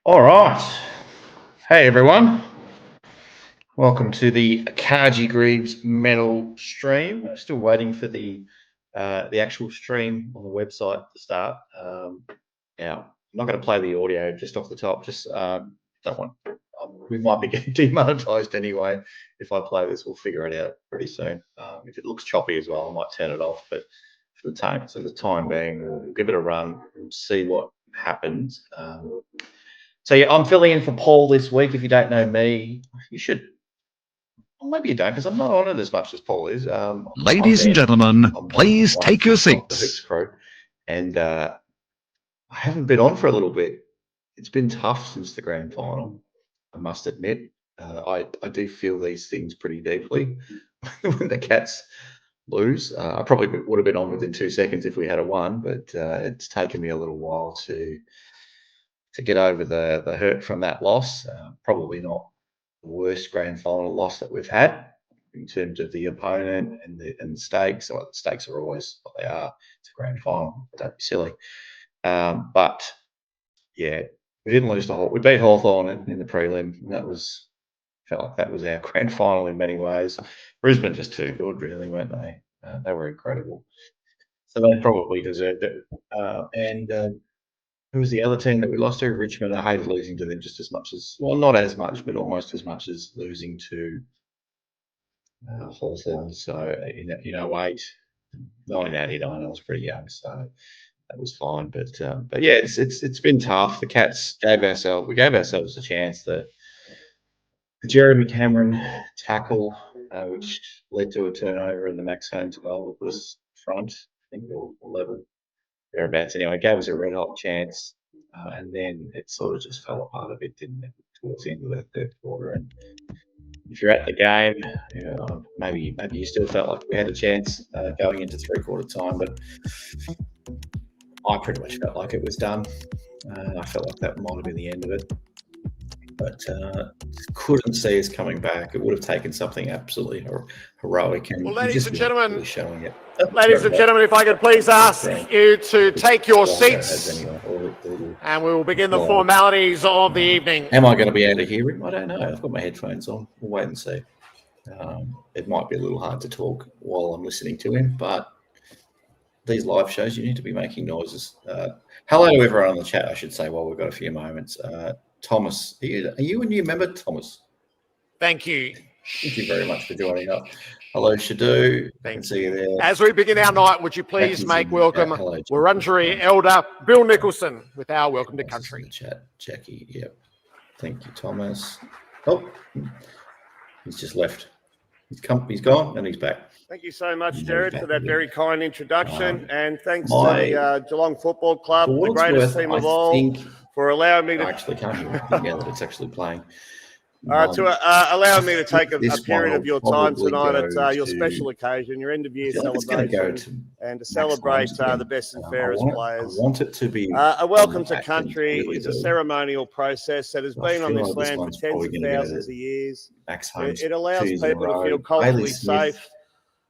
All right. Hey, everyone. Welcome to the Carji Greeves Medal stream. Still waiting for the actual stream on the website to start. Now, I'm not going to play the audio just off the top. Just don't want. We might be getting demonetized anyway. If I play this, we'll figure it out pretty soon. If it looks choppy as well, I might turn it off. But for the time being, we'll give it a run and see what happens. So yeah, I'm filling in for Paul this week. If you don't know me, you should. Well, maybe you don't, because I'm not on it as much as Paul is. Ladies and gentlemen, please take your of the Hoops seats. crew, and I haven't been on for a little bit. It's been tough since the grand final, I must admit. I do feel these things pretty deeply when the Cats lose. I probably would have been on within 2 seconds if we had a won, but it's taken me a little while to get over the hurt from that loss. Probably not the worst grand final loss that we've had in terms of the opponent and the stakes. Well, the stakes are always what they are. It's a grand final. Don't be silly. But yeah, we didn't lose the whole. We beat Hawthorn in the prelim. Felt like that was our grand final in many ways. Brisbane just too good, really, weren't they? They were incredible. So they probably deserved it. And who was the other team that we lost to? Richmond. I hated losing to them just as much as, well, not as much, but almost as much as losing to Hawthorn. So in 08, 1989, I was pretty young, so that was fine. But yeah, it's been tough. The Cats we gave ourselves a chance. The Jeremy Cameron tackle, which led to a turnover, and the Max Holmes goal was front. I think or 11 thereabouts. Anyway, gave us a red hot chance, and then it sort of just fell apart a bit, didn't it, towards the end of the third quarter. And if you're at the game, maybe you still felt like we had a chance going into three-quarter time, but I pretty much felt like it was done. I felt like that might have been the end of it. But couldn't see us coming back. It would have taken something absolutely heroic. And well, ladies and gentlemen, really showing it. Ladies and gentlemen, if I could please ask you to take your seats, and we will begin the formalities of the evening. Am I going to be able to hear him? I don't know. I've got my headphones on. We'll wait and see. It might be a little hard to talk while I'm listening to him, but these live shows, you need to be making noises. Hello to everyone on the chat, I should say, while we've got a few moments. Thomas, are you a new member, Thomas? Thank you. Thank you very much for joining us. Hello, Shadu. Thank see you there. As we begin our night, would you please make welcome Wurundjeri Elder Bill Nicholson with our welcome to country. Chat, Jackie. Yep. Thank you, Thomas. Oh, he's just left. He's gone, and he's back. Thank you so much, Jared, for that very kind introduction, and thanks to the Geelong Football Club, the greatest team of all, for allowing me to. I actually can't hear anything now that it's actually playing. Allowing me to take a period of your time tonight at your special occasion, your end of year celebration, and to celebrate the best and fairest players. I want it to be a welcome to country is a ceremonial process that has been on this land for tens of thousands of years. It allows people to feel culturally safe,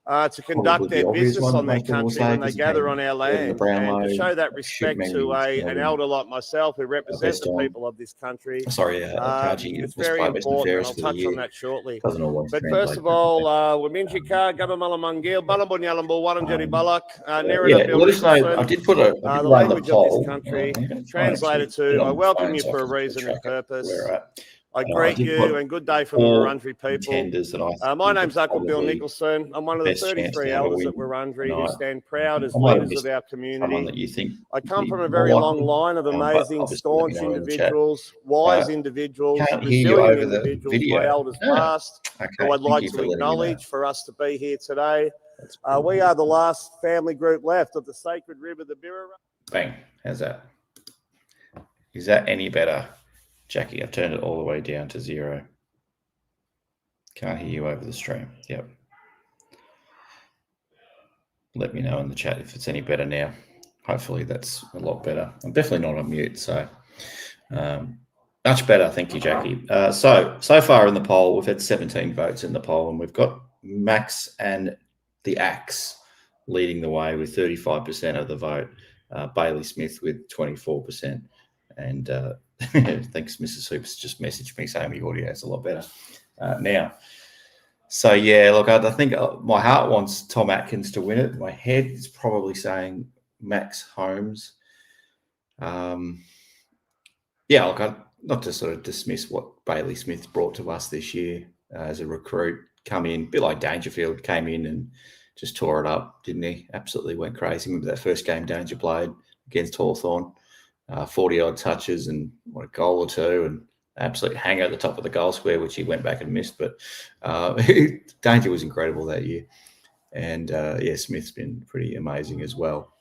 to conduct their business on their country when they gather on our land, and to show that respect to an elder like myself who represents the people of this country. It's very important, and I'll touch on that shortly. But first of all, Waminjika, Gabamala Mangil, Balabunyalambu, Wurundjeri Balak, Nerida Bill Nicholson, the language of this country, translated to, I welcome you for a reason and purpose. I greet you and good day from the Wurundjeri people. My name's Uncle Bill Nicholson. I'm one of the 33 elders at Wurundjeri who stand proud as leaders of our community. I come from a very long line of amazing, staunch individuals, wise individuals, resilient individuals, my elders past, who I'd like to acknowledge for us to be here today. We are the last family group left of the sacred river, the Birra. Bang. How's that? Is that any better? Jackie, I've turned it all the way down to 0. Can't hear you over the stream. Yep. Let me know in the chat if it's any better now. Hopefully that's a lot better. I'm definitely not on mute, so much better. Thank you, Jackie. So far in the poll, we've had 17 votes in the poll, and we've got Max and the Axe leading the way with 35% of the vote. Bailey Smith with 24%, and Thanks, Mrs. Hoops just messaged me saying the audio is a lot better now. So, yeah, look, I think my heart wants Tom Atkins to win it. My head is probably saying Max Holmes. Yeah, look, not to sort of dismiss what Bailey Smith brought to us this year as a recruit, come in, a bit like Dangerfield, came in and just tore it up, didn't he? Absolutely went crazy. Remember that first game Danger played against Hawthorn, 40-odd touches and what, a goal or two, and absolute hanger at the top of the goal square, which he went back and missed. But Danger was incredible that year. And, yeah, Smith's been pretty amazing as well.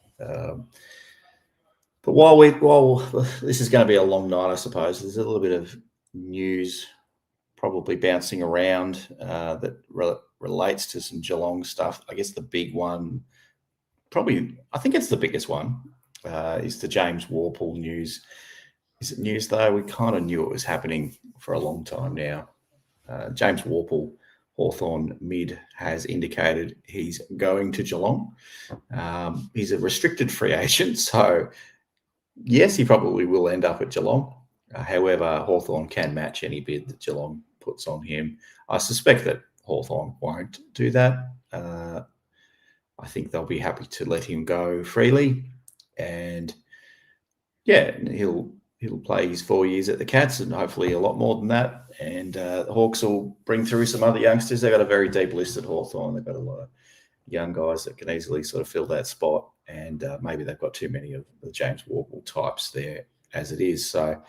But while this is going to be a long night, I suppose, there's a little bit of news probably bouncing around that relates to some Geelong stuff. I guess the big one, probably, I think it's the biggest one, is the James Warple news. Is it news, though? We kind of knew it was happening for a long time now. James Warple, Hawthorn mid, has indicated he's going to Geelong. He's a restricted free agent, so yes, he probably will end up at Geelong. However, Hawthorn can match any bid that Geelong puts on him. I suspect that Hawthorn won't do that. I think they'll be happy to let him go freely. And, yeah, he'll play his 4 years at the Cats and hopefully a lot more than that. And the Hawks will bring through some other youngsters. They've got a very deep list at Hawthorn. They've got a lot of young guys that can easily sort of fill that spot. And maybe they've got too many of the James Warple types there as it is. So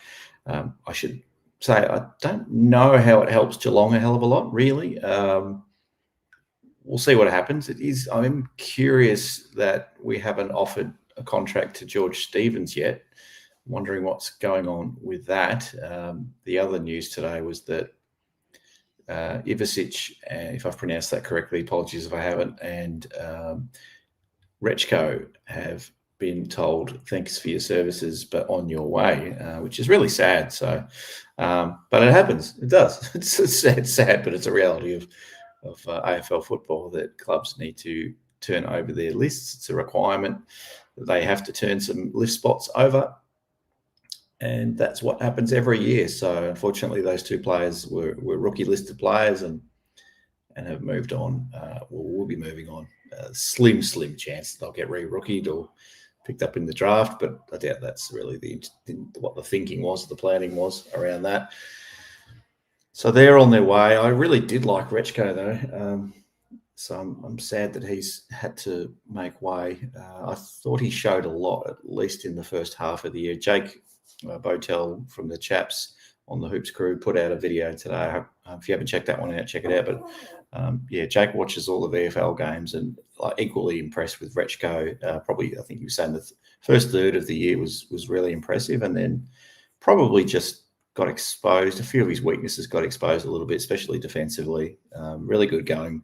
I should say I don't know how it helps Geelong a hell of a lot, really. We'll see what happens. I'm curious that we haven't offered a contract to George Stevens yet. I'm wondering what's going on with that. The other news today was that Ivasic, if I've pronounced that correctly, apologies if I haven't, and Rechko have been told, thanks for your services, but on your way, which is really sad. So, but it happens. It does. It's sad, but it's a reality of AFL football that clubs need to turn over their lists. It's a requirement that they have to turn some list spots over. And that's what happens every year. So unfortunately, those two players were rookie listed players and have moved on. Will be moving on. Slim chance they'll get re-rookied or picked up in the draft, but I doubt that's really what the thinking was, the planning was around that. So they're on their way. I really did like Rechko though. So I'm sad that he's had to make way. I thought he showed a lot, at least in the first half of the year. Jake Botel from the Chaps on the Hoops crew put out a video today. If you haven't checked that one out, check it out. But yeah, Jake watches all the VFL games and equally impressed with Rechko. Probably, I think you were saying the first third of the year was really impressive, and then probably just got exposed. A few of his weaknesses got exposed a little bit, especially defensively. Really good going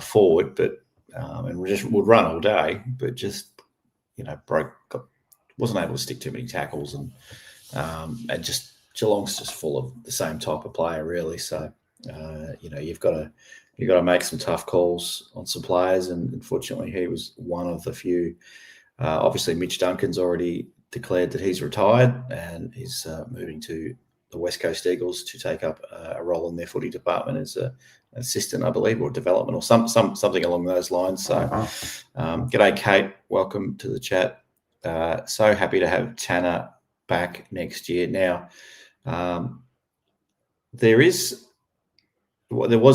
forward, but and just would run all day, but just wasn't able to stick too many tackles, and just Geelong's just full of the same type of player, really. So you've got to make some tough calls on some players, and unfortunately, he was one of the few. Obviously, Mitch Duncan's already declared that he's retired and is moving to the West Coast Eagles to take up a role in their footy department as an assistant, I believe, or development, or something along those lines. So, g'day, Kate. Welcome to the chat. So happy to have Tanner back next year. Now, there was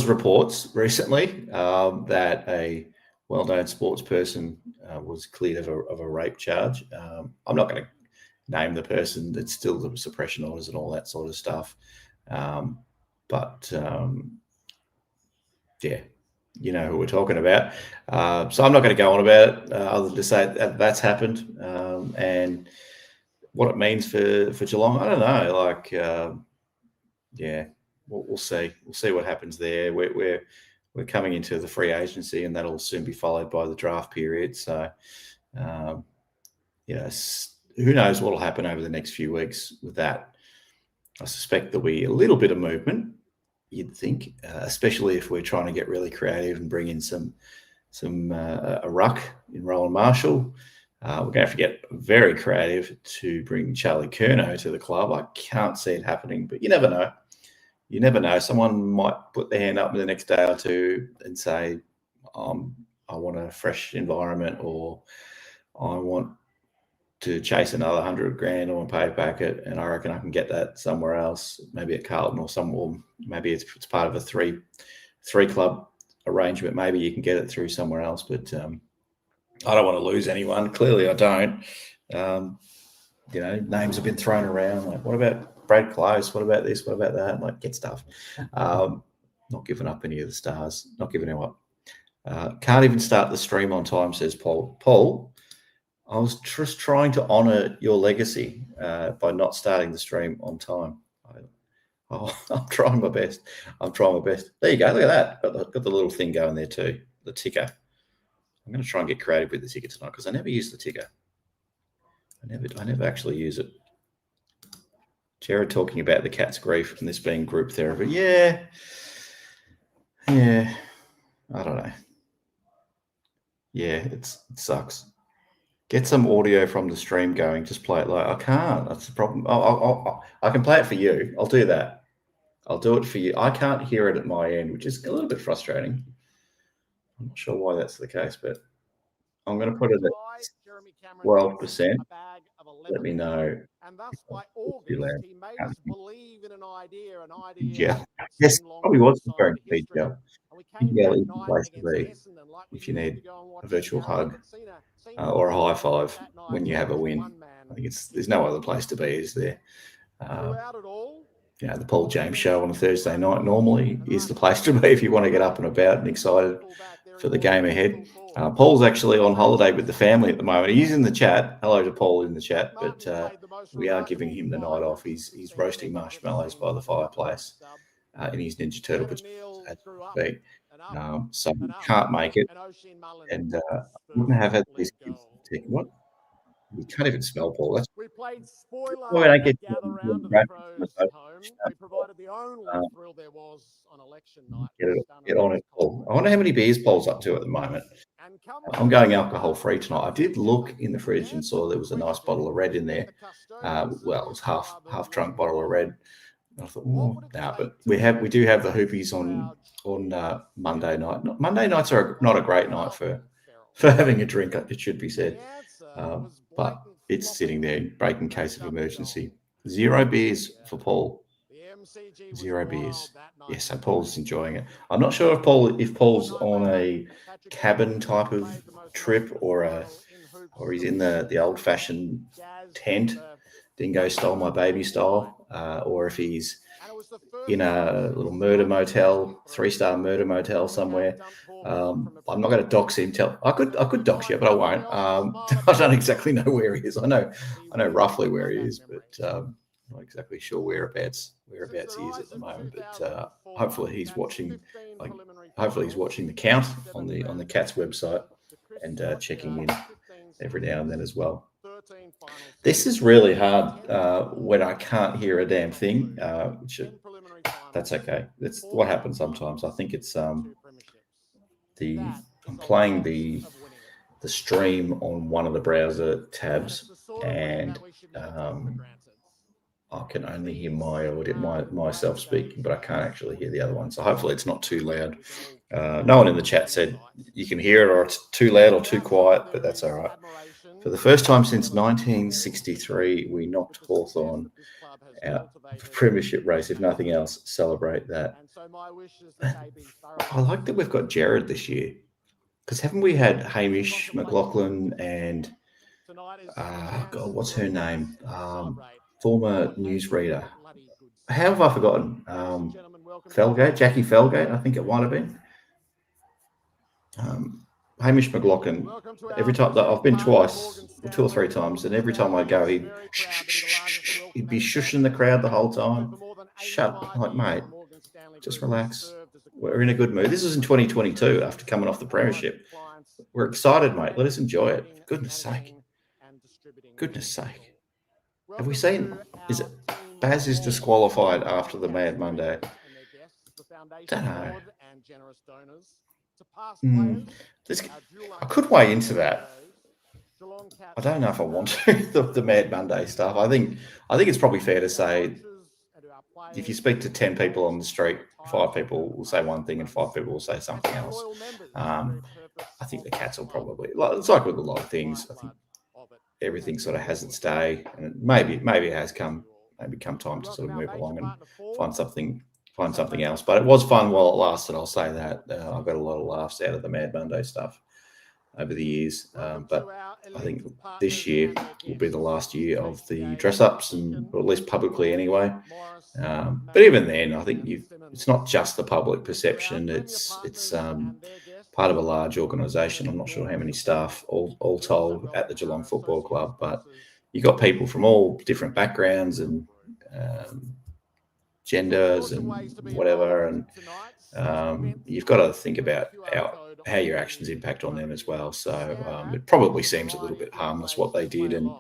reports recently that a well-known sports person was cleared of a rape charge. I'm not going to name the person. It's still the suppression orders and all that sort of stuff. But yeah, you know who we're talking about. So I'm not going to go on about it other than to say that's happened. And what it means for Geelong, I don't know. Yeah, we'll see. We'll see what happens there. We're coming into the free agency, and that'll soon be followed by the draft period. So, who knows what will happen over the next few weeks with that. I suspect there'll be a little bit of movement, you'd think, especially if we're trying to get really creative and bring in a ruck in Rowan Marshall. We're going to have to get very creative to bring Charlie Curnow to the club. I can't see it happening, but you never know. You never know. Someone might put their hand up in the next day or two and say, I want a fresh environment, or I want to chase another 100 grand on a pay packet, and I reckon I can get that somewhere else, maybe at Carlton or maybe it's part of a three club arrangement. Maybe you can get it through somewhere else, but I don't want to lose anyone. Clearly, I don't. Names have been thrown around. Like, what about Brad Close? What about this? What about that? Like, get stuff. Not giving up any of the stars. Not giving them up. Can't even start the stream on time, says Paul. Paul, I was just trying to honour your legacy by not starting the stream on time. I'm trying my best. There you go. Look at that. Got the little thing going there too, the ticker. I'm going to try and get creative with the ticker tonight because I never use the ticker. I never actually use it. Jared talking about the cat's grief and this being group therapy. Yeah. I don't know. Yeah, it sucks. Get some audio from the stream going. Just play it like I can't. That's the problem. I can play it for you. I'll do that. I'll do it for you. I can't hear it at my end, which is a little bit frustrating. I'm not sure why that's the case, but I'm going to put it at 12%. Let me know. And thus by August, he made us believe in an idea. Yeah. Yes, probably was referring to PGL. PGL is the place to be if you need a virtual hug or a high five when you have a win. I think there's no other place to be, is there? The Paul James show on a Thursday night normally is the place to be if you want to get up and about and excited for the game ahead. Paul's actually on holiday with the family at the moment. He's in the chat. Hello to Paul in the chat, but we are giving him the night off. He's roasting marshmallows by the fireplace in his Ninja Turtle pajamas. So he can't make it. And wouldn't have had these kids. What? You can't even spell Paul. That's we played spoiler. Why don't I get We provided the only thrill there was on election night. Get on it, Paul. I wonder how many beers Paul's up to at the moment. I'm going alcohol free tonight. I did look in the fridge and saw there was a nice bottle of red in there. It was half drunk bottle of red. I thought, but we do have the hoopies on Monday night. Monday nights are not a great night for having a drink. It should be said. But it's sitting there, break in case of emergency. 0 beers for Paul. 0 beers. Yes, so Paul's enjoying it. I'm not sure if Paul's on a cabin type of trip or he's in the old-fashioned tent, Dingo Stole My Baby style, or if he's in a little murder motel, 3-star murder motel somewhere. I'm not going to dox him. I could dox you, but I won't. I don't exactly know where he is. I know roughly where he is, but I'm not exactly sure whereabouts he is at the moment. But hopefully he's watching. Hopefully he's watching the count on the Cats website and checking in every now and then as well. This is really hard when I can't hear a damn thing. That's okay. That's what happens sometimes. I think it's I'm playing the stream on one of the browser tabs, and I can only hear myself speaking, but I can't actually hear the other one. So hopefully it's not too loud. No one in the chat said you can hear it or it's too loud or too quiet, but that's all right. For the first time since 1963, we knocked Hawthorn out of the premiership race. If nothing else, celebrate that. I like that we've got Jared this year, because haven't we had Hamish, McLaughlin, and God, what's her name? Former newsreader. How have I forgotten? Jackie Felgate, I think it might have been. Hamish McLaughlin, every time I've been twice or 2 or 3 times, and every time I go, he'd be shushing the crowd the whole time. Shut, like, mate, just relax. We're in a good mood. This is in 2022 after coming off the premiership. We're excited, mate. Let us enjoy it. Goodness sake. Have we seen? Is it Baz is disqualified after the Mad Monday? Don't know. I could weigh into that. I don't know if I want to the Mad Monday stuff. I think it's probably fair to say if you speak to 10 people on the street, 5 people will say one thing and 5 people will say something else. I think the Cats will probably, it's like with a lot of things. I think everything sort of has its day, and maybe it has come time to sort of move along and find something else. But it was fun while it lasted. I'll say that. I got a lot of laughs out of the Mad Monday stuff over the years, but I think this year will be the last year of the dress-ups, or at least publicly anyway. But even then, I think it's not just the public perception. It's part of a large organisation. I'm not sure how many staff all told at the Geelong Football Club, but you've got people from all different backgrounds and genders and whatever, and you've got to think about how your actions impact on them as well. So it probably seems a little bit harmless what they did, and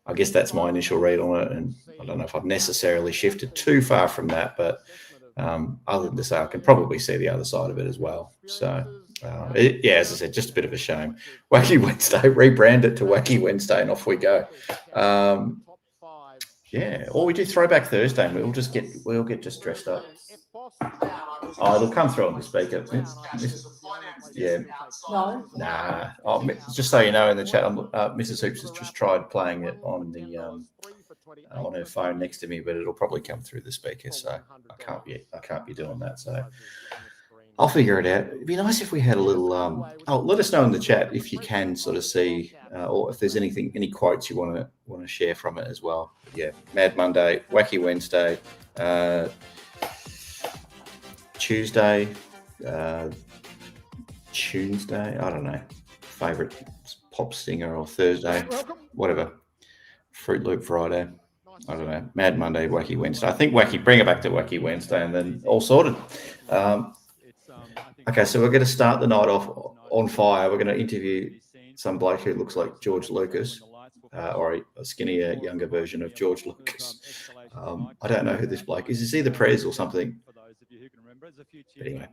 I guess that's my initial read on it. And I don't know if I've necessarily shifted too far from that, but other than to say, I can probably see the other side of it as well. So as I said, just a bit of a shame. Wacky Wednesday, rebrand it to Wacky Wednesday, and off we go. Or we do Throwback Thursday, and we'll get just dressed up. Oh, it'll come through on the speaker. No. Nah. Oh, just so you know, in the chat, Mrs. Hoops has just tried playing it on the on her phone next to me, but it'll probably come through the speaker. So I can't be doing that. So I'll figure it out. It'd be nice if we had a little. Let us know in the chat if you can sort of see, or if there's any quotes you want to share from it as well. Yeah, Mad Monday, Wacky Wednesday, Tuesday, I don't know, favorite pop singer, or Thursday, whatever. Fruit Loop Friday, I don't know. Mad Monday, Wacky Wednesday. I think bring it back to Wacky Wednesday, and then all sorted. Okay, so we're going to start the night off on fire. We're going to interview some bloke who looks like George Lucas, or a skinnier, younger version of George Lucas. I don't know who this bloke is. Is he the Prez or something? But anyway,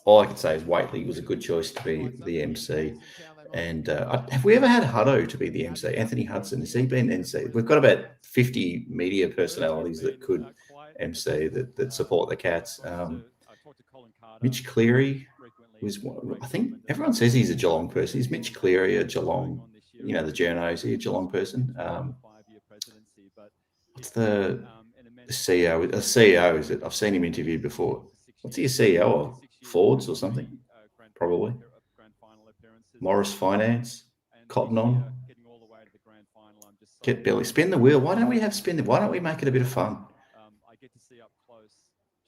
all I can say is Waitley was a good choice to be the MC. And have we ever had Hutto to be the MC? Anthony Hudson, has he been MC? We've got about 50 media personalities that could MC that support the Cats. Mitch Cleary was, I think everyone says he's a Geelong person. Is Mitch Cleary a Geelong, the journo, is he a Geelong person? What's the CEO? A CEO, is it? I've seen him interviewed before. What's he a CEO of? Fords or something? Probably. Morris Finance, Cotton On. Get Billy. Spin the wheel. Why don't we make it a bit of fun?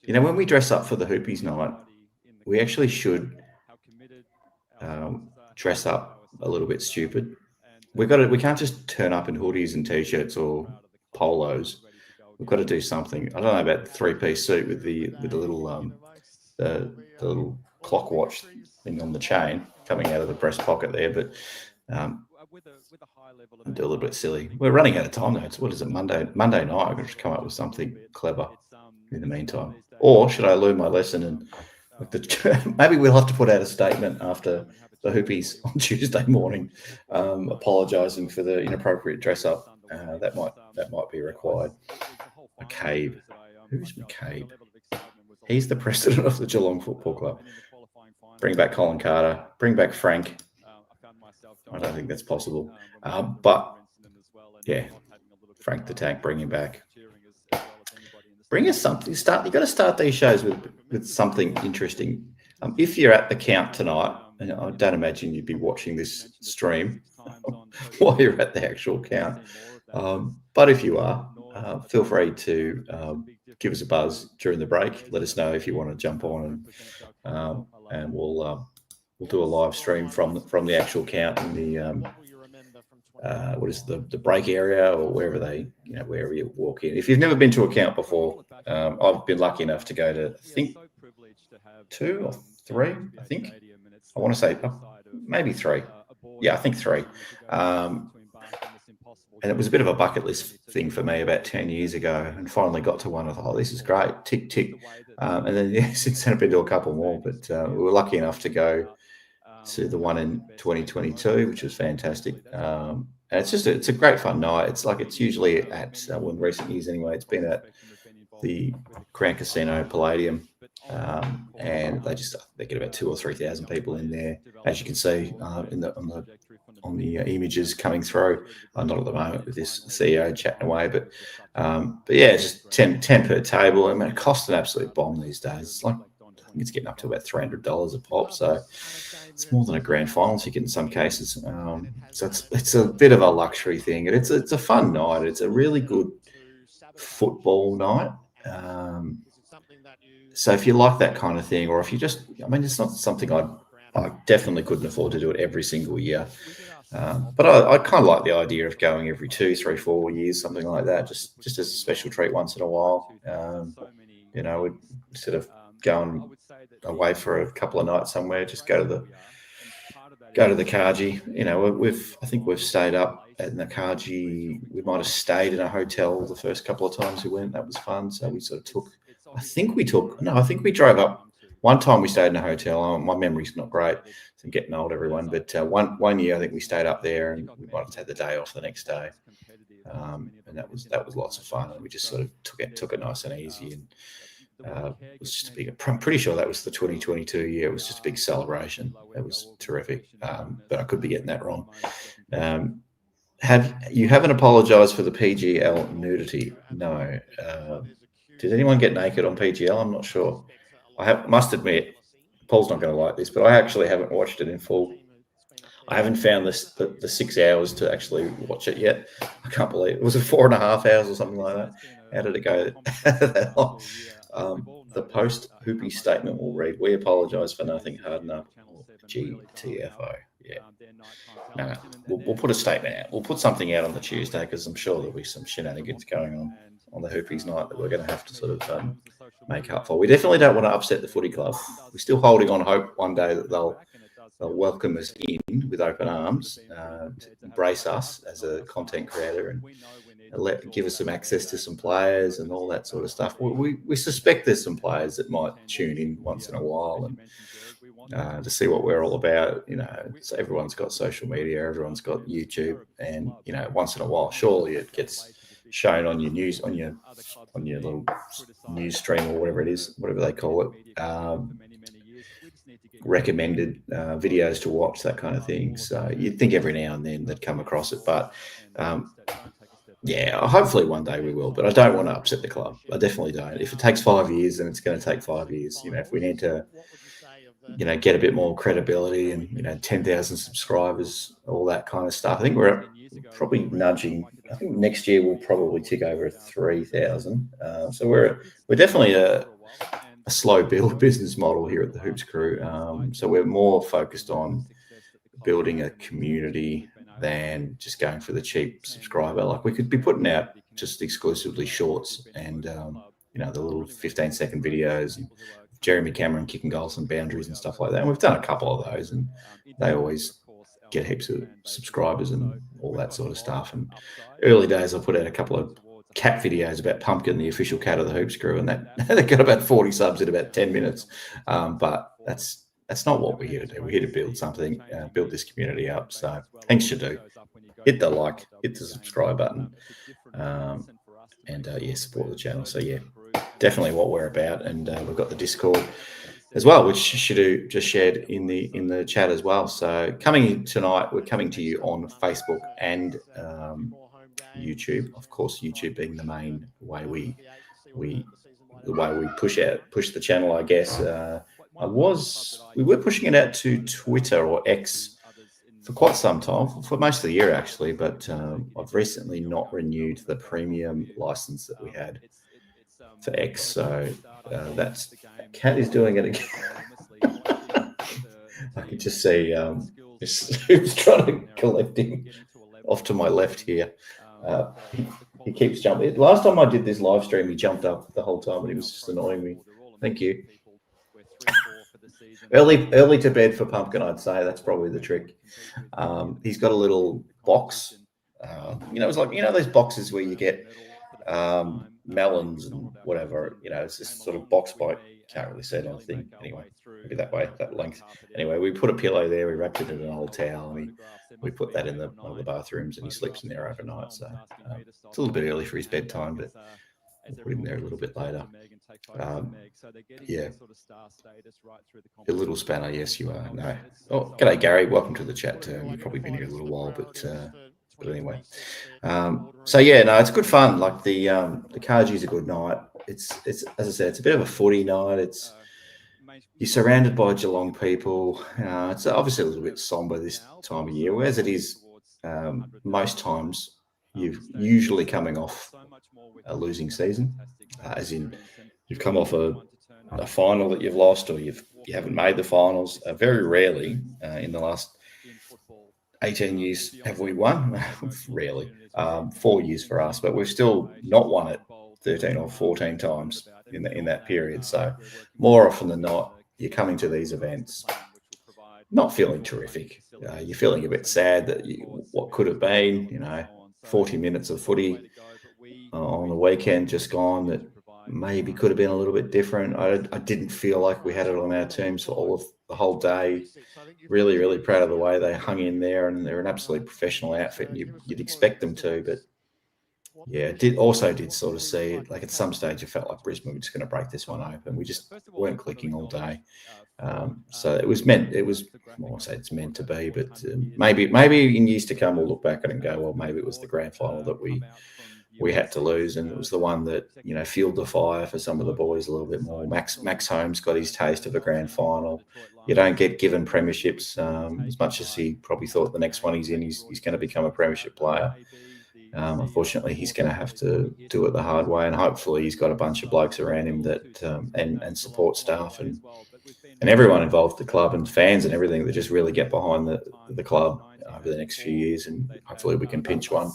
When we dress up for the Hoopies night, we actually should dress up a little bit stupid. We can't just turn up in hoodies and t-shirts or polos. We've got to do something. I don't know about the 3-piece suit with the little the little clock watch thing on the chain coming out of the breast pocket there, but do a little bit silly. We're running out of time though. What is it, Monday night? I've got to come up with something clever in the meantime. Or should I learn my lesson and maybe we'll have to put out a statement after the Hoopies on Tuesday morning, apologising for the inappropriate dress up. That might be required. McCabe. Who's McCabe? He's the president of the Geelong Football Club. Bring back Colin Carter. Bring back Frank. I don't think that's possible. But yeah, Frank the Tank, bring him back. Bring us something. You've got to start these shows with something interesting. If you're at the count tonight, and I don't imagine you'd be watching this stream while you're at the actual count, but if you are, feel free to give us a buzz during the break. Let us know if you want to jump on, and we'll do a live stream from the actual count in the what is the break area, or wherever you walk in. If you've never been to a count before, I've been lucky enough to go to, I think, 2 or 3. I want to say maybe 3. Yeah, I think 3. And it was a bit of a bucket list thing for me about 10 years ago, and finally got to one. I thought, oh, this is great, tick, tick. And then since then I've been to a couple more, but we were lucky enough to go to the one in 2022, which was fantastic. And it's a great fun night. It's usually at, well, in recent years anyway, it's been at the Crown Casino Palladium, and they get about 2,000 or 3,000 people in there, as you can see on the images coming through. Not at the moment with this CEO chatting away, but yeah, it's just 10 per table. I mean, it costs an absolute bomb these days. It's like, I think it's getting up to about $300 a pop, so it's more than a grand final ticket in some cases. So it's a bit of a luxury thing, and it's a fun night. It's a really good football night. So if you like that kind of thing, or if you just, I mean, it's not something I definitely couldn't afford to do it every single year. But I kind of like the idea of going every 2, 3, 4 years, something like that, just as a special treat once in a while. Instead of going away for a couple of nights somewhere, just go to the Carji. I think we've stayed up at the Carji. We might have stayed in a hotel the first couple of times we went. That was fun. So we sort of I think we drove up. One time we stayed in a hotel. My memory's not great. I'm getting old, everyone. But one year I think we stayed up there, and we might have had the day off the next day. And that was lots of fun. And we just sort of took it nice and easy. And it was just I'm pretty sure that was the 2022 year. It was just a big celebration. It was terrific. But I could be getting that wrong. You haven't apologised for the PGL nudity? No. Did anyone get naked on PGL? I'm not sure. Must admit, Paul's not going to like this, but I actually haven't watched it in full. I haven't found the 6 hours to actually watch it yet. I can't believe it. Was it 4.5 hours or something like that? How did it go that long? The post-Hoopy statement will read, "We apologise for nothing hard enough." GTFO. Yeah. No, we'll put a statement out. We'll put something out on the Tuesday, because I'm sure there'll be some shenanigans going on the Hoopies night that we're going to have to sort of make up for. We definitely don't want to upset the footy club. We're still holding on hope one day that they'll welcome us in with open arms, to embrace us as a content creator, and give us some access to some players and all that sort of stuff. We suspect there's some players that might tune in once in a while and to see what we're all about. So everyone's got social media, everyone's got YouTube, and once in a while, surely it gets shown on your news, on your little news stream or whatever it is, whatever they call it. Recommended videos to watch, that kind of thing. So you'd think every now and then they'd come across it, but yeah, hopefully one day we will. But I don't want to upset the club. I definitely don't. If it takes 5 years, then it's going to take 5 years. If we need to, get a bit more credibility and 10,000 subscribers, all that kind of stuff. I think we're probably nudging. I think next year we'll probably tick over 3,000. So we're definitely a slow build business model here at the Hoops Crew. So we're more focused on building a community than just going for the cheap subscriber. Like, we could be putting out just exclusively shorts and the little 15-second videos, and Jeremy Cameron kicking goals and boundaries and stuff like that. And we've done a couple of those, and they always get heaps of subscribers and all that sort of stuff. And early days, I put out a couple of cat videos about Pumpkin, the official cat of the Hoops Crew, and that got about 40 subs in about 10 minutes. But that's not what we're here to do. We're here to build something, build this community up. So things you do: hit the like, hit the subscribe button, and support the channel. So yeah, definitely what we're about. And we've got the Discord as well, which Shadu just shared in the chat as well. So coming tonight, we're coming to you on Facebook and YouTube. Of course, YouTube being the main way we push the channel, I guess. We were pushing it out to Twitter or X for quite some time, for most of the year actually, but I've recently not renewed the premium license that we had for X. So that's Cat is doing it again. I can just see who's trying to collect him off to my left here. He keeps jumping. Last time I did this live stream, he jumped up the whole time, and he was just annoying me. Thank you. Early to bed for Pumpkin, I'd say. That's probably the trick. He's got a little box. It's like, those boxes where you get melons and whatever. It's this sort of box by can't really see it on the thing. Anyway, maybe that way, that length. Anyway, we put a pillow there. We wrapped it in an old towel, and we put that in one of the bathrooms, and he sleeps in there overnight. So it's a little bit early for his bedtime, but we'll put him there a little bit later. Yeah. A little spanner, yes, you are. No. Oh, g'day, Gary. Welcome to the chat too. You've probably been here a little while, but anyway. So yeah, no, it's good fun. Like the Carji's a good night. It's as I said, it's a bit of a footy night. You're surrounded by Geelong people. It's obviously a little bit somber this time of year, as it is most times. You're usually coming off a losing season, as in you've come off a final that you've lost, or you haven't made the finals. Very rarely in the last 18 years have we won. Rarely. 4 years for us, but we've still not won it 13 or 14 times in that period. So more often than not, you're coming to these events not feeling terrific. You're feeling a bit sad that what could have been, 40 minutes of footy on the weekend just gone that maybe could have been a little bit different. I didn't feel like we had it on our teams for all of the whole day. Really, really proud of the way they hung in there, and they're an absolutely professional outfit, and you'd expect them to. But yeah, did sort of see it. Like at some stage, it felt like Brisbane were just going to break this one open. We just weren't clicking all day. So it was meant. Well, I say it's meant to be, but maybe in years to come, we'll look back at it and go, well, maybe it was the grand final that we had to lose, and it was the one that fueled the fire for some of the boys a little bit more. Max Holmes got his taste of a grand final. You don't get given premierships as much as he probably thought the next one he's in, he's going to become a premiership player. Unfortunately, he's going to have to do it the hard way, and hopefully he's got a bunch of blokes around him that and support staff and everyone involved, the club and fans and everything, that just really get behind the club over the next few years, and hopefully we can pinch one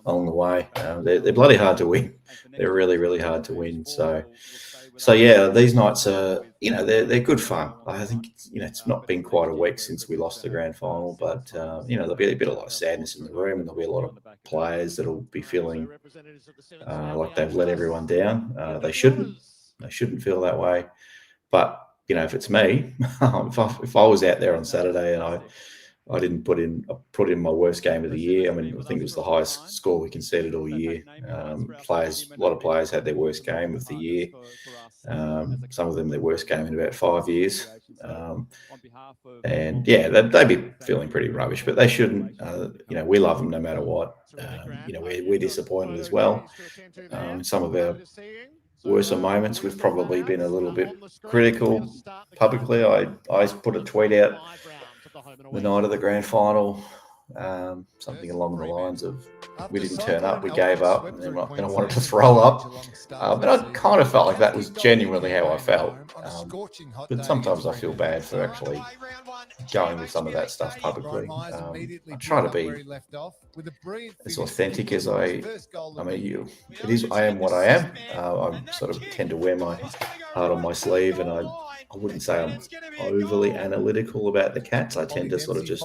along the way. They're bloody hard to win. They're really, really hard to win. So yeah, these nights are, they're good fun. I think it's not been quite a week since we lost the grand final, but there'll be a lot of sadness in the room, and there'll be a lot of players that'll be feeling like they've let everyone down. They shouldn't feel that way. But if it's me, if I was out there on Saturday and I didn't put in my worst game of the year. I mean, I think it was the highest score we conceded all year. A lot of players had their worst game of the year. Some of them their worst game in about 5 years. And yeah, they'd be feeling pretty rubbish, but they shouldn't. We love them no matter what. We're disappointed as well. Some of our worse moments, we've probably been a little bit critical publicly. I put a tweet out the night of the grand final, something along the lines of, we didn't turn up, we gave up, and then I wanted to throw up. But I kind of felt like that was genuinely how I felt. But sometimes I feel bad for actually going with some of that stuff publicly. I try to be as authentic as I am what I am. I sort of tend to wear my heart on my sleeve, and I wouldn't say I'm overly analytical about the Cats. I tend to sort of just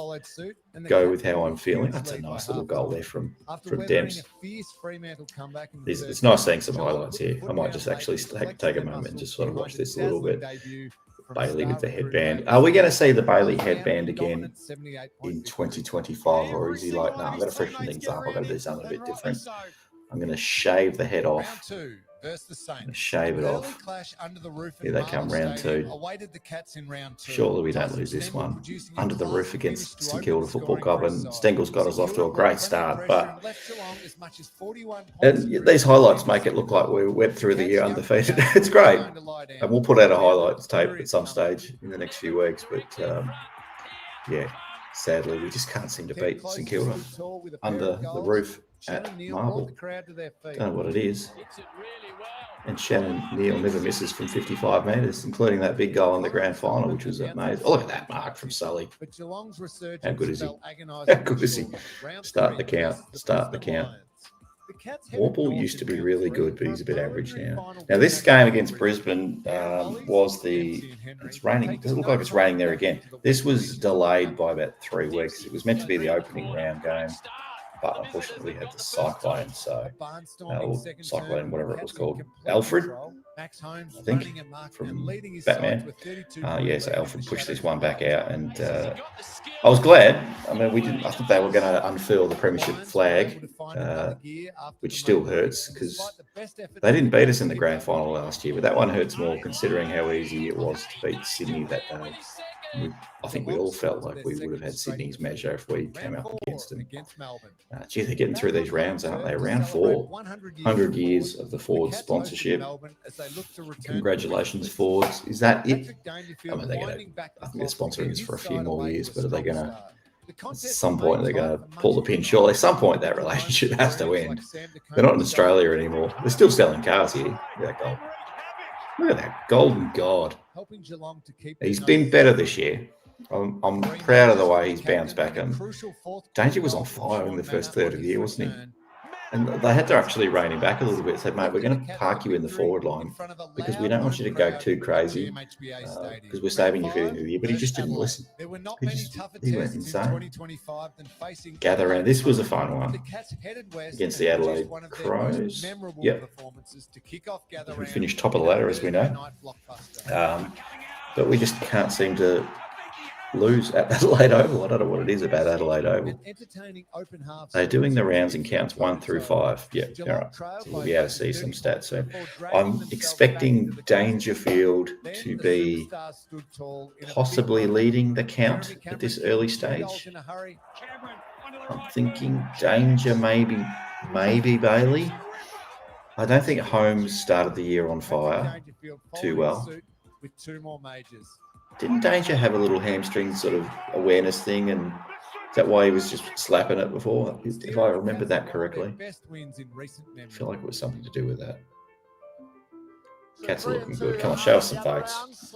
go with how I'm feeling. That's a nice little goal there from Dems. It's nice seeing some highlights here. I might just actually take a moment and just sort of watch this a little bit. Bailey with the headband. Are we going to see the Bailey headband again in 2025, or is he like, no, I'm going to freshen things up. I'm going to do something a bit different. I'm going to shave the head off. Shave it off. Here they come, round two. Surely we don't lose this one. Under the roof against St Kilda Football Club, and Stengel's got us off to a great start. But these highlights make it look like we went through the year undefeated. It's great. And we'll put out a highlights tape at some stage in the next few weeks. But yeah, sadly, we just can't seem to beat St Kilda under the roof at Marble. Don't know what it is. And Shannon Neal never misses from 55 metres, including that big goal in the grand final, which was amazing. Oh, look at that mark from Sully. How good is he? How good is he? Start the count. Warple used to be really good, but he's a bit average now. Now, this game against Brisbane it's raining. It doesn't look like it's raining there again. This was delayed by about 3 weeks. It was meant to be the opening round game. but unfortunately we had the cyclone, so cyclone, whatever it was called, Alfred, I think, from Batman. So Alfred pushed this one back out, and I was glad. I mean, I think they were going to unfurl the premiership flag, which still hurts because they didn't beat us in the grand final last year, but that one hurts more considering how easy it was to beat Sydney that day. I think we all felt like we would have had Sydney's measure if we came up against them. Gee, they're getting through these rounds, aren't they? Round 4, 100 years of the Fords sponsorship. Congratulations, Fords. Is that it? I mean, I think they're sponsoring this for a few more years, but are they going to, at some point, they're going to pull the pin? Surely, at some point, that relationship has to end. They're not in Australia anymore. They're still selling cars here. Look at that gold. Look at that golden god. He's been better this year. I'm proud of the way he's bounced back. And Danger was on fire in the first third of the year, wasn't he? And they had to actually rein him back a little bit. Said, mate, we're going to park you in the forward line because we don't want you to go too crazy because we're saving you for the end of the year. But he just didn't listen. He went insane. Gather around. This was a fun one against the Adelaide Crows. Yep. We finished top of the ladder, as we know. But we just can't seem to lose at Adelaide Oval. I don't know what it is about Adelaide Oval. They're doing the rounds in counts 1 through 5. Yeah, all right. So we'll be able to see some stats soon. I'm expecting Dangerfield to be possibly leading the count at this early stage. I'm thinking Danger, maybe Bailey. I don't think Holmes started the year on fire too well. Didn't Danger have a little hamstring sort of awareness thing, and is that why he was just slapping it before? If I remember that correctly, I feel like it was something to do with that. Cats are looking good. Come on, show us some votes.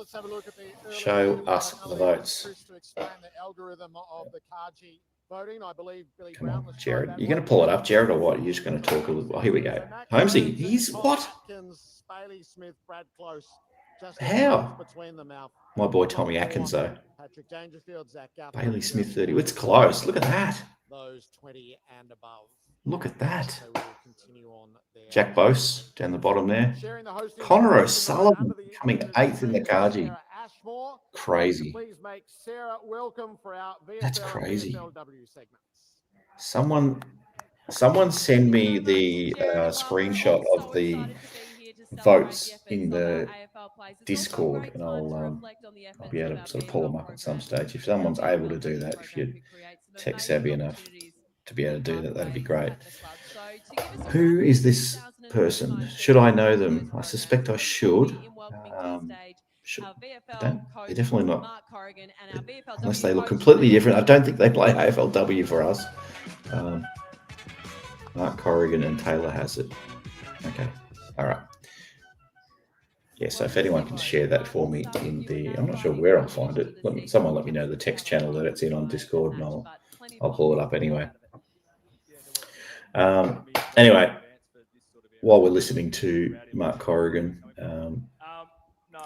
Show us the votes. Come on, Jared. You're going to pull it up, Jared, or what? You're just going to talk a little. Oh, here we go. Holmesy, he's what? How? My boy Tommy Atkins, though. Bailey Smith 30. It's close. Look at that. Look at that. Jack Bose down the bottom there. Connor O'Sullivan coming 8th in the Carji. Crazy. That's crazy. Someone send me the screenshot of the votes in the Discord, and I'll be able to sort of pull them up at some stage. If someone's able to do that, if you're tech savvy enough to be able to do that, that'd be great. Who is this person? Should I know them? I suspect I should. They're definitely not, unless they look completely different. I don't think they play AFLW for us. Mark Corrigan and Taylor Hassett. Okay, all right. Yeah, so if anyone can share that for me in the, I'm not sure where I'll find it. Someone let me know the text channel that it's in on Discord, and I'll pull it up anyway. Anyway, while we're listening to Mark Corrigan,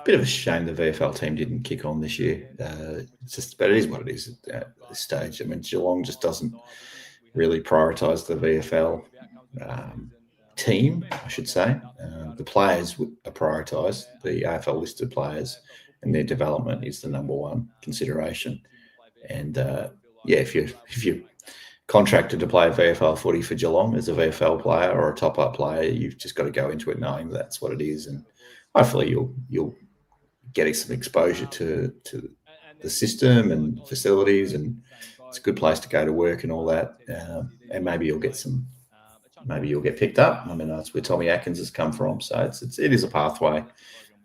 bit of a shame the VFL team didn't kick on this year. But it is what it is at this stage. I mean, Geelong just doesn't really prioritise the VFL team, I should say. The players are prioritised. The AFL listed players and their development is the number one consideration. And if you're contracted to play VFL footy for Geelong as a VFL player or a top-up player, you've just got to go into it knowing that's what it is, and hopefully you'll get some exposure to the system and facilities, and it's a good place to go to work and all that. And maybe you'll get picked up. I mean, that's where Tommy Atkins has come from, so it is a pathway.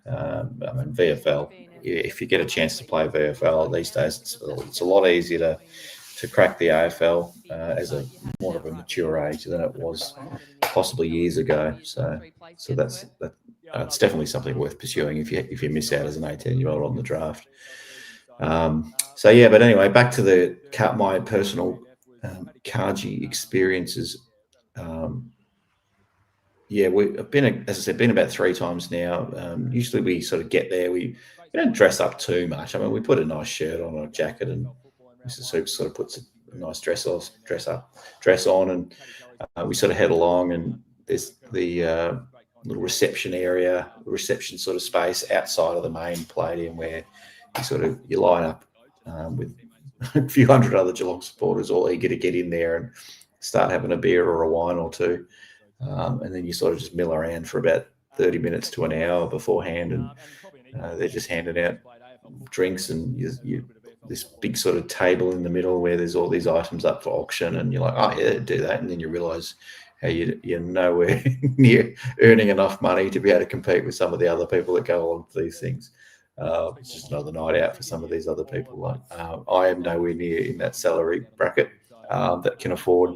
I mean, VFL, if you get a chance to play VFL these days, it's a lot easier to crack the AFL as a more of a mature age than it was possibly years ago. So that's it's definitely something worth pursuing if you miss out as an 18-year-old on the draft. But anyway, back to my personal Carji experiences. We've been, as I said, been about 3 times now. Usually we sort of get there. We don't dress up too much. I mean, we put a nice shirt on or a jacket, and Mr. Soup sort of puts nice dress on, and we sort of head along, and there's the little reception area, reception sort of space outside of the main palladium where you line up with a few hundred other Geelong supporters all eager to get in there and start having a beer or a wine or two. And then you sort of just mill around for about 30 minutes to an hour beforehand, and they're just handing out drinks, and this big sort of table in the middle where there's all these items up for auction, and you're like, oh yeah, do that, and then you realise how you're nowhere near earning enough money to be able to compete with some of the other people that go along to these things. It's just another night out for some of these other people. I am nowhere near in that salary bracket that can afford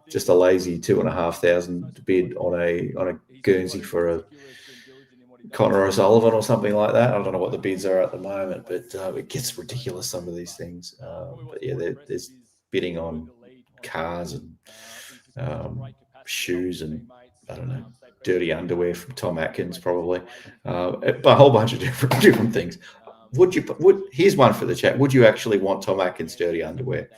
just a lazy $2,500 to bid on a Guernsey for a Connor O'Sullivan or something like that. I don't know what the bids are at the moment, but it gets ridiculous, some of these things. But yeah, there's bidding on cars and shoes, and I don't know, dirty underwear from Tom Atkins, probably, but a whole bunch of different things. Here's one for the chat. Would you actually want Tom Atkins dirty underwear?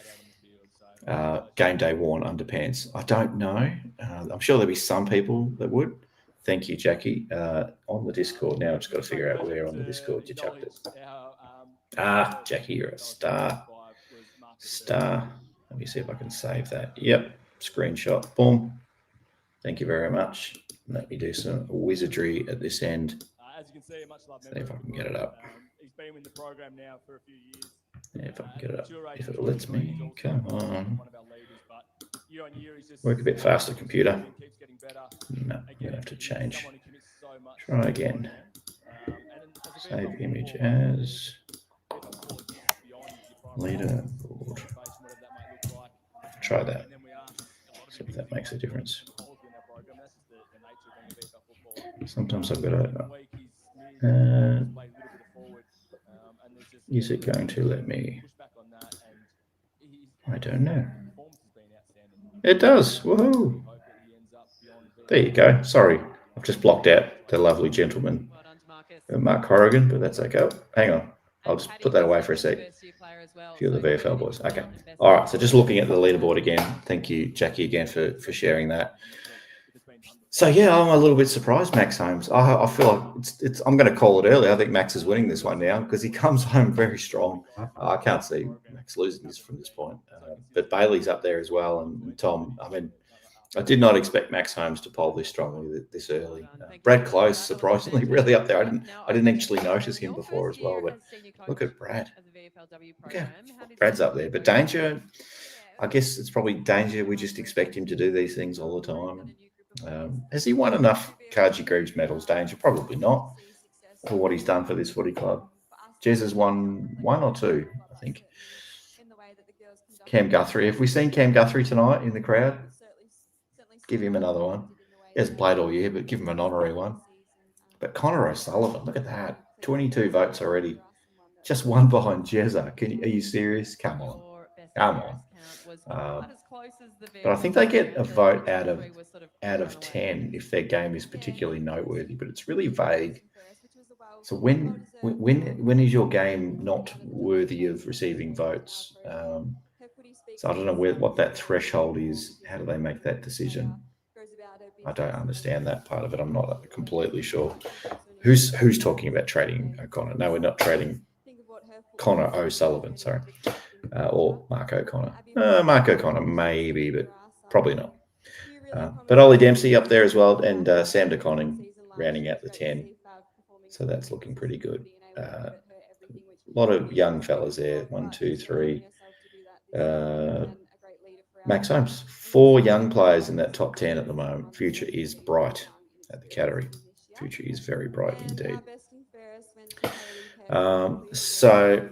Game day worn underpants? I don't know. I'm sure there'll be some people that would. Thank you, Jackie. On the Discord now, I've just got to figure out where on the Discord you chucked it. Jackie, you're a star. Let me see if I can save that. Yep, screenshot. Boom. Thank you very much. Let me do some wizardry at this end. As you can see, much love. See if I can get it up. He's been with the program now for a few years. Yeah, if I can get it up. If it lets me. Come on. Year on year, he's just work a bit faster, computer. Keeps getting better. No, I'm going to have to change. Try again. Save image as leaderboard. Try that. See if that makes a difference. Sometimes I've got to. Is it going to let me? I don't know. It does. Woohoo! There you go. Sorry, I've just blocked out the lovely gentleman, Mark Horrigan, but that's okay. Hang on. I'll just put that away for a sec. A few of the VFL boys. Okay. All right. So just looking at the leaderboard again. Thank you, Jackie, again for sharing that. So yeah, I'm a little bit surprised, Max Holmes. I feel like it's. I'm going to call it early. I think Max is winning this one now because he comes home very strong. I can't see Max losing this from this point. But Bailey's up there as well, and Tom. I mean, I did not expect Max Holmes to poll this strongly this early. Brad Close, surprisingly, really up there. I didn't actually notice him before as well. But look at Brad. Okay, Brad's up there. But Danger, I guess it's probably Danger. We just expect him to do these things all the time. Has he won enough Carji Greeves medals, Danger? Probably not, for what he's done for this footy club. Jez has won one or two, I think. Cam Guthrie. Have we seen Cam Guthrie tonight in the crowd? Give him another one. He hasn't played all year, but give him an honorary one. But Connor O'Sullivan, look at that. 22 votes already. Just one behind Jezza. Are you serious? Come on. But I think they get a vote out of 10 if their game is particularly noteworthy, but it's really vague. So when is your game not worthy of receiving votes? So I don't know what that threshold is. How do they make that decision? I don't understand that part of it. I'm not completely sure. Who's talking about trading O'Connor? No, we're not trading Connor O'Sullivan, sorry. Or Mark O'Connor. Mark O'Connor, maybe, but probably not. But Ollie Dempsey up there as well, and Sam DeConning rounding out the 10. So that's looking pretty good. A lot of young fellas there. 1, 2, 3. Max Holmes. 4 young players in that top 10 at the moment. Future is bright at the Cattery. Future is very bright indeed. So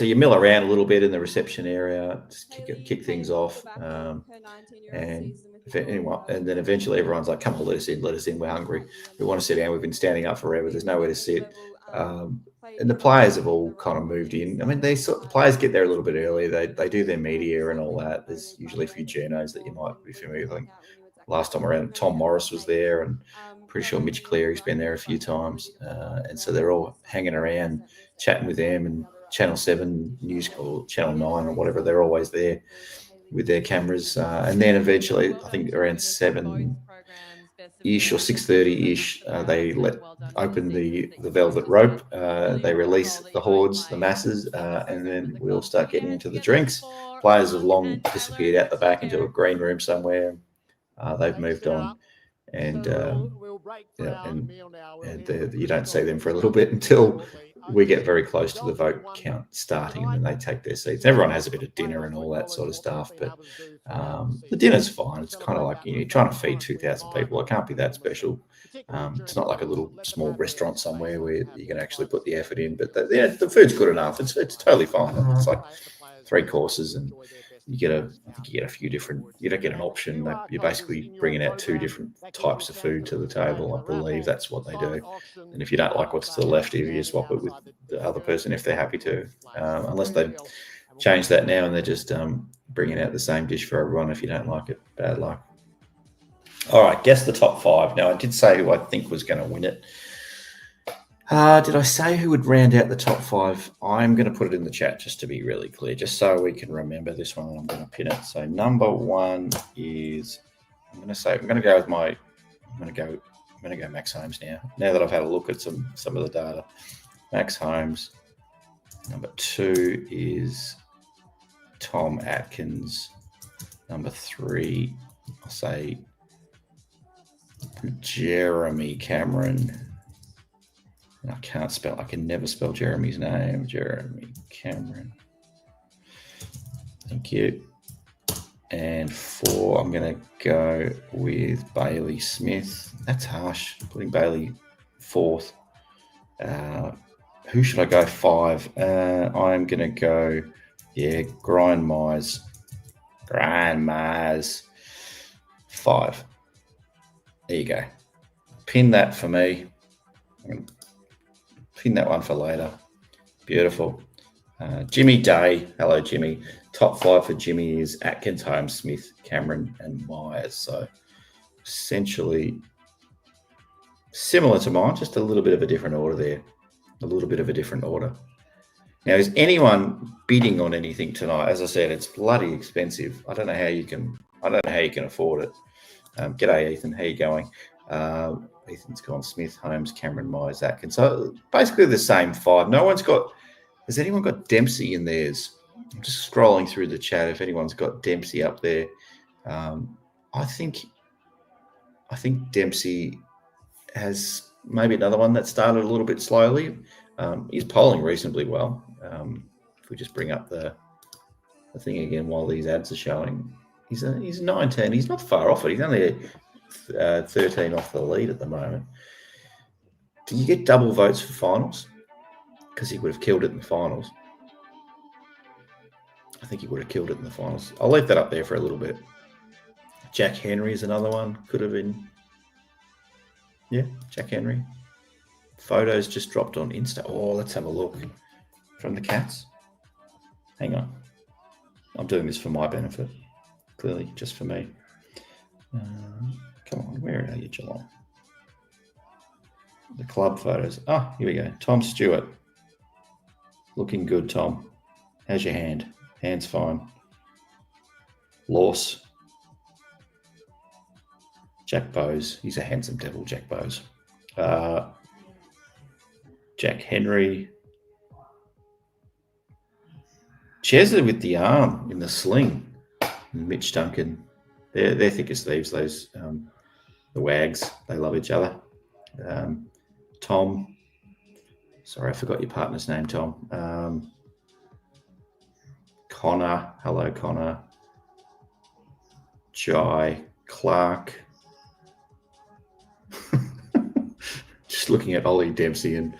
you mill around a little bit in the reception area, just kick things off, and then eventually everyone's like, "Come on, let us in. We're hungry. We want to sit down. We've been standing up forever. There's nowhere to sit." And the players have all kind of moved in. I mean, the players get there a little bit early. They do their media and all that. There's usually a few journos that you might be familiar with. Like last time around, Tom Morris was there, and pretty sure Mitch Cleary's been there a few times. And so they're all hanging around, chatting with them and Channel 7 news or Channel 9 or whatever, they're always there with their cameras. And then eventually, I think around 7-ish or 6:30-ish, they open the velvet rope. They release the hordes, the masses, and then we'll start getting into the drinks. Players have long disappeared out the back into a green room somewhere. They've moved on, and you don't see them for a little bit until we get very close to the vote count starting, and then they take their seats. Everyone has a bit of dinner and all that sort of stuff, but the dinner's fine. It's kind of like you're trying to feed 2,000 people. It can't be that special. It's not like a little small restaurant somewhere where you can actually put the effort in, but the food's good enough. It's totally fine. It's like 3 courses, and I think you get a few different. You don't get an option. You're basically bringing out 2 different types of food to the table. I believe that's what they do. And if you don't like what's to the left, you swap it with the other person if they're happy to. Unless they change that now and they're just bringing out the same dish for everyone. If you don't like it, bad luck. All right, guess the top 5. Now, I did say who I think was going to win it. Did I say who would round out the top 5? I'm going to put it in the chat just to be really clear, just so we can remember this one, and I'm going to pin it. So number 1 is, I'm going to go Max Holmes now that I've had a look at some of the data. Max Holmes. Number 2 is Tom Atkins. Number 3, I'll say Jeremy Cameron. I can never spell Jeremy's name. Jeremy Cameron. Thank you. And 4, I'm going to go with Bailey Smith. That's harsh, putting Bailey 4th. Who should I go 5? I'm going to go, Grind Myers. 5. There you go. Pin that for me. I'm going to pin that one for later. Beautiful. Jimmy Day. Hello, Jimmy. Top 5 for Jimmy is Atkins, Holmes, Smith, Cameron, and Myers. So essentially similar to mine, just a little bit of a different order there. Now, is anyone bidding on anything tonight? As I said, it's bloody expensive. I don't know how you can afford it. G'day, Ethan. How you going? Ethan's gone Smith, Holmes, Cameron, Myers, Atkins. So basically the same 5. Has anyone got Dempsey in theirs? I'm just scrolling through the chat if anyone's got Dempsey up there. I think Dempsey has maybe another one that started a little bit slowly. He's polling reasonably well. If we just bring up the thing again while these ads are showing, he's 19. He's not far off it. He's only 13 off the lead at the moment. Do you get double votes for finals? Because he would have killed it in the finals. I think he would have killed it in the finals. I'll leave that up there for a little bit. Jack Henry is another one. Could have been. Yeah, Jack Henry. Photos just dropped on Insta. Oh, let's have a look. From the Cats. Hang on. I'm doing this for my benefit. Clearly, just for me. Come on, where are you, Geelong? The club photos. Oh, here we go. Tom Stewart. Looking good, Tom. How's your hand? Hand's fine. Lawce. Jack Bowes. He's a handsome devil, Jack Bowes. Jack Henry. Chesler with the arm in the sling. Mitch Duncan. They're thick as thieves, those the Wags. They love each other. Tom. Sorry, I forgot your partner's name, Tom. Connor. Hello, Connor. Jai. Clark. Just looking at Ollie Dempsey and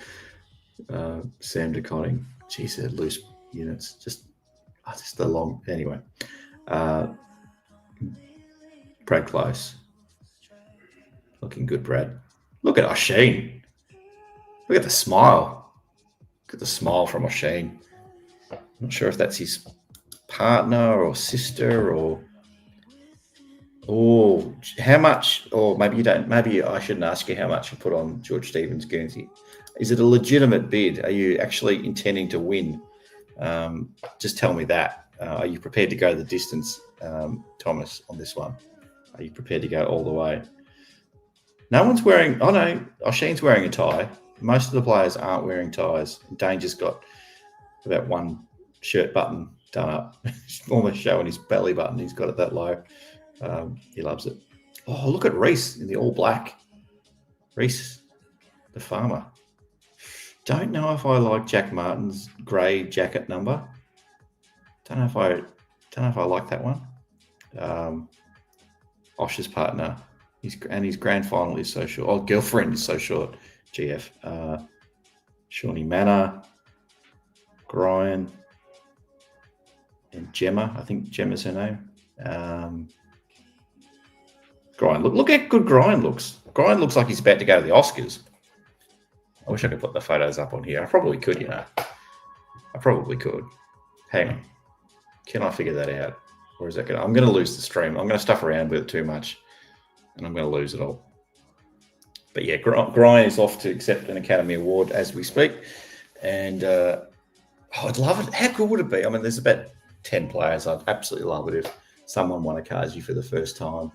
Sam DeConning. Geez, they're loose units. Just the long. Anyway. Brad Close. Looking good, Brad. Look at Osheen. Look at the smile. Look at the smile from Osheen. I'm not sure if that's his partner or sister or how much, or maybe you don't, maybe I shouldn't ask you how much you put on George Stevens Guernsey. Is it a legitimate bid? Are you actually intending to win Just tell me that. Are you prepared to go the distance, Thomas, on this one? Are you prepared to go all the way? No one's wearing... Oh, no. Osheen's wearing a tie. Most of the players aren't wearing ties. Danger's got about one shirt button done up. He's almost showing his belly button. He's got it that low. He loves it. Oh, look at Reese in the all black. Reese, the farmer. Don't know if I like Jack Martin's grey jacket number. Don't know if I like that one. Osh's partner, his grand final is so short. Oh, girlfriend is so short. GF. Shawnee Manor, Brian, and Gemma. I think Gemma's her name. Grind. Look how good Grind looks. Grind looks like he's about to go to the Oscars. I wish I could put the photos up on here. I probably could, you know. I probably could. Hang on. Can I figure that out? Or is that going to... I'm going to lose the stream. I'm going to stuff around with it too much. And I'm going to lose it all. But yeah, Grind is off to accept an Academy Award as we speak. And I'd love it. How cool would it be? I mean, there's about 10 players. I'd absolutely love it if someone won a Carji for the first time.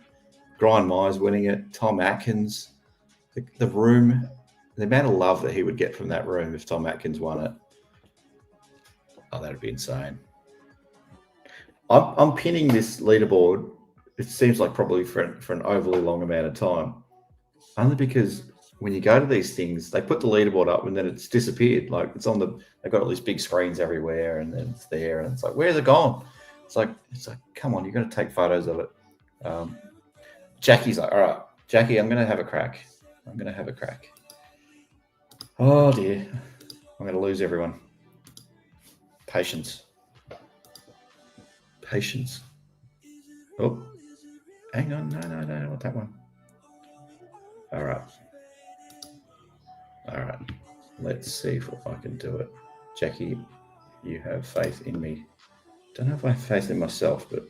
Brian Myers winning it, Tom Atkins, the room, the amount of love that he would get from that room if Tom Atkins won it. Oh, that'd be insane. I'm pinning this leaderboard. It seems like probably for an overly long amount of time, only because when you go to these things, they put the leaderboard up and then it's disappeared. Like it's on the, they've got all these big screens everywhere and then it's there and it's like, where's it gone? It's like, come on, you've got to take photos of it. Jackie's like, all right, Jackie, I'm going to have a crack. Oh dear. I'm going to lose everyone. Patience. Oh, hang on. No, I don't want that one. All right. Let's see if I can do it. Jackie, you have faith in me. Don't know if I have faith in myself, but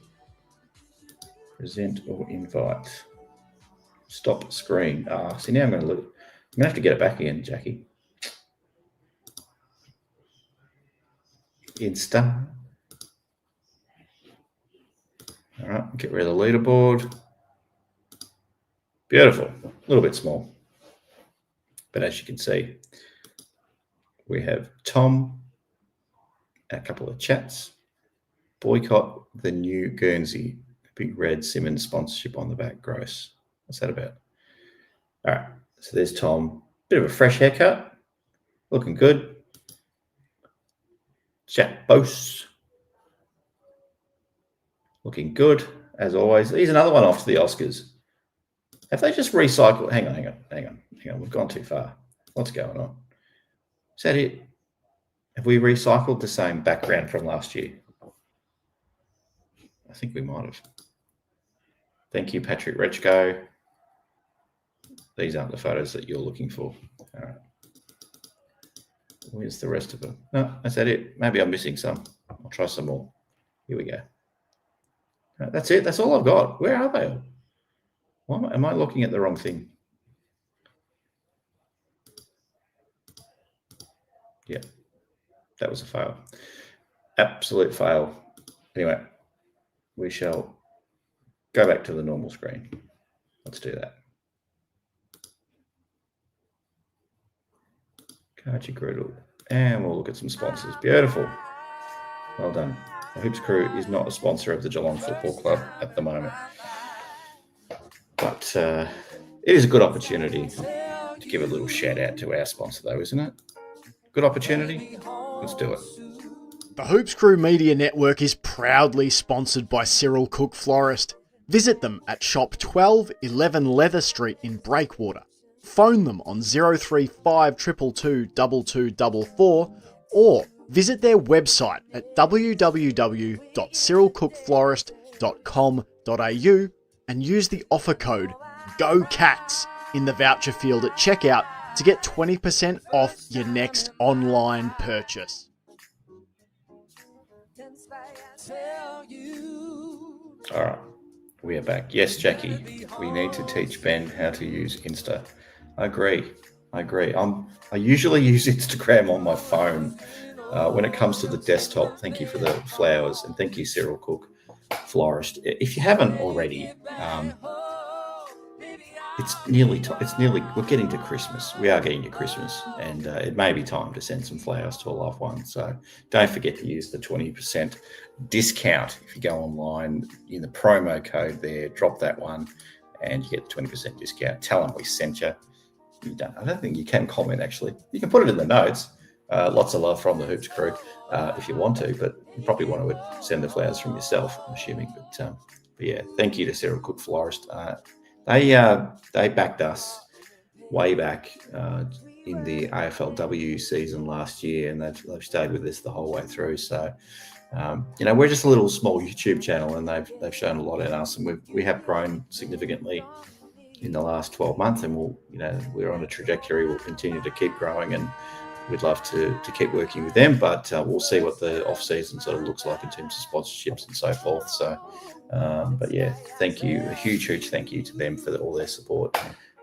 present or invite. Stop screen. See, now I'm going to have to get it back again, Jackie. Insta. All right, get rid of the leaderboard. Beautiful. A little bit small. But as you can see, we have Tom, a couple of chats. Boycott the new Guernsey. Big red Simmons sponsorship on the back. Gross. What's that about? All right. So there's Tom. Bit of a fresh haircut. Looking good. Jack Bose. Looking good, as always. Here's another one off to the Oscars. Have they just recycled? Hang on. We've gone too far. What's going on? Is that it? Have we recycled the same background from last year? I think we might have. Thank you, Patrick Rechko. These aren't the photos that you're looking for. All right. Where's the rest of them? No, that's that it. Maybe I'm missing some. I'll try some more. Here we go. Right, that's it. That's all I've got. Where are they all? Am I looking at the wrong thing? Yeah, that was a fail. Absolute fail. Anyway, we shall go back to the normal screen. Let's do that. Carji Greeves, and we'll look at some sponsors. Beautiful. Well done. The Hoops Crew is not a sponsor of the Geelong Football Club at the moment. But it is a good opportunity to give a little shout out to our sponsor, though, isn't it? Good opportunity? Let's do it. The Hoops Crew Media Network is proudly sponsored by Cyril Cook Florist. Visit them at Shop 12, 11 Leather Street in Breakwater. Phone them on 035 222 2244 or visit their website at www.cyrilcookflorist.com.au and use the offer code GOCATS in the voucher field at checkout to get 20% off your next online purchase. All right, we are back. Yes, Jackie, we need to teach Ben how to use Insta. I agree. I usually use Instagram on my phone. When it comes to the desktop, thank you for the flowers, and thank you, Cyril Cook, Florist. If you haven't already, it's nearly we're getting to Christmas. We are getting to Christmas, and it may be time to send some flowers to a loved one. So don't forget to use the 20% discount if you go online in the promo code there. Drop that one, and you get the 20% discount. Tell them we sent you. I don't think you can comment, actually. You can put it in the notes. Lots of love from the Hoops crew if you want to, but you probably want to send the flowers from yourself, I'm assuming. But yeah, thank you to Cyril Cook Florist. They backed us way back in the AFLW season last year, and they've stayed with us the whole way through. So, we're just a little small YouTube channel, and they've shown a lot in us, and we have grown significantly in the last 12 months, and we're on a trajectory. We'll continue to keep growing, and we'd love to keep working with them, but we'll see what the off season sort of looks like in terms of sponsorships and so forth. So, but yeah, thank you, a huge thank you to them for all their support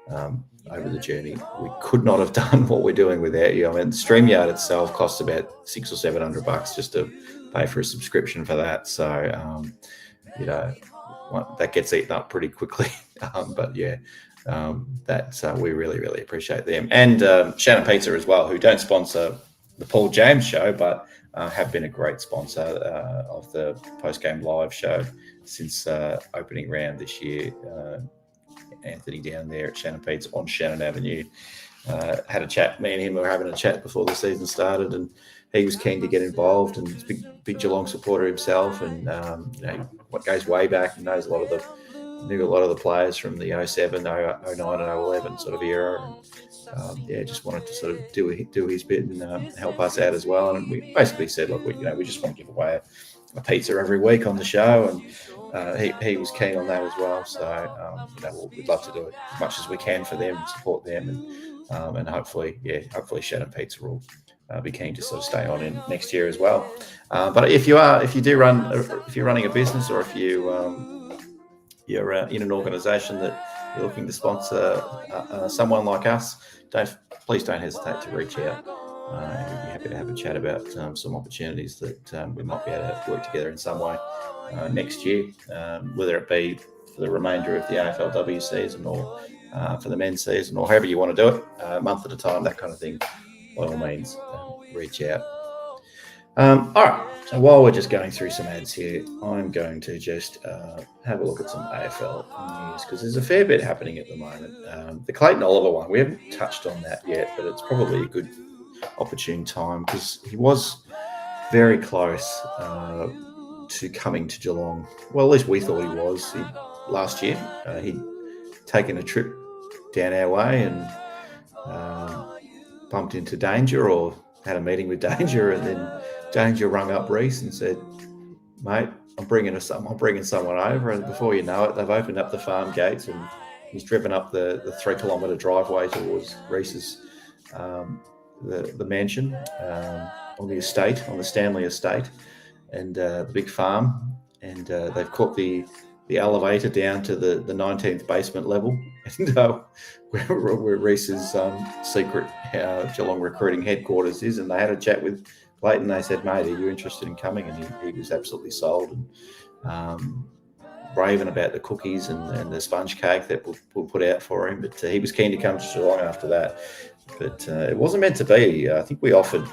over the journey. We could not have done what we're doing without you. I mean, StreamYard itself costs about $600 or $700 just to pay for a subscription for that. So, that gets eaten up pretty quickly. But yeah, we really appreciate them, and Shannon Pizza as well, who don't sponsor the Paul James show, but have been a great sponsor of the post-game live show since opening round this year. Anthony down there at Shannon Pizza on Shannon Avenue had a chat. Me and him were having a chat before the season started, and he was keen to get involved, and he's a big Geelong supporter himself, and what goes way back, and knows knew a lot of the players from the 07, 09 and 011 sort of era, and just wanted to sort of do his bit and help us out as well. And we basically said, look, we just want to give away a pizza every week on the show, and he was keen on that as well. So we'd love to do it as much as we can for them, support them, and hopefully Shannon Pizza will be keen to sort of stay on in next year as well. But if you're running a business, or if you're in an organisation that you're looking to sponsor someone like us, please don't hesitate to reach out. We'd be happy to have a chat about some opportunities that we might be able to work together in some way next year, whether it be for the remainder of the AFLW season, or for the men's season, or however you want to do it, a month at a time, that kind of thing. By all means, reach out. All right, so while we're just going through some ads here, I'm going to just have a look at some AFL news, because there's a fair bit happening at the moment. The Clayton Oliver one, we haven't touched on that yet, but it's probably a good opportune time, because he was very close to coming to Geelong. Well, at least we thought he was. Last year, he'd taken a trip down our way and bumped into Danger, or had a meeting with Danger, and then Danger rung up Reese and said, mate, I'm bringing someone over, and before you know it, they've opened up the farm gates, and he's driven up the 3 kilometre driveway towards Reese's the mansion on the estate, on the Stanley estate, and the big farm, and they've caught the elevator down to the 19th basement level, and where Reese's secret Geelong recruiting headquarters is. And they had a chat with Clayton. They said, mate, are you interested in coming? And he was absolutely sold, and raving about the cookies and the sponge cake that we'll put out for him. But he was keen to come to Geelong after that. But it wasn't meant to be. I think we offered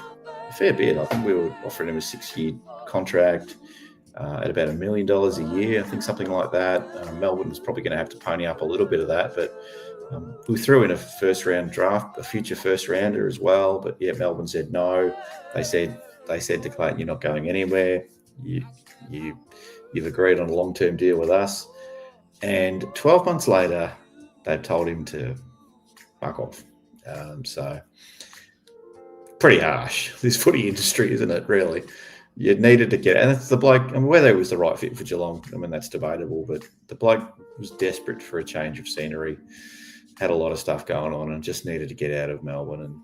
a fair bit. I think we were offering him a 6-year contract at about $1 million a year, I think, something like that. Melbourne was probably going to have to pony up a little bit of that, but we threw in a first-round draft, a future first-rounder as well. But yeah, Melbourne said no. They said to Clayton, "You're not going anywhere. You've agreed on a long-term deal with us." And 12 months later, they've told him to fuck off. So pretty harsh, this footy industry, isn't it? Really. You needed to get, and that's the bloke, I mean, whether it was the right fit for Geelong, I mean, that's debatable, but the bloke was desperate for a change of scenery, had a lot of stuff going on, and just needed to get out of Melbourne and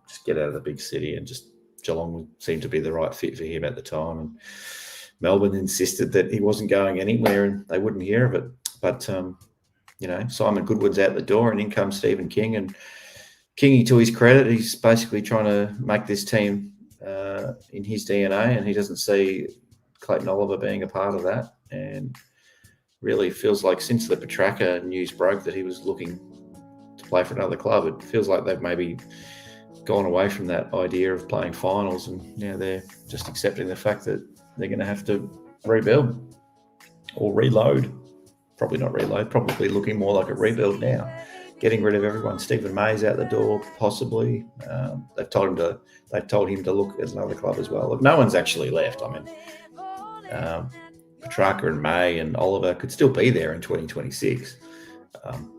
just get out of the big city, and just Geelong seemed to be the right fit for him at the time. And Melbourne insisted that he wasn't going anywhere, and they wouldn't hear of it. But, Simon Goodwin's out the door, and in comes Stephen King, and Kingy, to his credit, he's basically trying to make this team in his DNA, and he doesn't see Clayton Oliver being a part of that. And really feels like since the Petrarca news broke that he was looking to play for another club, it feels like they've maybe gone away from that idea of playing finals, and now they're just accepting the fact that they're going to have to rebuild or reload. Probably not reload, probably looking more like a rebuild now. Getting rid of everyone. Stephen May's out the door, possibly. They've told him to look at another club as well. Look, no one's actually left. I mean, Petrarca and May and Oliver could still be there in 2026,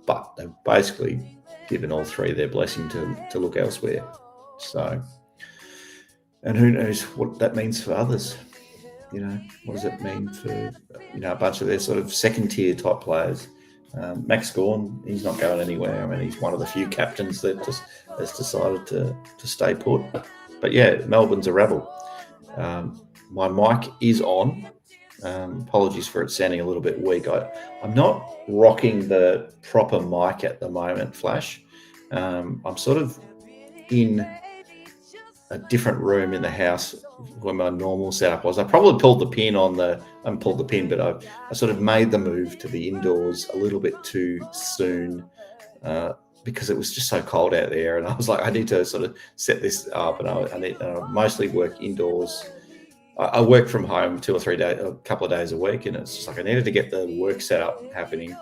but they've basically given all three their blessing to look elsewhere. So, and who knows what that means for others? What does it mean for a bunch of their sort of second tier type players? Max Gawn, he's not going anywhere. I mean, he's one of the few captains that just has decided to stay put. But yeah, Melbourne's a rebel. My mic is on. Apologies for it sounding a little bit weak. I'm not rocking the proper mic at the moment, Flash. I'm sort of in a different room in the house where my normal setup was. I probably pulled the pin but I sort of made the move to the indoors a little bit too soon because it was just so cold out there, and I was like, I need to sort of set this up, and I mostly work indoors. I work from home 2 or 3 days, a couple of days a week, and it's just like I needed to get the work setup happening,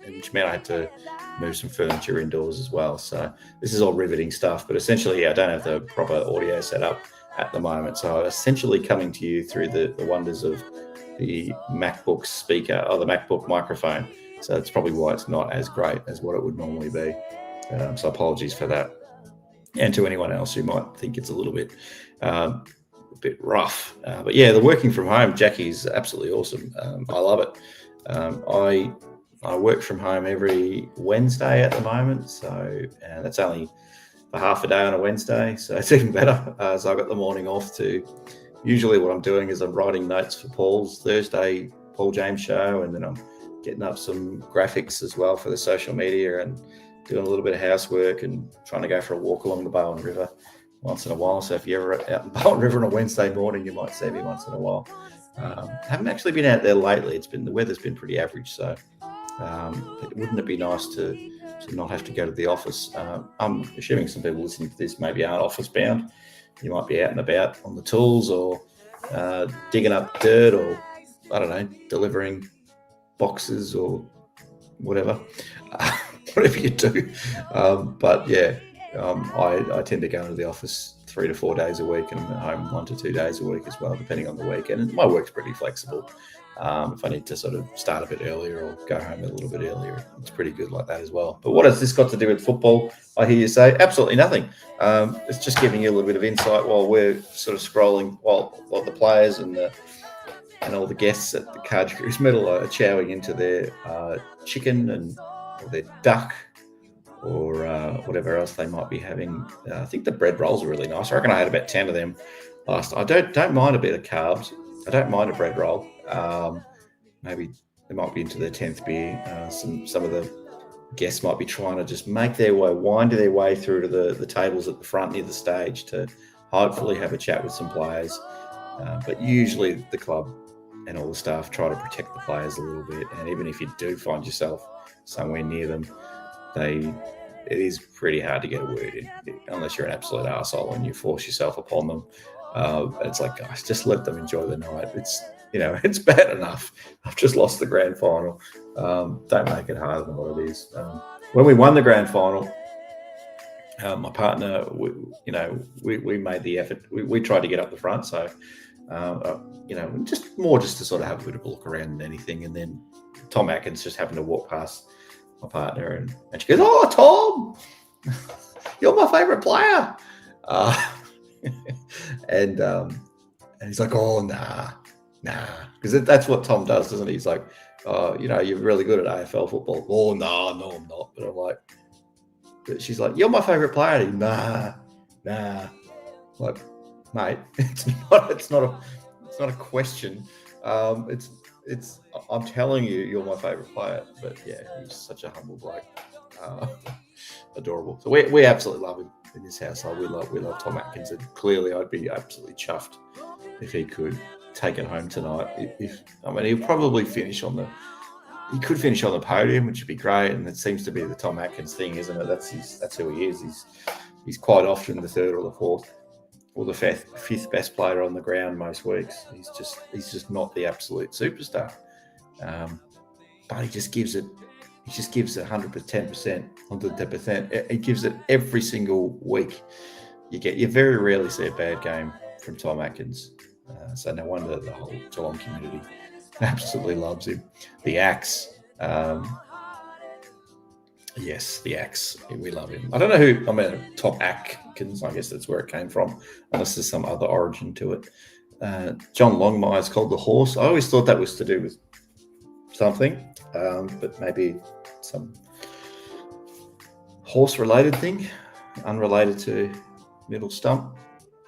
which meant I had to move some furniture indoors as well. So this is all riveting stuff, but essentially I don't have the proper audio set up at the moment. So essentially coming to you through the wonders of the MacBook speaker or the MacBook microphone. So that's probably why it's not as great as what it would normally be. So apologies for that. And to anyone else who might think it's a little bit rough. But yeah, the working from home, Jackie's absolutely awesome. I love it. I work from home every Wednesday at the moment, so that's only for half a day on a Wednesday, so it's even better. So I got the morning off to. Usually, what I'm doing is I'm writing notes for Paul's Thursday Paul James show, and then I'm getting up some graphics as well for the social media, and doing a little bit of housework and trying to go for a walk along the Bowen River once in a while. So if you're ever out in Bowen River on a Wednesday morning, you might see me once in a while. Haven't actually been out there lately. The weather's been pretty average, so. Wouldn't it be nice to not have to go to the office? I'm assuming some people listening to this maybe aren't office bound. You might be out and about on the tools, or digging up dirt, or I don't know, delivering boxes or whatever, whatever you do. But yeah, I tend to go into the office 3 to 4 days a week, and I'm at home 1 to 2 days a week as well, depending on the weekend. And my work's pretty flexible. If I need to sort of start a bit earlier or go home a little bit earlier, it's pretty good like that as well. But what has this got to do with football? I hear you say absolutely nothing. It's just giving you a little bit of insight while we're sort of scrolling, while the players and all the guests at the Carji Greeves Medal are chowing into their chicken or their duck or whatever else they might be having. I think the bread rolls are really nice. I reckon I had about 10 of them last. I don't mind a bit of carbs. I don't mind a bread roll. Maybe they might be into their 10th beer. Some of the guests might be trying to just wind their way through to the tables at the front near the stage to hopefully have a chat with some players. But usually the club and all the staff try to protect the players a little bit. And even if you do find yourself somewhere near them, it is pretty hard to get a word in, unless you're an absolute arsehole and you force yourself upon them. It's like, guys, just let them enjoy the night. It's bad enough. I've just lost the grand final. Don't make it harder than what it is. When we won the grand final, my partner, we made the effort. We tried to get up the front, so just to sort of have a bit of a look around than anything. And then Tom Atkins just happened to walk past my partner, and she goes, "Oh, Tom, you're my favourite player." And he's like, "Oh, nah," because that's what Tom does, doesn't he? He's like, "Oh, you're really good at AFL football." "Oh, no, I'm not." But I'm like, she's like, "You're my favourite player." Nah. Like, mate, it's not a question. It's I'm telling you, you're my favourite player. But yeah, he's such a humble bloke. Adorable. So we absolutely love him. in this household. We love Tom Atkins, and clearly I'd be absolutely chuffed if he could take it home tonight. He'll probably finish on the podium, which would be great. And it seems to be the Tom Atkins thing, isn't it? That's who he is. He's quite often the third or the fourth or the fifth best player on the ground most weeks. He's just not the absolute superstar. But he just gives it 110%, 110%. He gives it every single week. You very rarely see a bad game from Tom Atkins. So no wonder the whole Geelong community absolutely loves him. The Axe. Yes, the Axe. We love him. I don't know Tom Atkins, I guess that's where it came from, unless there's some other origin to it. John Longmire's called the Horse. I always thought that was to do with something, but maybe some horse-related thing, unrelated to middle stump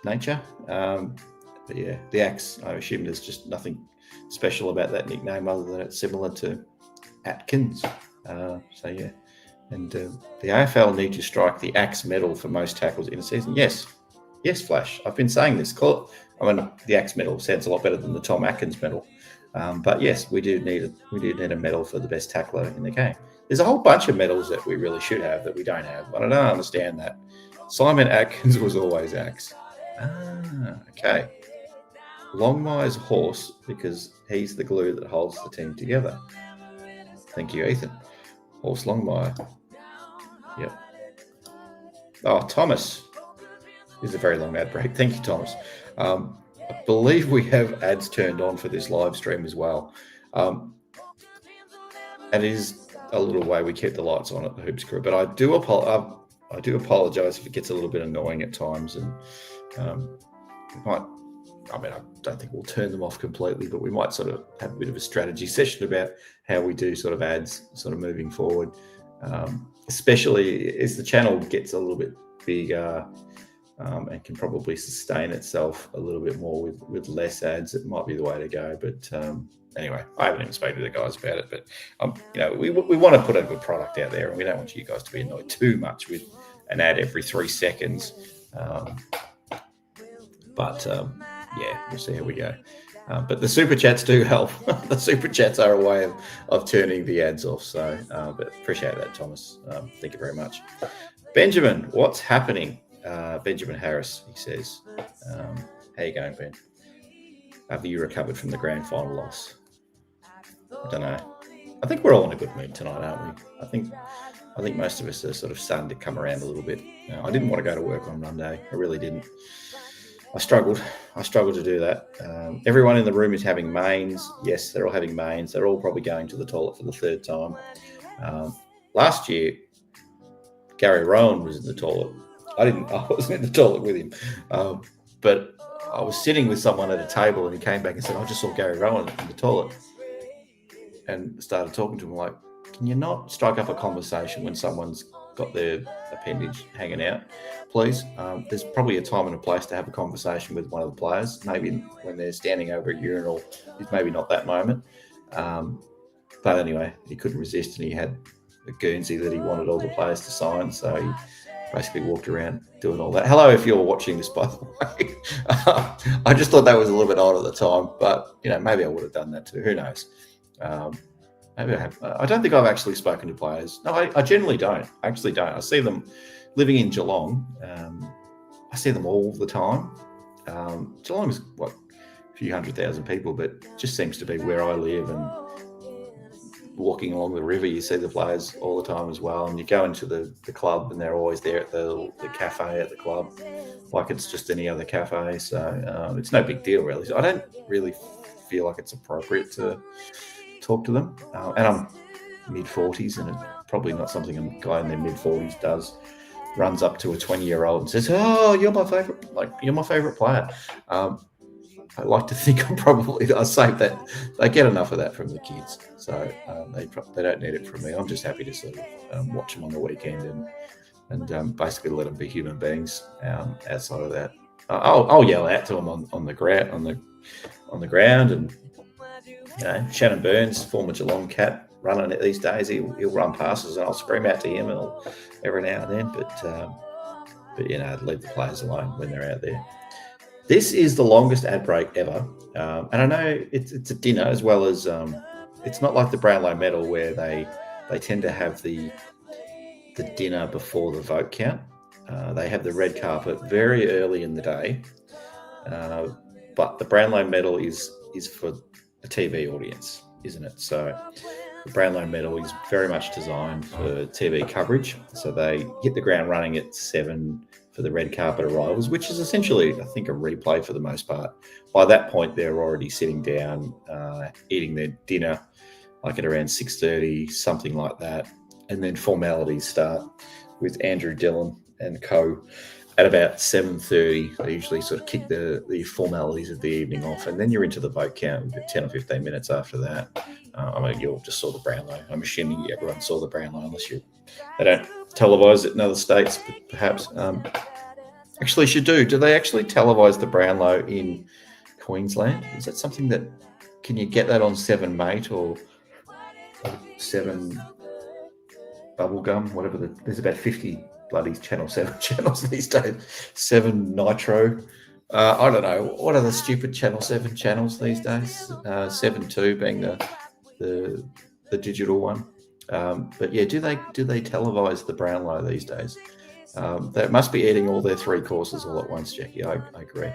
nature. But yeah, the Axe, I assume there's just nothing special about that nickname other than it's similar to Atkins. So yeah. And the AFL need to strike the Axe medal for most tackles in a season. Yes, Flash. I've been saying this. The Axe medal sounds a lot better than the Tom Atkins medal. But yes, we do need a medal for the best tackler in the game. There's a whole bunch of medals that we really should have that we don't have. But I don't understand that. Simon Atkins was always Axe. Okay. Longmire's Horse because he's the glue that holds the team together. Thank you, Ethan. Horse Longmire. Yep. Oh, Thomas. This is a very long ad break. Thank you, Thomas. I believe we have ads turned on for this live stream as well. It is a little way we keep the lights on at the Hoops Crew, but I do apologise if it gets a little bit annoying at times, and I don't think we'll turn them off completely, but we might sort of have a bit of a strategy session about how we do sort of ads sort of moving forward, especially as the channel gets a little bit bigger and can probably sustain itself a little bit more with less ads. It might be the way to go. But anyway, I haven't even spoken to the guys about it. But, we want to put a good product out there, and we don't want you guys to be annoyed too much with an ad every 3 seconds. Yeah, we'll see how we go. But the super chats do help. The super chats are a way of turning the ads off. So, but appreciate that, Thomas. Thank you very much. Benjamin, what's happening? Benjamin Harris, he says. How you going, Ben? Have you recovered from the grand final loss? I don't know. I think we're all in a good mood tonight, aren't we? I think most of us are sort of starting to come around a little bit. I didn't want to go to work on Monday. I really didn't. I struggled to do that. Everyone in the room is having mains. Yes, they're all having mains. They're all probably going to the toilet for the third time. Last year, Gary Rowan was in the toilet. I wasn't in the toilet with him. But I was sitting with someone at a table, and he came back and said, I just saw Gary Rowan in the toilet. And started talking to him like, can you not strike up a conversation when someone's got their appendage hanging out, please? There's probably a time and a place to have a conversation with one of the players. Maybe when they're standing over a urinal, it's maybe not that moment. But anyway, he couldn't resist, and he had a Guernsey that he wanted all the players to sign. So he basically walked around doing all that. Hello, if you're watching this, by the way. I just thought that was a little bit odd at the time, but maybe I would have done that too. Who knows? Maybe I have. I don't think I've actually spoken to players. No, I generally don't. I actually don't. I see them living in Geelong. I see them all the time. Geelong is a few 100,000 people, but it just seems to be where I live. And walking along the river, you see the players all the time as well. And you go into the club, and they're always there at the cafe at the club, like it's just any other cafe. So it's no big deal, really. So I don't really feel like it's appropriate to talk to them. And I'm mid-40s, and it's probably not something a guy in their mid-40s does. Runs up to a 20-year-old and says, "Oh, you're my favorite player." I like to think I say that they get enough of that from the kids, so they don't need it from me. I'm just happy to sort of watch them on the weekend and basically let them be human beings. Outside of that, I'll yell out to them on the ground, and Shannon Burns, former Geelong cat, running it these days. He'll run passes, and I'll scream out to him every now and then. But but leave the players alone when they're out there. This is the longest ad break ever, and I know it's a dinner as well as it's not like the Brownlow Medal where they tend to have the dinner before the vote count. They have the red carpet very early in the day, but the Brownlow Medal is for a TV audience, isn't it? So the Brownlow Medal is very much designed for TV coverage. So they hit the ground running at 7 for the red carpet arrivals, which is essentially, I think, a replay for the most part. By that point, they're already sitting down, eating their dinner, like at around 6:30, something like that. And then formalities start with Andrew Dillon and co at about 7:30. They usually sort of kick the formalities of the evening off, and then you're into the vote count 10 or 15 minutes after that. I mean, you all just saw the Brownlow. I'm assuming everyone saw the Brownlow, unless they don't televise it in other states, but perhaps. Actually, do they actually televise the Brownlow in Queensland? Is that something that, can you get that on 7 Mate or 7 Bubblegum, whatever? There's about 50 bloody Channel 7 channels these days. 7 Nitro. I don't know. What are the stupid Channel 7 channels these days? 7-2 being the digital one. But yeah, do they televise the Brownlow these days? They must be eating all their 3 courses all at once, Jackie. I agree.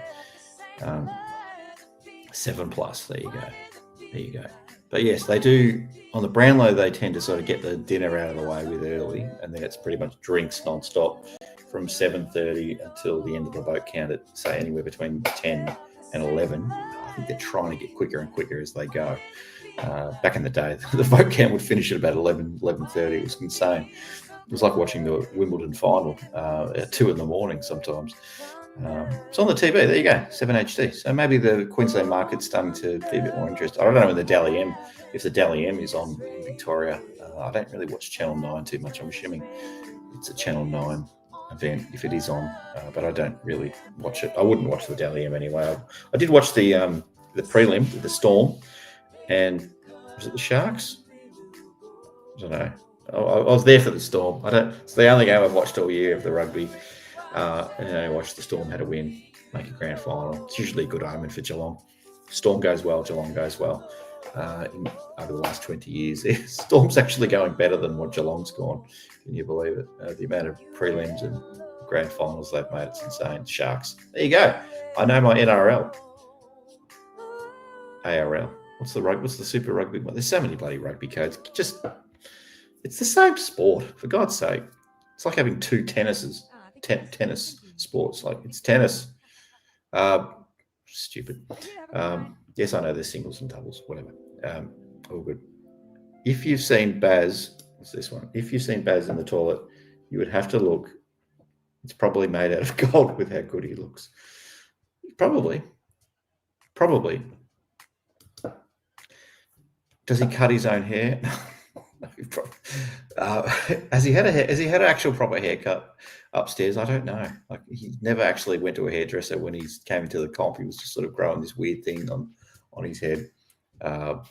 7+. There you go. But yes, they do. On the Brownlow, they tend to sort of get the dinner out of the way with early, and then it's pretty much drinks non-stop from 7:30 until the end of the vote count at, say, anywhere between 10 and 11. I think they're trying to get quicker and quicker as they go. Back in the day, the vote count would finish at about 11:30. It was insane. It was like watching the Wimbledon final at 2 a.m. sometimes. It's on the TV. There you go, 7HD. So maybe the Queensland market's starting to be a bit more interested. I don't know when the Dally M, if the Dally M is on in Victoria. I don't really watch Channel 9 too much. I'm assuming it's a Channel 9 event if it is on, but I don't really watch it. I wouldn't watch the Dally M anyway. I did watch the prelim with the Storm, and was it the Sharks? I don't know. I was there for the Storm. It's the only game I've watched all year of the rugby. And I watched the Storm had a win, make a grand final. It's usually a good omen for Geelong. Storm goes well, Geelong goes well. Over the last 20 years, Storm's actually going better than what Geelong's gone. Can you believe it? The amount of prelims and grand finals they've made, it's insane. Sharks. There you go. I know my NRL. ARL. What's the Super Rugby one? There's so many bloody rugby codes. It's the same sport, for God's sake. It's like having 2 tennis sports. Like, it's tennis. Stupid. Yes, I know there's singles and doubles, whatever. All good. If you've seen Baz, what's this one? If you've seen Baz in the toilet, you would have to look. It's probably made out of gold with how good he looks. Probably. Does he cut his own hair? Has he had an actual proper haircut upstairs? I don't know. Like, he never actually went to a hairdresser when he came into the comp. He was just sort of growing this weird thing on his head. But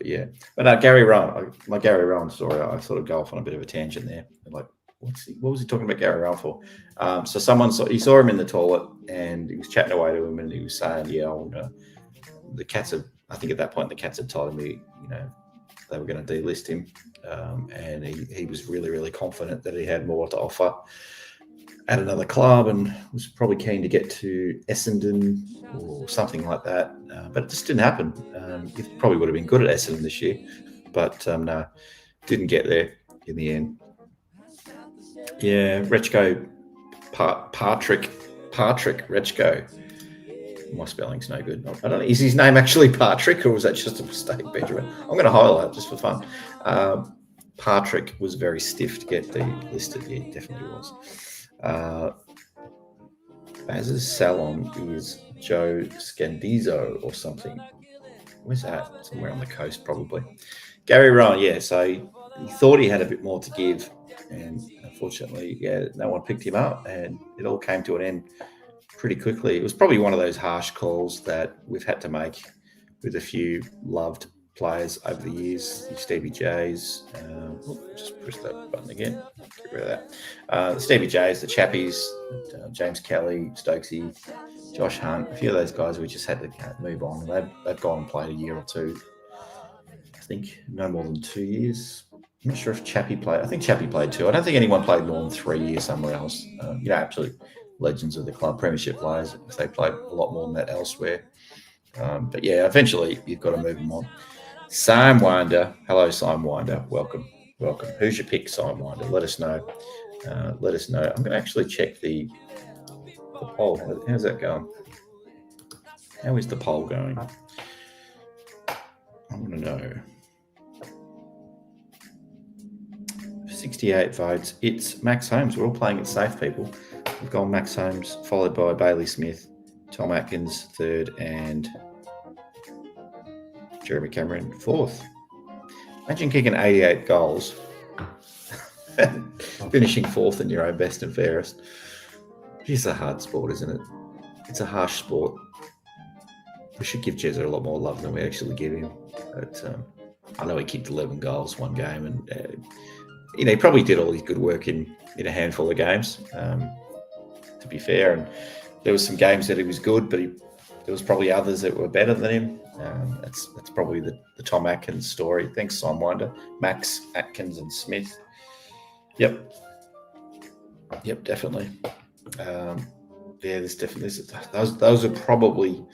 yeah. But Gary Rowan, my Gary Rowan story, I sort of go off on a bit of a tangent there. Like, what was he talking about Gary Rowan for? So he saw him in the toilet, and he was chatting away to him, and he was saying, the Cats have, I think at that point the Cats had told him, they were going to delist him, and he was really, really confident that he had more to offer at another club, and was probably keen to get to Essendon or something like that. But it just didn't happen. He probably would have been good at Essendon this year, but no, didn't get there in the end. Yeah, Rechko, Patrick Rechko. My spelling's no good. I don't know. Is his name actually Patrick, or was that just a mistake, Benjamin? I'm going to highlight it just for fun. Patrick was very stiff to get delisted. Yeah, definitely was. Baz's salon is Joe Scandizo or something. Where's that? Somewhere on the coast, probably. Gary Rowan, yeah. So he thought he had a bit more to give, and unfortunately, no one picked him up, and it all came to an end pretty quickly. It was probably one of those harsh calls that we've had to make with a few loved players over the years, the Stevie J's. Just push that button again. Get rid of that. The Stevie J's, the Chappies, James Kelly, Stokesy, Josh Hunt, a few of those guys we just had to move on. They've gone and played a year or two. I think no more than 2 years. I'm not sure if Chappie played. I think Chappie played 2. I don't think anyone played more than 3 years somewhere else. Absolute legends of the club, premiership players. If they played a lot more than that elsewhere. But yeah, eventually you've got to move them on. Simon Winder. Hello, Simon Winder. Welcome. Who's your pick, Simon Winder? Let us know. I'm going to actually check the poll. How's that going? How is the poll going? I want to know. 68 votes. It's Max Holmes. We're all playing it safe, people. We've gone Max Holmes, followed by Bailey Smith, Tom Atkins, 3rd, and Jeremy Cameron, 4th. Imagine kicking 88 goals and finishing 4th in your own best and fairest. It's a hard sport, isn't it? It's a harsh sport. We should give Jezza a lot more love than we actually give him. But I know he kicked 11 goals one game, and he probably did all his good work in a handful of games, to be fair. And there was some games that he was good, but there was probably others that were better than him. That's probably the Tom Atkins story. Thanks, Simon Winder. Max, Atkins, and Smith. Yep, definitely. There's definitely those are probably.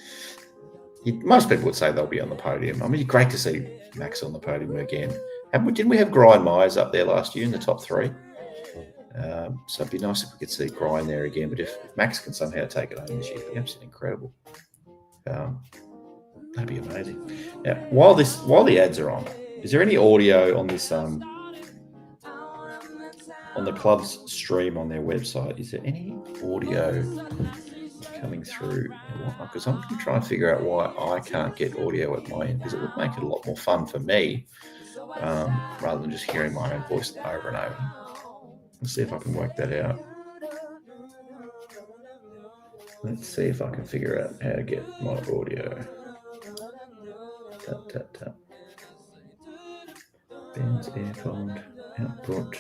Most people would say they'll be on the podium. I mean, great to see Max on the podium again. Didn't we have Grind Myers up there last year in the top 3? So it'd be nice if we could see Grind there again. But if Max can somehow take it home this year, it'd be absolutely incredible. That'd be amazing. Now, while the ads are on, is there any audio on this on the club's stream on their website? Is there any audio coming through? Because I'm going to try and figure out why I can't get audio at my end, because it would make it a lot more fun for me rather than just hearing my own voice over and over. Let's see if I can work that out. Let's see if I can figure out how to get my audio. Tap. Ben's earphone output.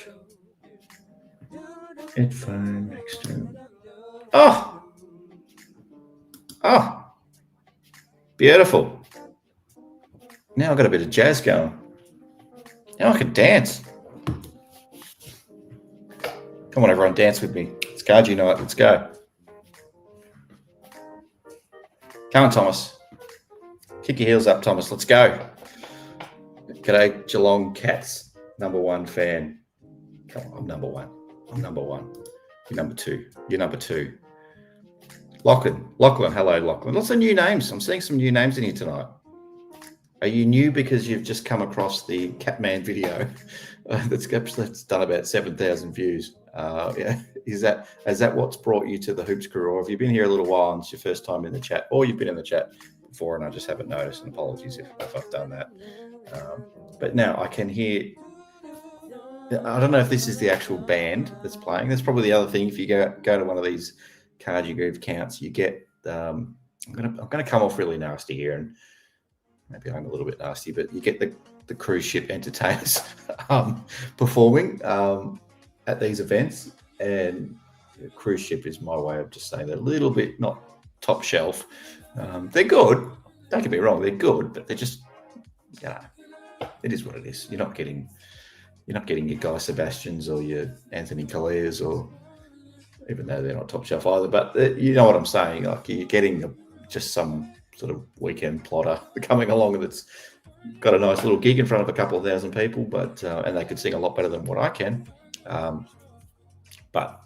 Headphone external. Oh! Beautiful. Now I've got a bit of jazz going. Now I can dance. Come on, everyone, dance with me. It's Carji night. Let's go. Come on, Thomas. Kick your heels up, Thomas. Let's go. G'day, Geelong Cats. #1 fan. Come on, I'm number one. You're number two. Lachlan. Hello, Lachlan. Lots of new names. I'm seeing some new names in here tonight. Are you new because you've just come across the Catman video that's done about 7,000 views? Is that what's brought you to the Hoops Crew, or have you been here a little while and it's your first time in the chat, or you've been in the chat before and I just haven't noticed? And apologies if I've done that. But now I can hear. I don't know if this is the actual band that's playing. That's probably the other thing. If you go to one of these Carji Greeves counts, you get. I'm gonna come off really nasty here, and maybe I'm a little bit nasty, but you get the cruise ship entertainers performing at these events, and the cruise ship is my way of just saying they're a little bit not top shelf. They're good. Don't get me wrong, they're good, but they're just, it is what it is. You're not getting your Guy Sebastians or your Anthony Calleas, or even though they're not top shelf either. But you know what I'm saying. Like, you're getting just some sort of weekend plotter coming along that's got a nice little gig in front of a couple of thousand people, but and they could sing a lot better than what I can. But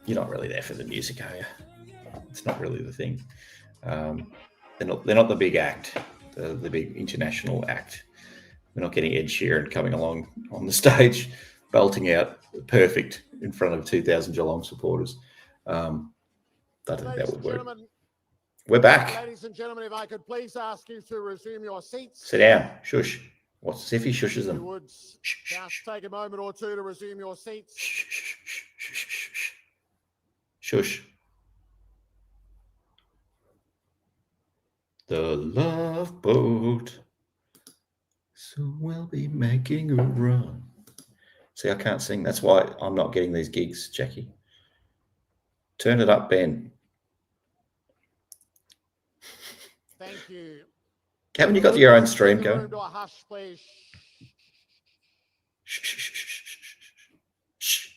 you're not really there for the music, are you? It's not really the thing. They're not the big act, the big international act. We're not getting Ed Sheeran coming along on the stage, belting out perfect in front of 2,000 Geelong supporters. I don't think that would work. We're back. Ladies and gentlemen, if I could please ask you to resume your seats. Sit down. Shush. What's if he shushes them? You would just take a moment or two to resume your seats. Shush. The Love Boat. So we'll be making a run. See, I can't sing. That's why I'm not getting these gigs, Jackie. Turn it up, Ben. Thank you. Haven't you got your own stream Room going? to a hush, please. Shh, shh, shh, shh, shh, shh.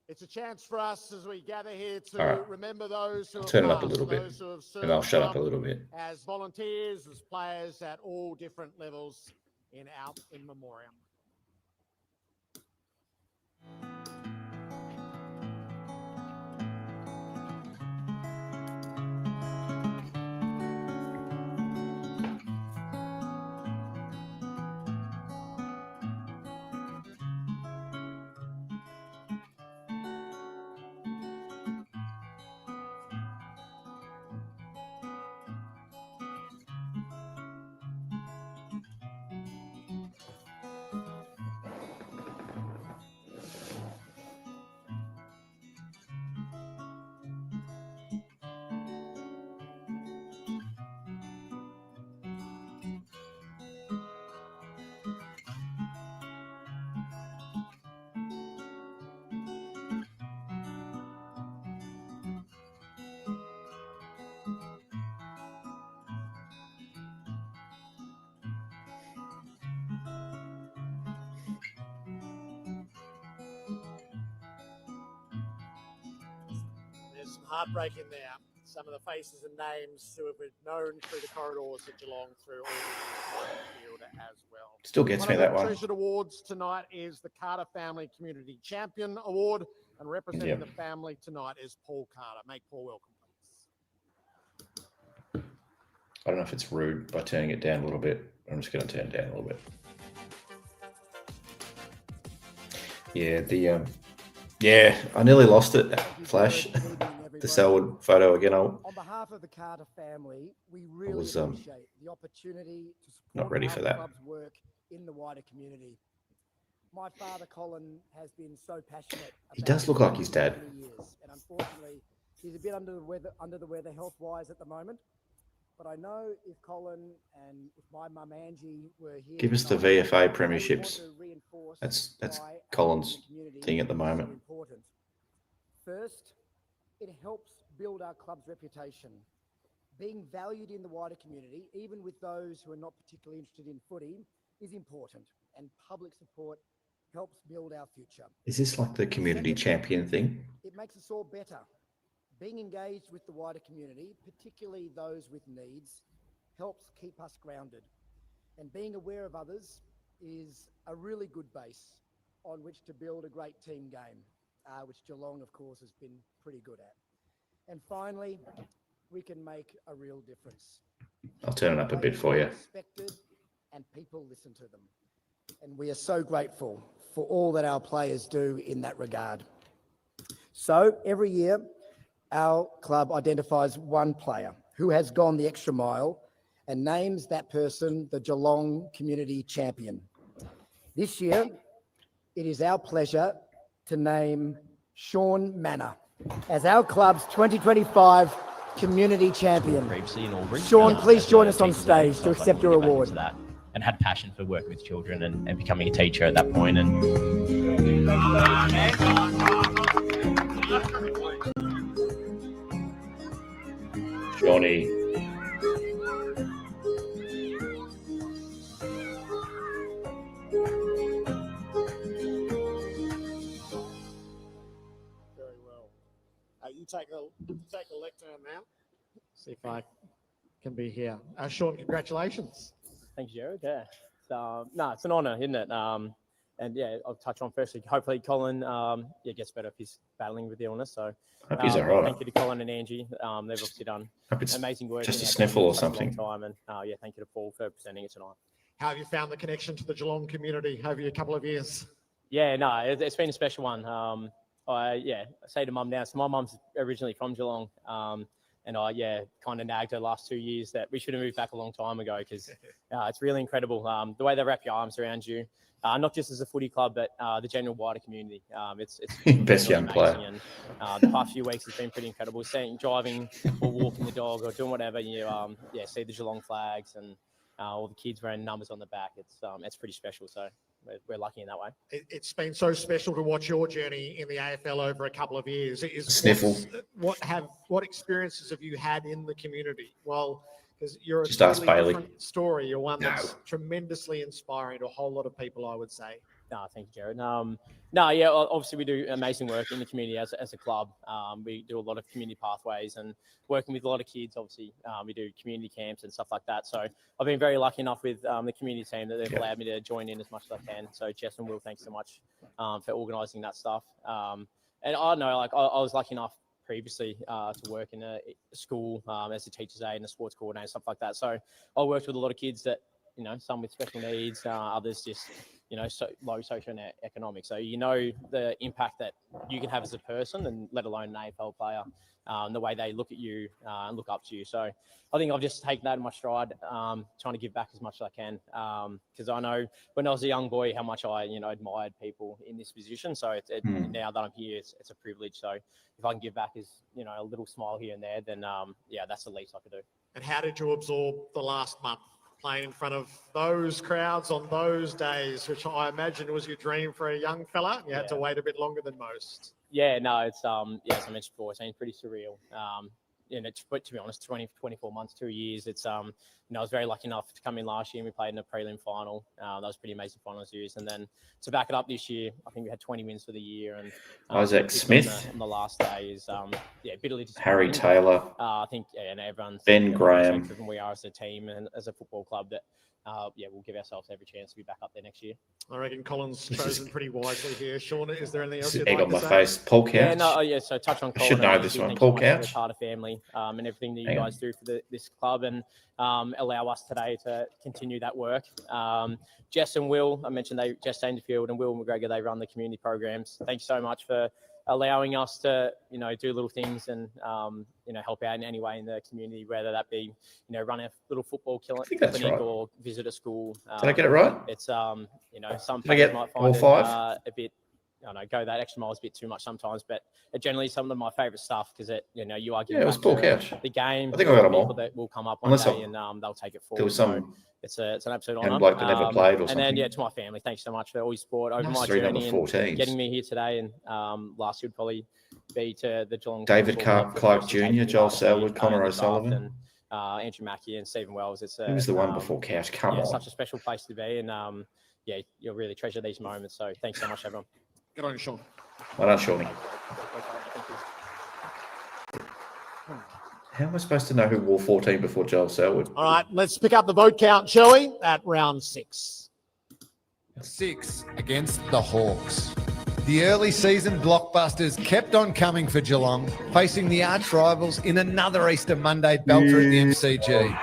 It's a chance for us as we gather here to All right. remember those who have Turn it up a passed, little bit, those who have and I'll served shut up a little bit. as volunteers, as players at all different levels in memoriam. There's some heartbreak in there. Some of the faces and names who have been known through the corridors at Geelong through all the field as well. Still gets me that one. One of the treasured awards tonight is the Carter Family Community Champion Award, and representing the family tonight is Paul Carter. Make Paul welcome, please. I don't know if it's rude by turning it down a little bit. I'm just going to turn it down a little bit. Yeah, I nearly lost it. Flash. The Selwood photo again. On behalf of the Carter family, we really appreciate the opportunity to support not ready for that. Club's work in the wider community. My father, Colin, has been so passionate. He does look like his dad. Years, and unfortunately, he's a bit under the weather health-wise at the moment. But I know if Colin and if my mum Angie were here, give us the VFA premierships. That's Colin's thing at the moment. Important. First, it helps build our club's reputation. Being valued in the wider community, even with those who are not particularly interested in footy, is important, and public support helps build our future. Is this like the community champion thing? It makes us all better. Being engaged with the wider community, particularly those with needs, helps keep us grounded. And being aware of others is a really good base on which to build a great team game, which Geelong, of course, has been pretty good at. And finally, we can make a real difference. I'll turn it up a bit for you. Respected, and people listen to them. And we are so grateful for all that our players do in that regard. So every year, our club identifies one player who has gone the extra mile and names that person the Geelong Community Champion. This year, it is our pleasure to name Sean Manor as our club's 2025 Community Champion. Sean, please join us on stage to accept your award. And had passion for working with children and becoming a teacher at that point. And Johnny. Very well. You take the lectern now. See if I can be here. Sean, congratulations. thanks, Jared. Yeah, it's an honour, isn't it? And yeah, I'll touch on firstly. Hopefully, Colin, gets better if he's battling with the illness. So, hope he's all right. Thank you to Colin and Angie. They've obviously done amazing work. Just a sniffle or something. Time, and thank you to Paul for presenting it tonight. How have you found the connection to the Geelong community over a couple of years? Yeah, no, it's been a special one. I say to Mum now. So my mum's originally from Geelong. And I, kind of nagged her last 2 years that we should have moved back a long time ago because it's really incredible the way they wrap your arms around you, not just as a footy club, but the general wider community. It's best young player. And the past few weeks has been pretty incredible. Driving or walking the dog or doing whatever, you see the Geelong flags and all the kids wearing numbers on the back. It's pretty special. So we're lucky in that way. It's been so special to watch your journey in the AFL over a couple of years. Sniffle. What experiences have you had in the community? Well, because you're Just ask Bailey. different story. You're one that's tremendously inspiring to a whole lot of people, I would say. No, thank you, Jared. Yeah, obviously we do amazing work in the community as a club. We do a lot of community pathways and working with a lot of kids. Obviously, we do community camps and stuff like that. So I've been very lucky enough with the community team that they've allowed me to join in as much as I can. So Jess and Will, thanks so much for organising that stuff. And I don't know, like I was lucky enough previously to work in a school as a teacher's aide and a sports coordinator, stuff like that. So I worked with a lot of kids that, you know, some with special needs, others just, you know, low socioeconomic. So you know the impact that you can have as a person, and let alone an AFL player, the way they look at you and look up to you. So I think I've just taken that in my stride, trying to give back as much as I can. Because I know when I was a young boy how much I, you know, admired people in this position. So now that I'm here, it's a privilege. So if I can give back as, you know, a little smile here and there, then yeah, that's the least I could do. And how did you absorb the last month playing in front of those crowds on those days, which I imagine was your dream for a young fella? You had to wait a bit longer than most. Yeah, no, it's, as I mentioned before, it's been pretty surreal. But to be honest, 24 months, 2 years, it's, you know, I was very lucky enough to come in last year and we played in a prelim final. That was pretty amazing final series. And then to back it up this year, I think we had 20 wins for the year. And Isaac Smith on the last day is, bitterly disappointing. Harry Taylor. I think, and everyone's Ben Graham. driven we are as a team and as a football club that, we'll give ourselves every chance to be back up there next year. I reckon Colin's chosen pretty wisely here. Sean, is there anything else you'd Egg like on to my say? face. Paul Couch. So touch on Colin. I should know this one. Paul Couch. Part of family and everything that you guys do for this club and allow us today to continue that work. Jess and Will, I mentioned Jess Dangerfield and Will McGregor, they run the community programs. Thanks so much for allowing us to, you know, do little things and, you know, help out in any way in the community, whether that be, you know, run a little football clinic right. or visit a school. Did I get it right? It's, you know, some Did I get people might all find five? it a bit, I don't know, go that extra mile is a bit too much sometimes, but generally some of my favourite stuff because you know, you are giving it was back Paul to Couch. the game. I think I got them all. People that will come up one Unless day and they'll take it forward. There was some it's an absolute and honour. bloke that never played or And then something. to my family, thanks so much for all your support over my Three number journey 14s. and getting me here today. And last year would probably be to the Geelong. David Football Club for Clark first Jr., taking me Joel last year, Selwood, Connor the staff O'Sullivan. and Andrew Mackie and Stephen Wells. He was the one before Couch. Come on. Such a special place to be, and you'll really treasure these moments. So thanks so much, everyone. Good on you, Sean. Well done, Shawnee. How am I supposed to know who wore 14 before Joel Selwood? All right, let's pick up the vote count, shall we? At round 6. 6 against the Hawks. The early season blockbusters kept on coming for Geelong, facing the arch rivals in another Easter Monday belter at the MCG.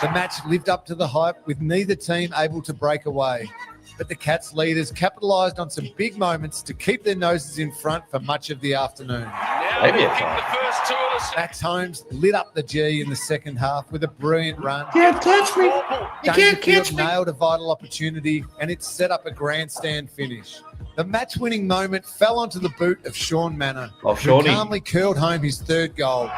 The match lived up to the hype, with neither team able to break away. But the Cats leaders capitalised on some big moments to keep their noses in front for much of the afternoon. Max Holmes lit up the G in the second half with a brilliant run. Can't touch me. You can't catch me. Nailed a vital opportunity and it set up a grandstand finish. The match-winning moment fell onto the boot of Sean Manor, who Shawnee calmly curled home his third goal.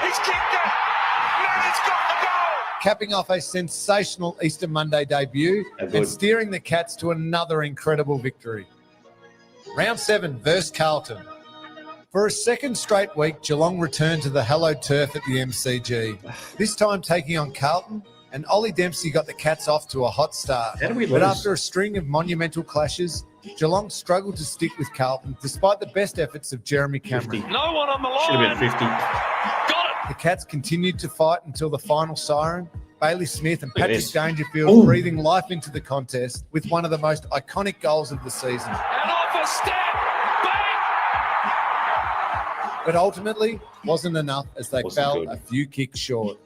He's kicked it. Now he's got the goal. Capping off a sensational Easter Monday debut and steering the Cats to another incredible victory. Round 7 versus Carlton. For a second straight week, Geelong returned to the hallowed turf at the MCG, this time taking on Carlton, and Ollie Dempsey got the Cats off to a hot start. How do we But lose? after a string of monumental clashes, Geelong struggled to stick with Carlton despite the best efforts of Jeremy Cameron. 50. No one on the line. Should have been 50. Got it. The Cats continued to fight until the final siren. Bailey Smith and Look at Patrick this. Dangerfield Ooh. breathing life into the contest with one of the most iconic goals of the season. And off a step. But ultimately wasn't enough as they Wasn't fell good. a few kicks short.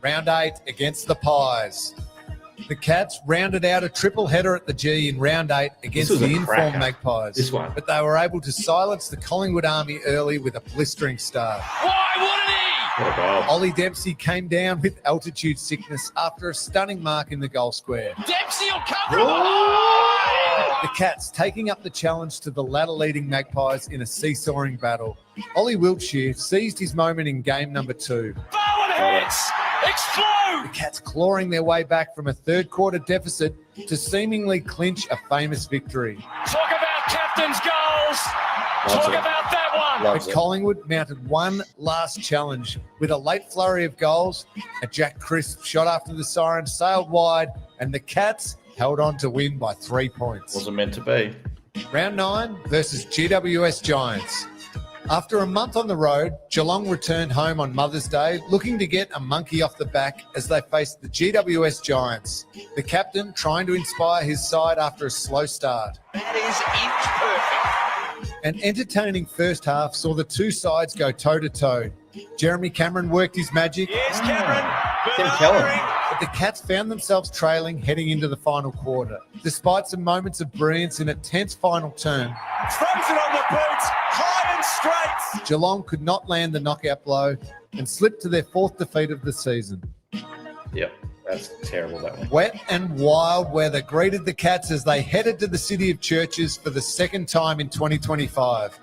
Round 8 against the Pies. The Cats rounded out a triple header at the G in round 8 against was the a informed cracker. Magpies. This one. But they were able to silence the Collingwood Army early with a blistering start. Why wouldn't he? What a goal. Ollie Dempsey came down with altitude sickness after a stunning mark in the goal square. Dempsey will come from behind. The Cats taking up the challenge to the ladder-leading Magpies in a seesawing battle. Ollie Wiltshire seized his moment in game number 2. Forward hits. explode. The Cats clawing their way back from a third quarter deficit to seemingly clinch a famous victory. Talk about captain's goals. Talk about that one. But Collingwood mounted one last challenge with a late flurry of goals. A Jack Crisp shot after the siren sailed wide, and the Cats held on to win by 3 points. Wasn't meant to be. Round 9 versus GWS Giants. After a month on the road, Geelong returned home on Mother's Day looking to get a monkey off the back as they faced the GWS Giants. The captain trying to inspire his side after a slow start. That is inch perfect. An entertaining first half saw the two sides go toe-to-toe. Jeremy Cameron worked his magic. Yes, Cameron. Tim Kelly. But the Cats found themselves trailing heading into the final quarter. Despite some moments of brilliance in a tense final term, Throws it on the boots, high and straight. Geelong could not land the knockout blow and slipped to their 4th defeat of the season. Yep, that's terrible, that one. Wet and wild weather greeted the Cats as they headed to the City of Churches for the second time in 2025.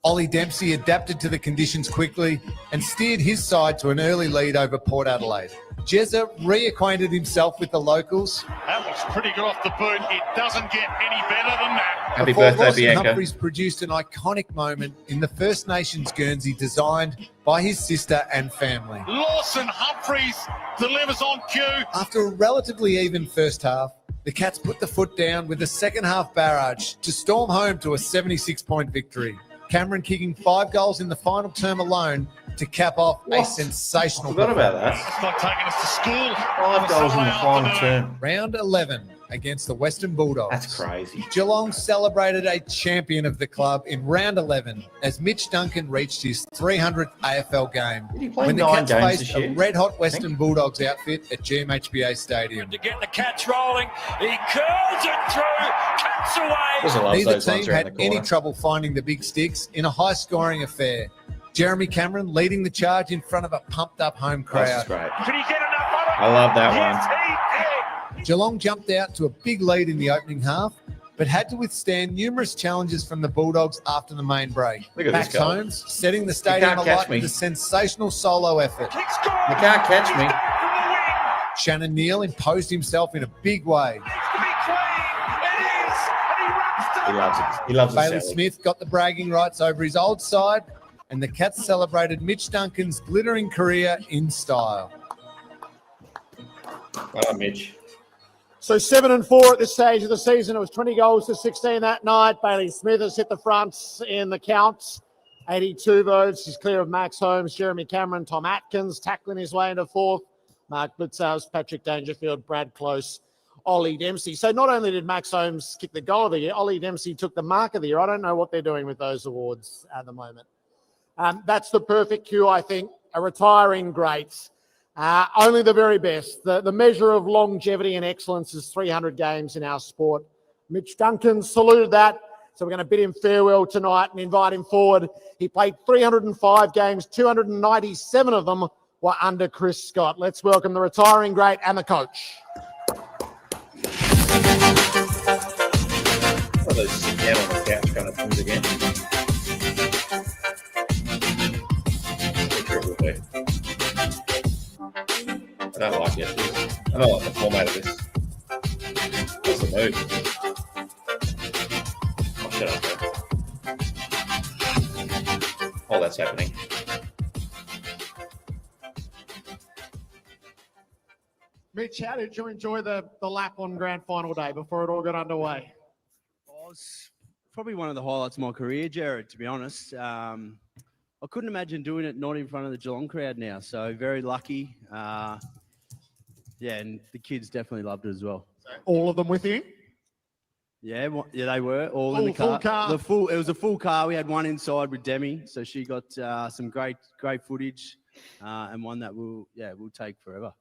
Ollie Dempsey adapted to the conditions quickly and steered his side to an early lead over Port Adelaide. Jezza reacquainted himself with the locals. That was pretty good off the boot. It doesn't get any better than that. Happy Before birthday, Lawson Bianca. Humphries produced an iconic moment in the First Nations Guernsey designed by his sister and family. Lawson Humphries delivers on cue. After a relatively even first half, the Cats put the foot down with a second half barrage to storm home to a 76-point victory. Cameron kicking 5 goals in the final term alone to cap off a sensational Forgot about performance. that. It's not taking us to school. 5 goals in the final term. Round 11 against the Western Bulldogs. That's crazy. Geelong celebrated a champion of the club in round 11 as Mitch Duncan reached his 300th AFL game Did he play when the 9 Cats games faced this a year? red-hot Western Bulldogs outfit at GMHBA Stadium. To get the Cats rolling. He curls it through. Cats away. Also loves Neither those team ones around had the any corner. trouble finding the big sticks in a high-scoring affair. Jeremy Cameron leading the charge in front of a pumped-up home This is crowd. great. Can he get enough of it? I love that Yes, one. he did. Geelong jumped out to a big lead in the opening half, but had to withstand numerous challenges from the Bulldogs after the main break. Look at Max this guy. Holmes setting the stadium can't catch alight me. with a sensational solo effort. He scored. You can't catch He's me. back from the win. Shannon Neal imposed himself in a big way. Needs to be clean. It is. And he runs to He the loves it. He loves it. Bailey Smith got the bragging rights over his old side, and the Cats celebrated Mitch Duncan's glittering career in style. Oh, Mitch. So 7-4 at this stage of the season. It was 20 goals to 16 that night. Bailey Smith has hit the fronts in the counts. 82 votes. He's clear of Max Holmes, Jeremy Cameron, Tom Atkins, tackling his way into 4th. Mark Blitzhouse, Patrick Dangerfield, Brad Close, Ollie Dempsey. So not only did Max Holmes kick the goal of the year, Ollie Dempsey took the mark of the year. I don't know what they're doing with those awards at the moment. That's the perfect cue, I think. A retiring great. Only the very best. The measure of longevity and excellence is 300 games in our sport. Mitch Duncan saluted that. So we're going to bid him farewell tonight and invite him forward. He played 305 games, 297 of them were under Chris Scott. Let's welcome the retiring great and the coach. One of those sit down on the couch kind of things again. Picture it with me. I don't like it. I don't like the format of this. What's the move? Oh, shut up, bro. Oh, that's happening. Mitch, how did you enjoy the lap on grand final day before it all got underway? It's probably one of the highlights of my career, Jared, to be honest. I couldn't imagine doing it not in front of the Geelong crowd now, so very lucky. Yeah, and the kids definitely loved it as well. All of them with you? Yeah, they were all in the car. Full car. It was a full car. We had one inside with Demi, so she got some great footage, and one that we'll take forever.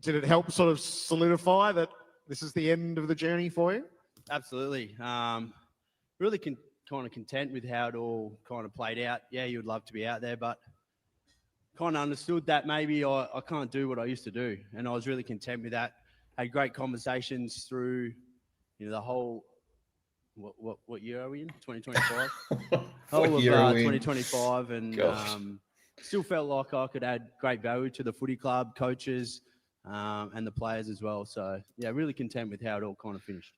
Did it help sort of solidify that this is the end of the journey for you? Absolutely. Really kind of content with how it all kind of played out. Yeah, you would love to be out there, but kind of understood that maybe I can't do what I used to do, and I was really content with that. Had great conversations through, the whole. What year are we in? 2025. What year are we in? 2025, and still felt like I could add great value to the footy club, coaches, and the players as well. So, yeah, really content with how it all kind of finished.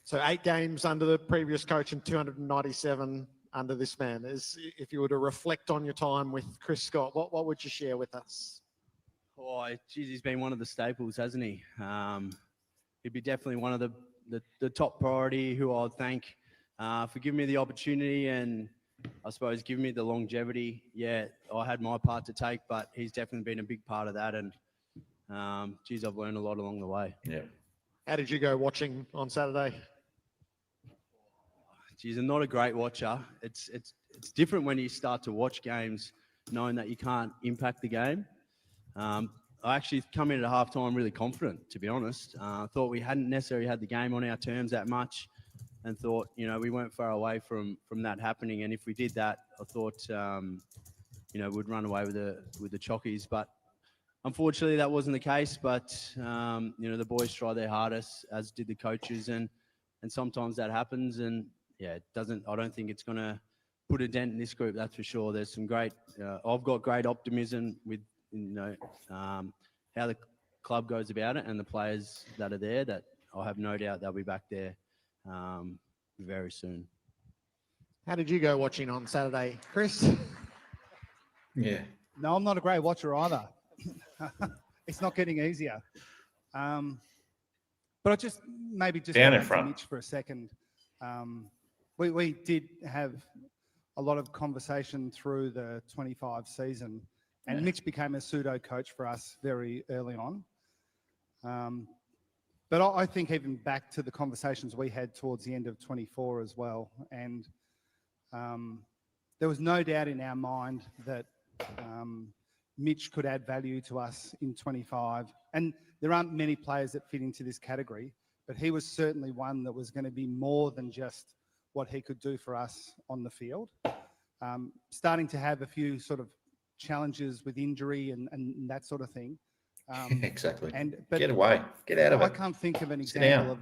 So 8 games under the previous coach and 297 under this man. If you were to reflect on your time with Chris Scott, what would you share with us? Oh, geez, he's been one of the staples, hasn't he? He'd be definitely one of the top priority who I'd thank for giving me the opportunity and I suppose giving me the longevity. Yeah, I had my part to take, but he's definitely been a big part of that. And geez, I've learned a lot along the way. Yeah. How did you go watching on Saturday? Geez, I'm not a great watcher. It's different when you start to watch games knowing that you can't impact the game. I actually come in at halftime really confident, to be honest. Thought we hadn't necessarily had the game on our terms that much and thought, we weren't far away from that happening. And if we did that, I thought, we'd run away with the Chockies. But unfortunately, that wasn't the case. But, the boys tried their hardest, as did the coaches. And sometimes that happens. And, yeah, I don't think it's going to put a dent in this group, that's for sure. There's some great, I've got great optimism with, how the club goes about it and the players that are there, that I have no doubt they'll be back there very soon. How did you go watching on Saturday, Chris? Yeah. No, I'm not a great watcher either. It's not getting easier. But I just go back to Mitch for a second. We did have a lot of conversation through the 25 season, and Mitch became a pseudo coach for us very early on. But I think even back to the conversations we had towards the end of 24 as well, and there was no doubt in our mind that Mitch could add value to us in 25. And there aren't many players that fit into this category, but he was certainly one that was going to be more than just what he could do for us on the field. Starting to have a few sort of challenges with injury and that sort of thing. Exactly. But get away. Get out of it. I can't think of an example of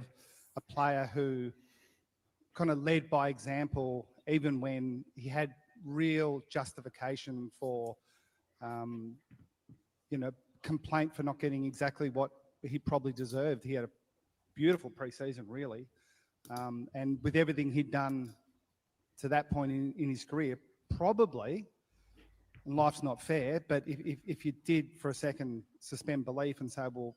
a player who kind of led by example, even when he had real justification for, complaint for not getting exactly what he probably deserved. He had a beautiful preseason, really. And with everything he'd done to that point in his career, probably, and life's not fair, but if you did for a second suspend belief and say, well,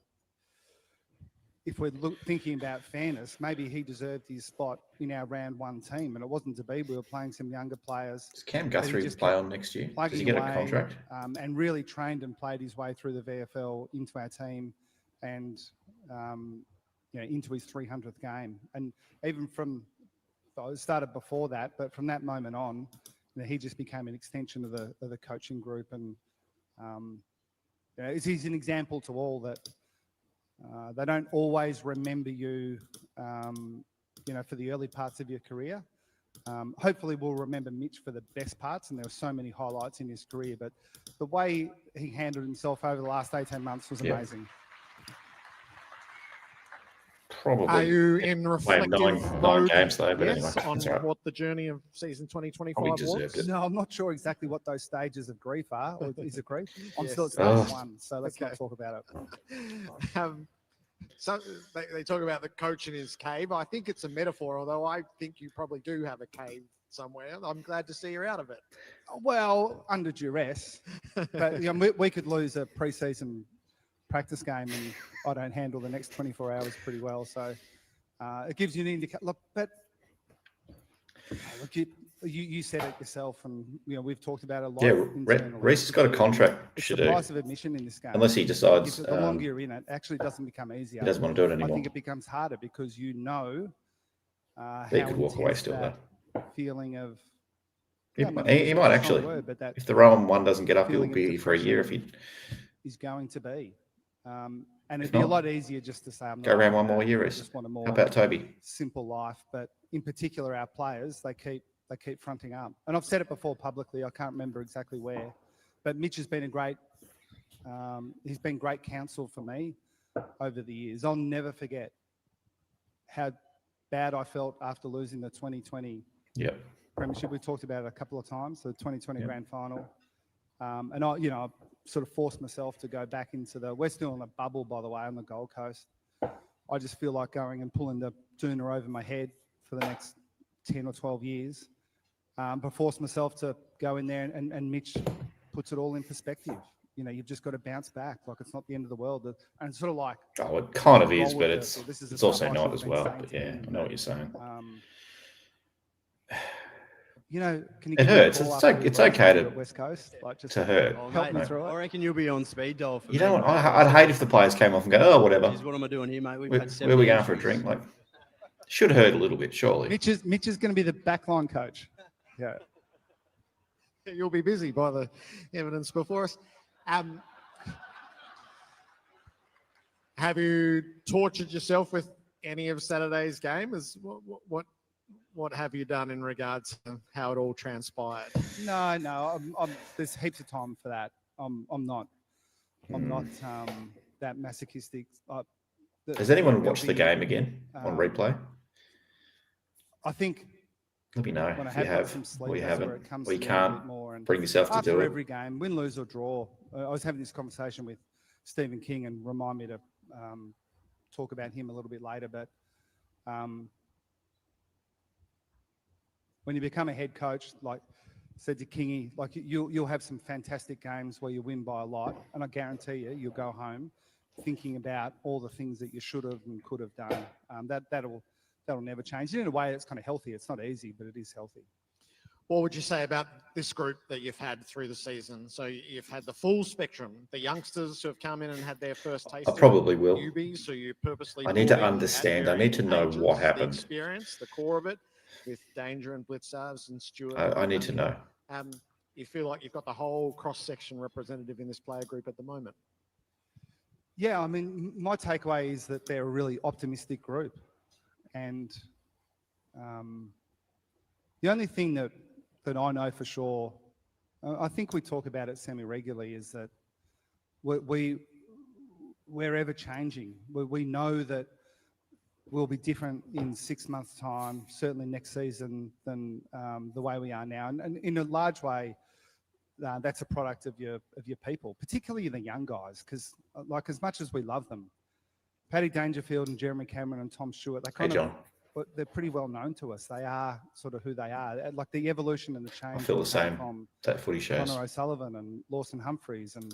if we're thinking about fairness, maybe he deserved his spot in our round one team, and it wasn't to be. We were playing some younger players. Does Cam Guthrie play on next year? Does he get a contract? And really trained and played his way through the VFL into our team and, into his 300th game. And even it started before that, but from that moment on, he just became an extension of the coaching group. And he's an example to all that they don't always remember you, for the early parts of your career. Hopefully we'll remember Mitch for the best parts, and there were so many highlights in his career, but the way he handled himself over the last 18 months was amazing. Probably. Are you in reflective nine games though, but yes, anyway, on what the journey of season 2025 was? No, I'm not sure exactly what those stages of grief are. Or is it grief? I'm Yes. still at stage one, so let's not talk about it. So they talk about the coach in his cave. I think it's a metaphor, although I think you probably do have a cave somewhere. I'm glad to see you're out of it. Well, under duress, but we could lose a pre-season practice game and I don't handle the next 24 hours pretty well. So it gives you an indication. Look, but look, you said it yourself, and we've talked about it a lot. Yeah, Reece has got a contract. It's the price of admission in this game. Unless he decides the longer you're in it, actually doesn't become easier. He doesn't want to do it anymore. I think it becomes harder because how he could walk away still, that feeling of. He might actually. If the Rowan one doesn't get up, he'll be for a year if he. Is going to be. And it'd be a lot easier just to say, I'm go around one more year. I just want a more How about Toby? Simple life, but in particular, our players, they keep fronting up. And I've said it before publicly. I can't remember exactly where, but Mitch has been he's been great counsel for me over the years. I'll never forget how bad I felt after losing the 2020 premiership. We talked about it a couple of times. The 2020 grand final. And I sort of forced myself to go back into we're still in a bubble, by the way, on the Gold Coast. I just feel like going and pulling the doona over my head for the next 10 or 12 years. But forced myself to go in there and Mitch puts it all in perspective. You've just got to bounce back. Like, it's not the end of the world. And it's sort of like... Oh, it kind of is, but it's also not as well. But yeah, I know what you're saying. Can you it hurts. It's okay to West Coast, like, just to hurt. help me through it. I reckon you'll be on speed dial. You know what? I'd hate if the players came off and go, "Oh, whatever." What am I doing here, mate? Where are we going for a drink? Like, should hurt a little bit, surely. Mitch is going to be the backline coach. Yeah. You'll be busy by the evidence before us. Have you tortured yourself with any of Saturday's game? What have you done in regards to how it all transpired? No. There's heaps of time for that. I'm not that masochistic. Has anyone watched the game again on replay? I think. Let me know when if you have, some sleep, or you haven't, or you can't bring yourself to do after it. every game, win, lose or draw. I was having this conversation with Stephen King, and remind me to talk about him a little bit later. But when you become a head coach, like said to Kingy, like you'll have some fantastic games where you win by a lot, and I guarantee you'll go home thinking about all the things that you should have and could have done. That'll never change. In a way, it's kind of healthy. It's not easy, but it is healthy. What would you say about this group that you've had through the season? So you've had the full spectrum, the youngsters who have come in and had their first taste. I probably will. Newbies, so you purposely. I need to understand. I need to know what happened. The experience, the core of it, with Danger and Blitzarves and Stewart. I need to know. You feel like you've got the whole cross-section representative in this player group at the moment. Yeah, I mean, my takeaway is that they're a really optimistic group. And the only thing that I know for sure, I think we talk about it semi-regularly, is that we're ever changing. We know that we'll be different in 6 months' time, certainly next season, than the way we are now. And in a large way, that's a product of your people, particularly the young guys, because like, as much as we love them, Paddy Dangerfield and Jeremy Cameron and Tom Stewart, they're pretty well known to us. They are sort of who they are. Like the evolution and the change. I feel the same. That footy shows. Connor O'Sullivan and Lawson Humphreys, and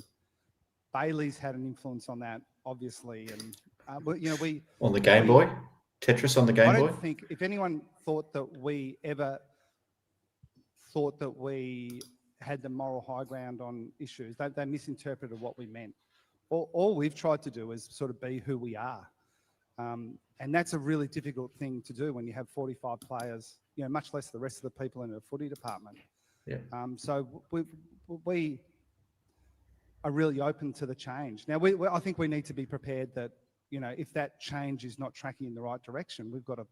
Bailey's had an influence on that, obviously. And we on the Game Boy, Tetris on the Game Boy. I don't think if anyone thought that we ever thought that we had the moral high ground on issues, they misinterpreted what we meant. All we've tried to do is sort of be who we are. And that's a really difficult thing to do when you have 45 players, much less the rest of the people in the footy department. Yeah. So we are really open to the change. Now, I think we need to be prepared that, if that change is not tracking in the right direction, we've got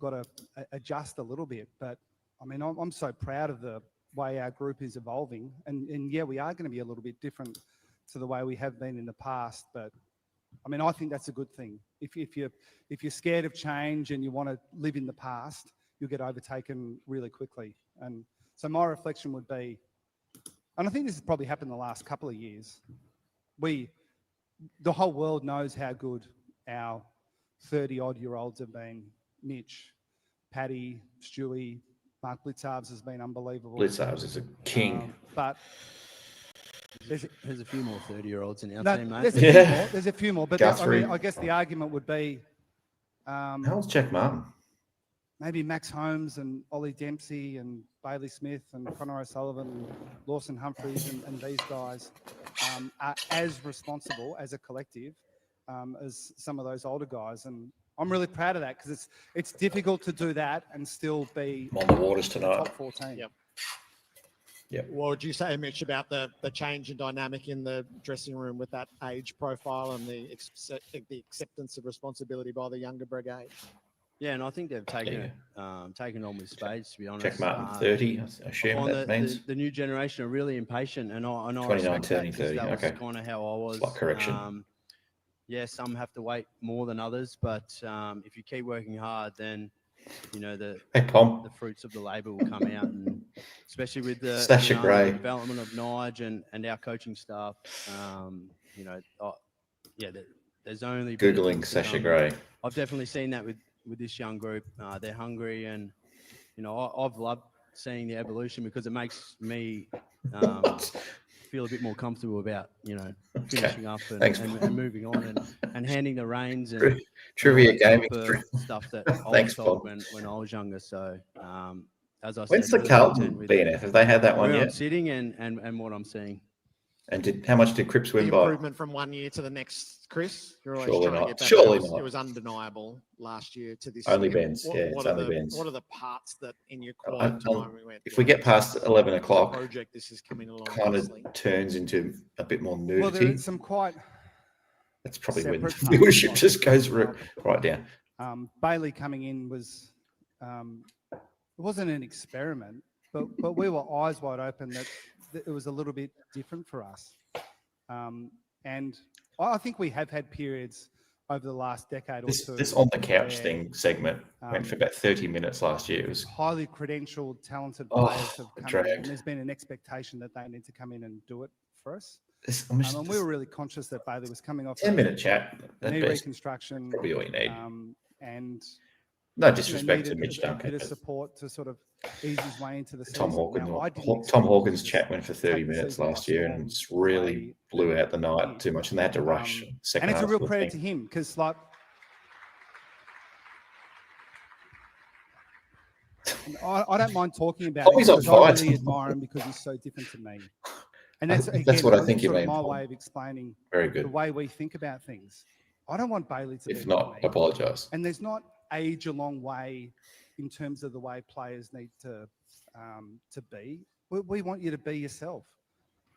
to adjust a little bit. But I mean, I'm so proud of the way our group is evolving, and yeah, we are going to be a little bit different to the way we have been in the past. But I mean, I think that's a good thing. If you're scared of change and you want to live in the past, you'll get overtaken really quickly. And so my reflection would be, and I think this has probably happened the last couple of years, the whole world knows how good our 30-odd-year-olds have been. Mitch, Paddy, Stewie, Mark Blitzarves has been unbelievable. Blitzarves is a king. But there's a few more 30-year-olds in our team, mate. There's a few more. But I guess the argument would be... how old's Jack Martin? Maybe Max Holmes and Ollie Dempsey and Bailey Smith and Connor O'Sullivan and Lawson Humphreys and these guys are as responsible as a collective as some of those older guys. And I'm really proud of that, because it's difficult to do that and still be on the waters tonight. Top 14. Yep. Yep. What would you say, Mitch, about the change in dynamic in the dressing room with that age profile and the acceptance of responsibility by the younger brigade? Yeah, and I think they've taken on with spades, to be honest. Jack Martin, 30, I assume that means. The new generation are really impatient, and I 29, turning 30, that okay. was kind of how I was. Slight correction. Yeah, some have to wait more than others, but if you keep working hard, then, the fruits of the labour will come out. And especially with the Sasha Gray. development of Nige and our coaching staff. There's only Googling Sasha Gray. I've definitely seen that with this young group. They're hungry, and I've loved seeing the evolution because it makes me feel a bit more comfortable about finishing up and moving on and handing the reins and trivia gaming stuff that I was told when I was younger. So as I said, when's the Carlton BNF? Have they had that one where yet? I'm sitting and what I'm seeing. And how much did Cripps win The by? improvement from 1 year to the next, Chris. You're always Surely trying not. to get back. Surely It was, not. It was undeniable last year to this Only year. Ben's. It's only Ben's. What are the parts that in your quiet time we went? If we get past 11 o'clock, project, this is coming along. kind of turns into a bit more nudity. Well, there are some quite. That's probably when the separate viewership parts. just goes right down. Bailey coming in was, it wasn't an experiment, but we were eyes wide open that it was a little bit different for us. And I think we have had periods over the last decade or two. This on the couch thing segment went for about 30 minutes last year. It was highly credentialed, talented players have come in, dragged. and there's been an expectation that they need to come in and do it for us. And we were really conscious that Bailey was coming off 10-minute chat. knee Best. reconstruction, Probably all you need. and No disrespect to needed Mitch a Duncan. bit of support to sort of ease his way into the Tom season. Hawkins. Now, I didn't Tom Hawkins' expect chat went for 30 take the minutes season last by year storm and it's really the way blew out the that night did. too much, and they had to rush second and it's a half real of the credit thing. to him because, like, I don't mind talking about Tommy's it on because I fire. really admire him because he's so different to me. And that's What I again, think you sort of mean, my Tom. way of explaining Very good. the way we think about things. I don't want Bailey to If be not, like me. apologise. And there's not a Geelong way in terms of the way players need to be. We want you to be yourself.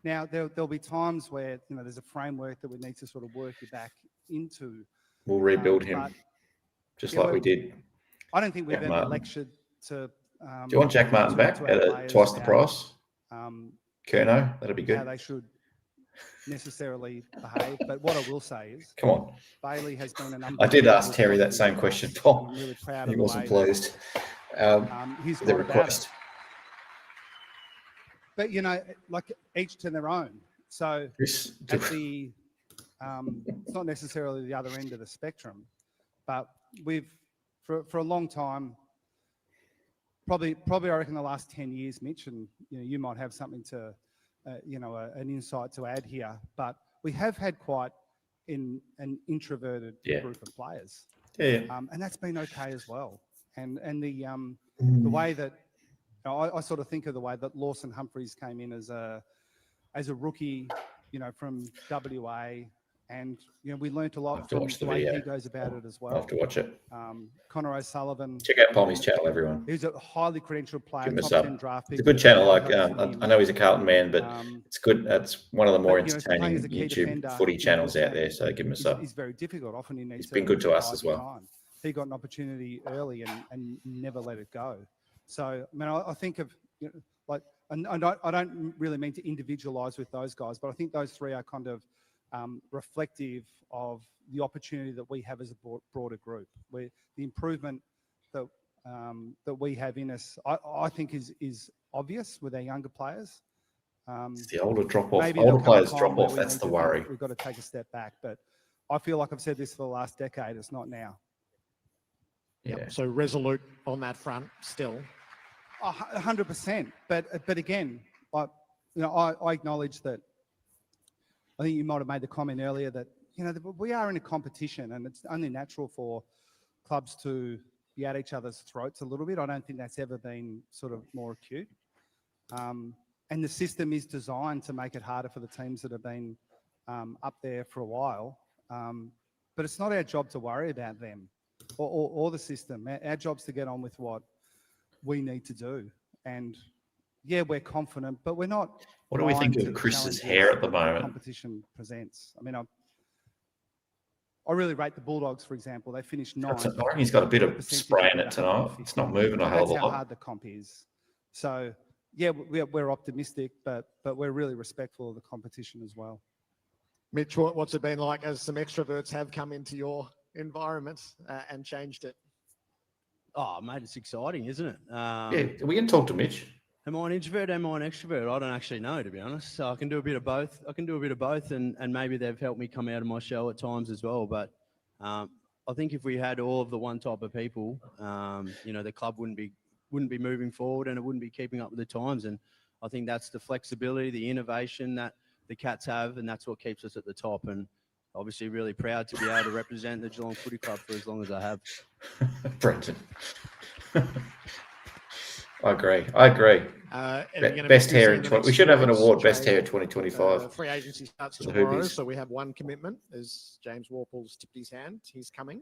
Now, there'll be times where there's a framework that we need to sort of work you back into. We'll rebuild but, him just yeah, like we did. I don't think we've Jack ever Martin. lectured to. Do you want Jack Martin back to our at players twice the about, price? Kerno, that'd be How good. they should necessarily behave. But what I will say is, Come on. Bailey has been an I did ask unbelievable Terry that positive same for question, us, Tom. and I'm really proud He of the wasn't way that, pleased. he's The gone about request. it. But like each to their own. So Chris, at the, it's not necessarily the other end of the spectrum, but we've for a long time. Probably I reckon the last 10 years, Mitch, and you might have something to, an insight to add here. But we have had quite an introverted group of players, and that's been okay as well. And the way that I sort of think of the way that Lawson Humphreys came in as a rookie, from WA. And we learnt a lot from the way he goes about it as well. I'll have to watch it. Connor O'Sullivan. Check out Palmy's channel, everyone. He's a highly credentialed player. Give him a top sub. 10 draft pick. It's a good channel. Like I know he's a Carlton man, but it's good. That's one of the more playing entertaining as a key YouTube defender footy in channels this out there. game So give him a sub. He's very difficult. Often he needs He's been good to us bide as your well. time. He got an opportunity early and never let it go. So I mean, I think of and I don't really mean to individualise with those guys, but I think those three are kind of reflective of the opportunity that we have as a broader group. Where the improvement that we have in us, I think is obvious with our younger players. It's the older drop off. Maybe Older there'll come a players time drop where off. we That's need the to worry. think we've got to take a step back, but I feel like I've said this for the last decade. It's not now. Yeah. So resolute on that front still. 100%. But again, I acknowledge that. I think you might have made the comment earlier that we are in a competition, and it's only natural for clubs to be at each other's throats a little bit. I don't think that's ever been sort of more acute. And the system is designed to make it harder for the teams that have been up there for a while. But it's not our job to worry about them or the system. Our job's to get on with what we need to do. And yeah, we're confident, but we're not. What do we think blind of to the Chris's challenges hair at the that moment? Competition presents. I mean, I really rate the Bulldogs, for example. They finished ninth. I reckon he's got a bit of Percentage spray in of it tonight. 150. It's not moving a hell of a That's how lot. hard the comp is. So yeah, we're optimistic, but we're really respectful of the competition as well. Mitch, what's it been like as some extroverts have come into your environment and changed it? Oh, mate, it's exciting, isn't it? Yeah, we can talk to Mitch. Am I an introvert? Am I an extrovert? I don't actually know, to be honest. So I can do a bit of both. And maybe they've helped me come out of my shell at times as well. But I think if we had all of the one type of people, the club wouldn't be moving forward, and it wouldn't be keeping up with the times. And I think that's the flexibility, the innovation that the Cats have, and that's what keeps us at the top. And obviously really proud to be able to represent the Geelong Footy Club for as long as I have. Brenton. I agree. Best hair in we should have an award, best hair 2025. Free agency starts tomorrow, so we have one commitment. As James Warple's tipped his hand, he's coming.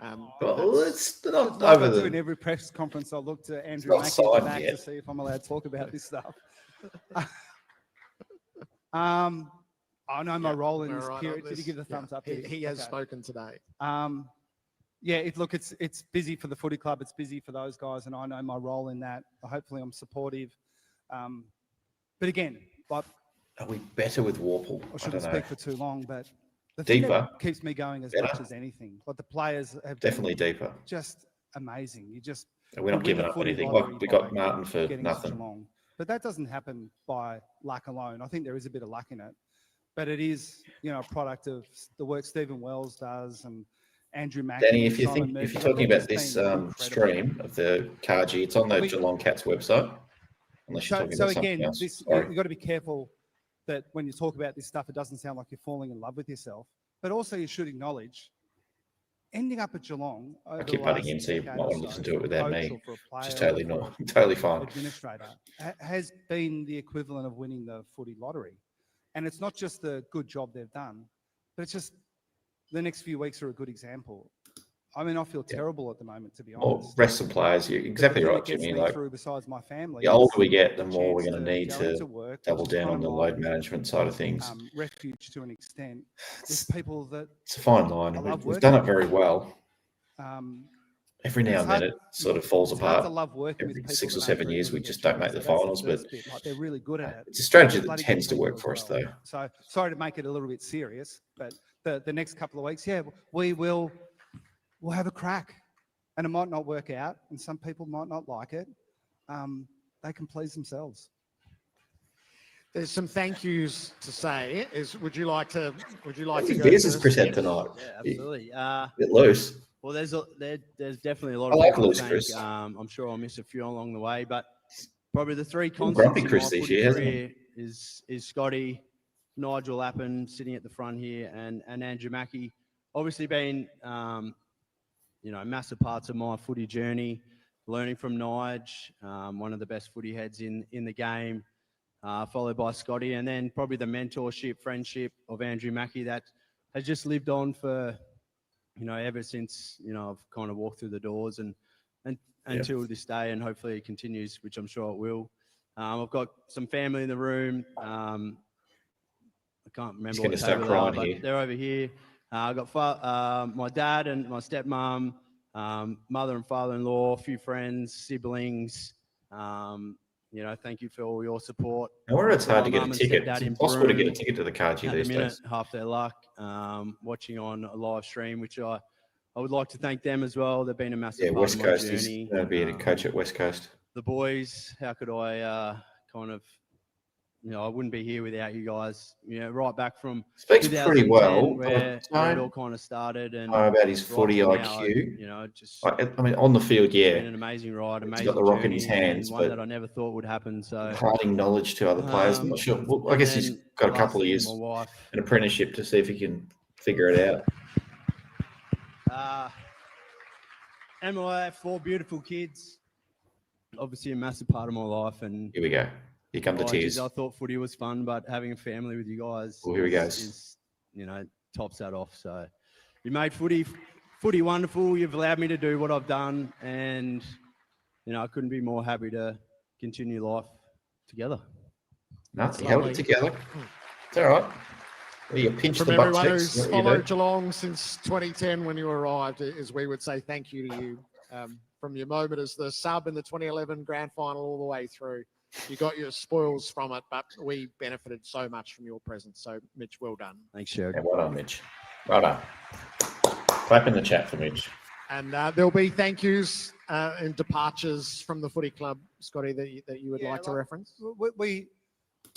Well, it's not Like over I do the. in every press conference, I look to Andrew Mackey at the back to see if I'm allowed to talk about this stuff. I know my role in this period. Did he give the thumbs up? He has spoken today. It's busy for the footy club. It's busy for those guys, and I know my role in that. Hopefully, I'm supportive. But again, like, are we better with Warple? I shouldn't speak for too long, but the deeper thing that keeps me going as much as anything, like the players have definitely deeper, just amazing. We're not giving up anything. Like we got Martin for nothing. But that doesn't happen by luck alone. I think there is a bit of luck in it, but it is, a product of the work Stephen Wells does and Andrew Mackey. Danny, if you're talking about this stream of the Carji, it's on the Geelong Cats website. Unless you're talking about something else. You've got to be careful that when you talk about this stuff, it doesn't sound like you're falling in love with yourself. But also, you should acknowledge ending up at Geelong. I keep putting in, so you might want to listen to it without me. Just totally not, totally fine. Administrator has been the equivalent of winning the footy lottery, and it's not just the good job they've done, but it's just the next few weeks are a good example. I mean, I feel terrible at the moment, to be honest. Well, rest some players. You're exactly right, Jimmy. Like, besides my family, the older we get, the more we're going to need to double down on the load management side of things. Refuge to an extent. There's people that it's a fine line. We've done it very well. Every now and then it sort of falls apart. Every 6 or 7 years, we just don't make the finals, but they're really good at it. It's a strategy that tends to work for us, though. So sorry to make it a little bit serious, but the next couple of weeks, we'll have a crack, and it might not work out, and some people might not like it. They can please themselves. There's some thank yous to say. Would you like to go? This is Chris tonight. Yeah, absolutely. A bit loose. Well, there's definitely a lot of like people loose, to thank. Chris. I'm sure I'll miss a few along the way, but probably the three constants grumpy in Chris my this footy year, hasn't he? career is Scotty, Nigel Lappin sitting at the front here, and Andrew Mackey. Obviously been massive parts of my footy journey, learning from Nige, one of the best footy heads in the game, followed by Scotty, and then probably the mentorship, friendship of Andrew Mackey that has just lived on for, ever since, I've kind of walked through the doors and until this day, and hopefully it continues, which I'm sure it will. I've got some family in the room. I can't remember what table they are, but they're over here. I've got my dad and my stepmom, mother and father-in-law, a few friends, siblings. Thank you for all your support. And where it's hard to get a ticket. It's impossible to get a ticket to the Carji these days. Half their luck, watching on a live stream, which I would like to thank them as well. They've been a massive part West of my Coast journey. is going to be a coach at West Coast. The boys, how could I I wouldn't be here without you guys. Right back from speaks pretty well. Where it all kind of started. And about his footy IQ. On the field, been an amazing ride, amazing. He's got the rock in his hands, one that I never thought would happen. So imparting knowledge to other players. I'm not sure. Well, I guess he's got a couple of years, an apprenticeship to see if he can figure it out. And I have 4 beautiful kids. Obviously, a massive part of my life. And here we go. Here come the tears. I thought footy was fun, but having a family with you guys, here he goes. Is, tops that off. So you made footy wonderful. You've allowed me to do what I've done, and I couldn't be more happy to continue life together. No, you held it together. It's all right. Well, you pinched From the everyone butt who's followed Geelong since 2010 when you arrived, as we would say thank you to you from your moment as the sub in the 2011 grand final all the way through. You got your spoils from it, but we benefited so much from your presence. So, Mitch, well done. Thanks, Sherry. Yeah, well done, Mitch. Well done. Clap in the chat for Mitch. And there'll be thank yous and departures from the footy club, Scotty, that you would like to reference?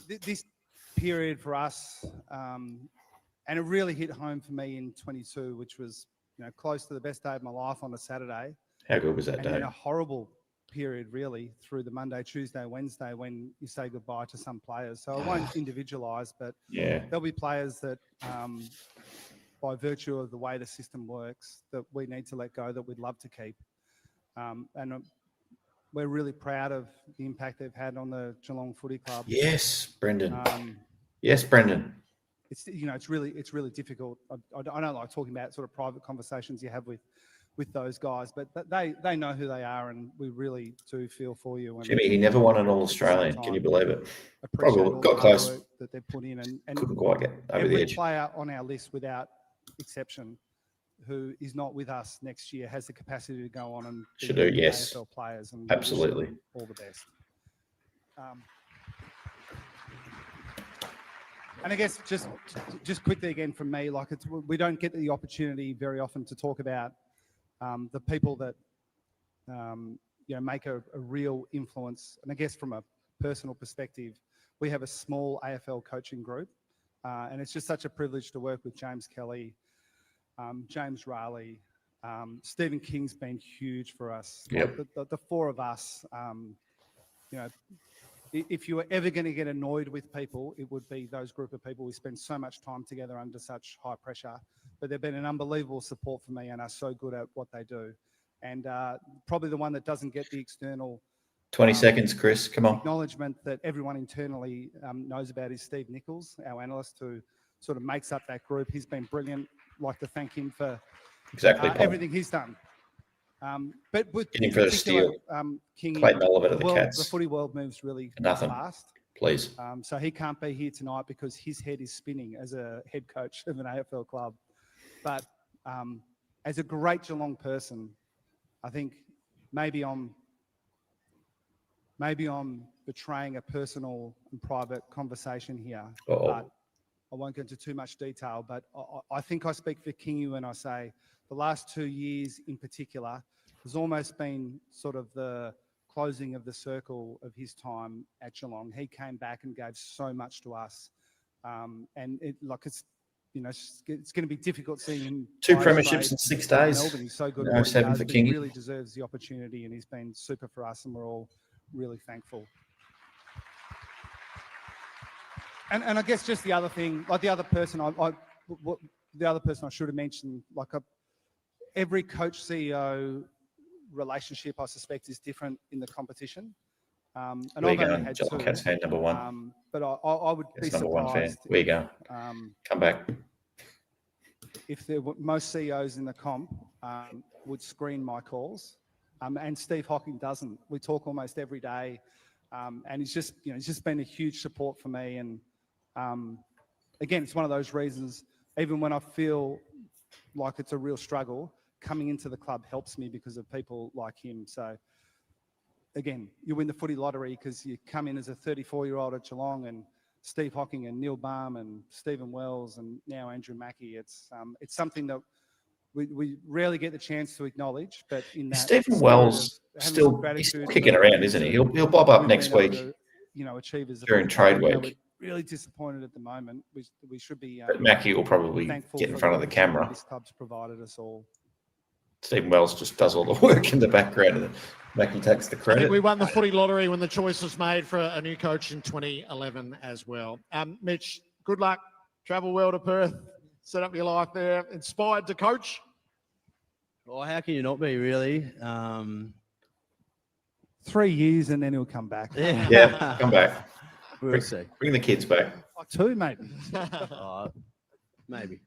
This period for us, and it really hit home for me in 22, which was close to the best day of my life on a Saturday. How good was that and day? then a horrible period, really, through the Monday, Tuesday, Wednesday, when you say goodbye to some players. So I won't individualise, but there'll be players that, by virtue of the way the system works, that we need to let go, that we'd love to keep. And we're really proud of the impact they've had on the Geelong Footy Club. Yes, Brendan. Yes, Brendan. It's it's really difficult. I don't like talking about sort of private conversations you have with those guys, but they know who they are, and we really do feel for you. And Jimmy, he never won an All-Australian. Can you believe it? Probably got close. That they put in, and couldn't quite get over the edge. Every player on our list, without exception, who is not with us next year, has the capacity to go on and should do. Yes, AFL players, and absolutely. All the best. And I guess just quickly again from me, like we don't get the opportunity very often to talk about the people that make a real influence. And I guess from a personal perspective, we have a small AFL coaching group, and it's just such a privilege to work with James Kelly, James Raleigh, Stephen King's been huge for us. Yep. Like the four of us, if you were ever going to get annoyed with people, it would be those group of people. We spend so much time together under such high pressure, but they've been an unbelievable support for me and are so good at what they do. And probably the one that doesn't get the external 20 seconds, Chris. Come on. Acknowledgement that everyone internally knows about is Steve Nichols, our analyst, who sort of makes up that group. He's been brilliant. I'd like to thank him for everything he's done. But with getting for the steal, Clayton Oliver to the Cats. The footy world moves really Nothing. fast. Please. So he can't be here tonight because his head is spinning as a head coach of an AFL club. But as a great Geelong person, I think maybe I'm betraying a personal and private conversation here. But I won't go into too much detail. But I think I speak for Kingy when I say the last 2 years in particular has almost been sort of the closing of the circle of his time at Geelong. He came back and gave so much to us. And it's going to be difficult seeing him. 2 premierships in 6 days. Melbourne. He's so good. No, 7 for Kingy. He really deserves the opportunity, and he's been super for us, and we're all really thankful. And I guess just the other thing, like the other person I should have mentioned, like every coach CEO relationship, I suspect, is different in the competition. And Where I've you only going? had Geelong 2. Cats fan number 1. But I would be That's number 1 fan. surprised. Where you go? Come back. If there were, most CEOs in the comp would screen my calls, and Steve Hocking doesn't. We talk almost every day, and he's just been a huge support for me. And again, it's one of those reasons. Even when I feel like it's a real struggle, coming into the club helps me because of people like him. So again, you win the footy lottery because you come in as a 34-year-old at Geelong, and Steve Hocking and Neil Baum and Stephen Wells and now Andrew Mackey. It's something that we rarely get the chance to acknowledge. But in that Stephen Wells still kicking around, isn't he? He'll bob up next week. Achieve as during trade week. We're really disappointed at the moment. We should be. But Mackey will probably get in front of the camera. This club's provided us all. Stephen Wells just does all the work in the background, and Mackey takes the I credit. think we won the footy lottery when the choice was made for a new coach in 2011 as well. Mitch, good luck. Travel well to Perth. Set up your life there. Inspired to coach? Well, how can you not be, really? 3 years and then he'll come back. Yeah, come back. We'll see. Bring the kids back. 2, maybe. Maybe.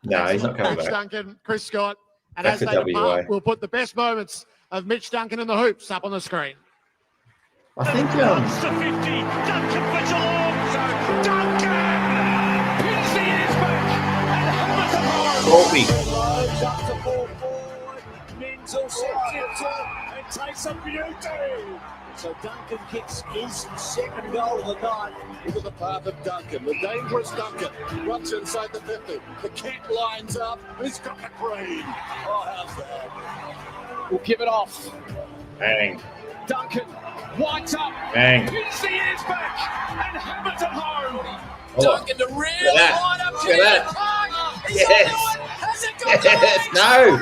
No, he's not coming Mitch back. Duncan, Chris Scott. And Back as to they WA. depart, we'll put the best moments of Mitch Duncan and the Hoops up on the screen. I think Runs to 50. Duncan for Geelong. Duncan pins the ears back and hammers them home. Colby. Up to full forward. Menzel sets it and takes a beauty. So Duncan kicks his second goal of the night into the path of Duncan. The dangerous Duncan runs inside the 50. The cat lines up. He's got the green. Oh, how's that? will give it off. Bang. Duncan winds up. Bang. Hits the ears back and hammers it home. Oh, Duncan to really line up to Look at that. Yes. No.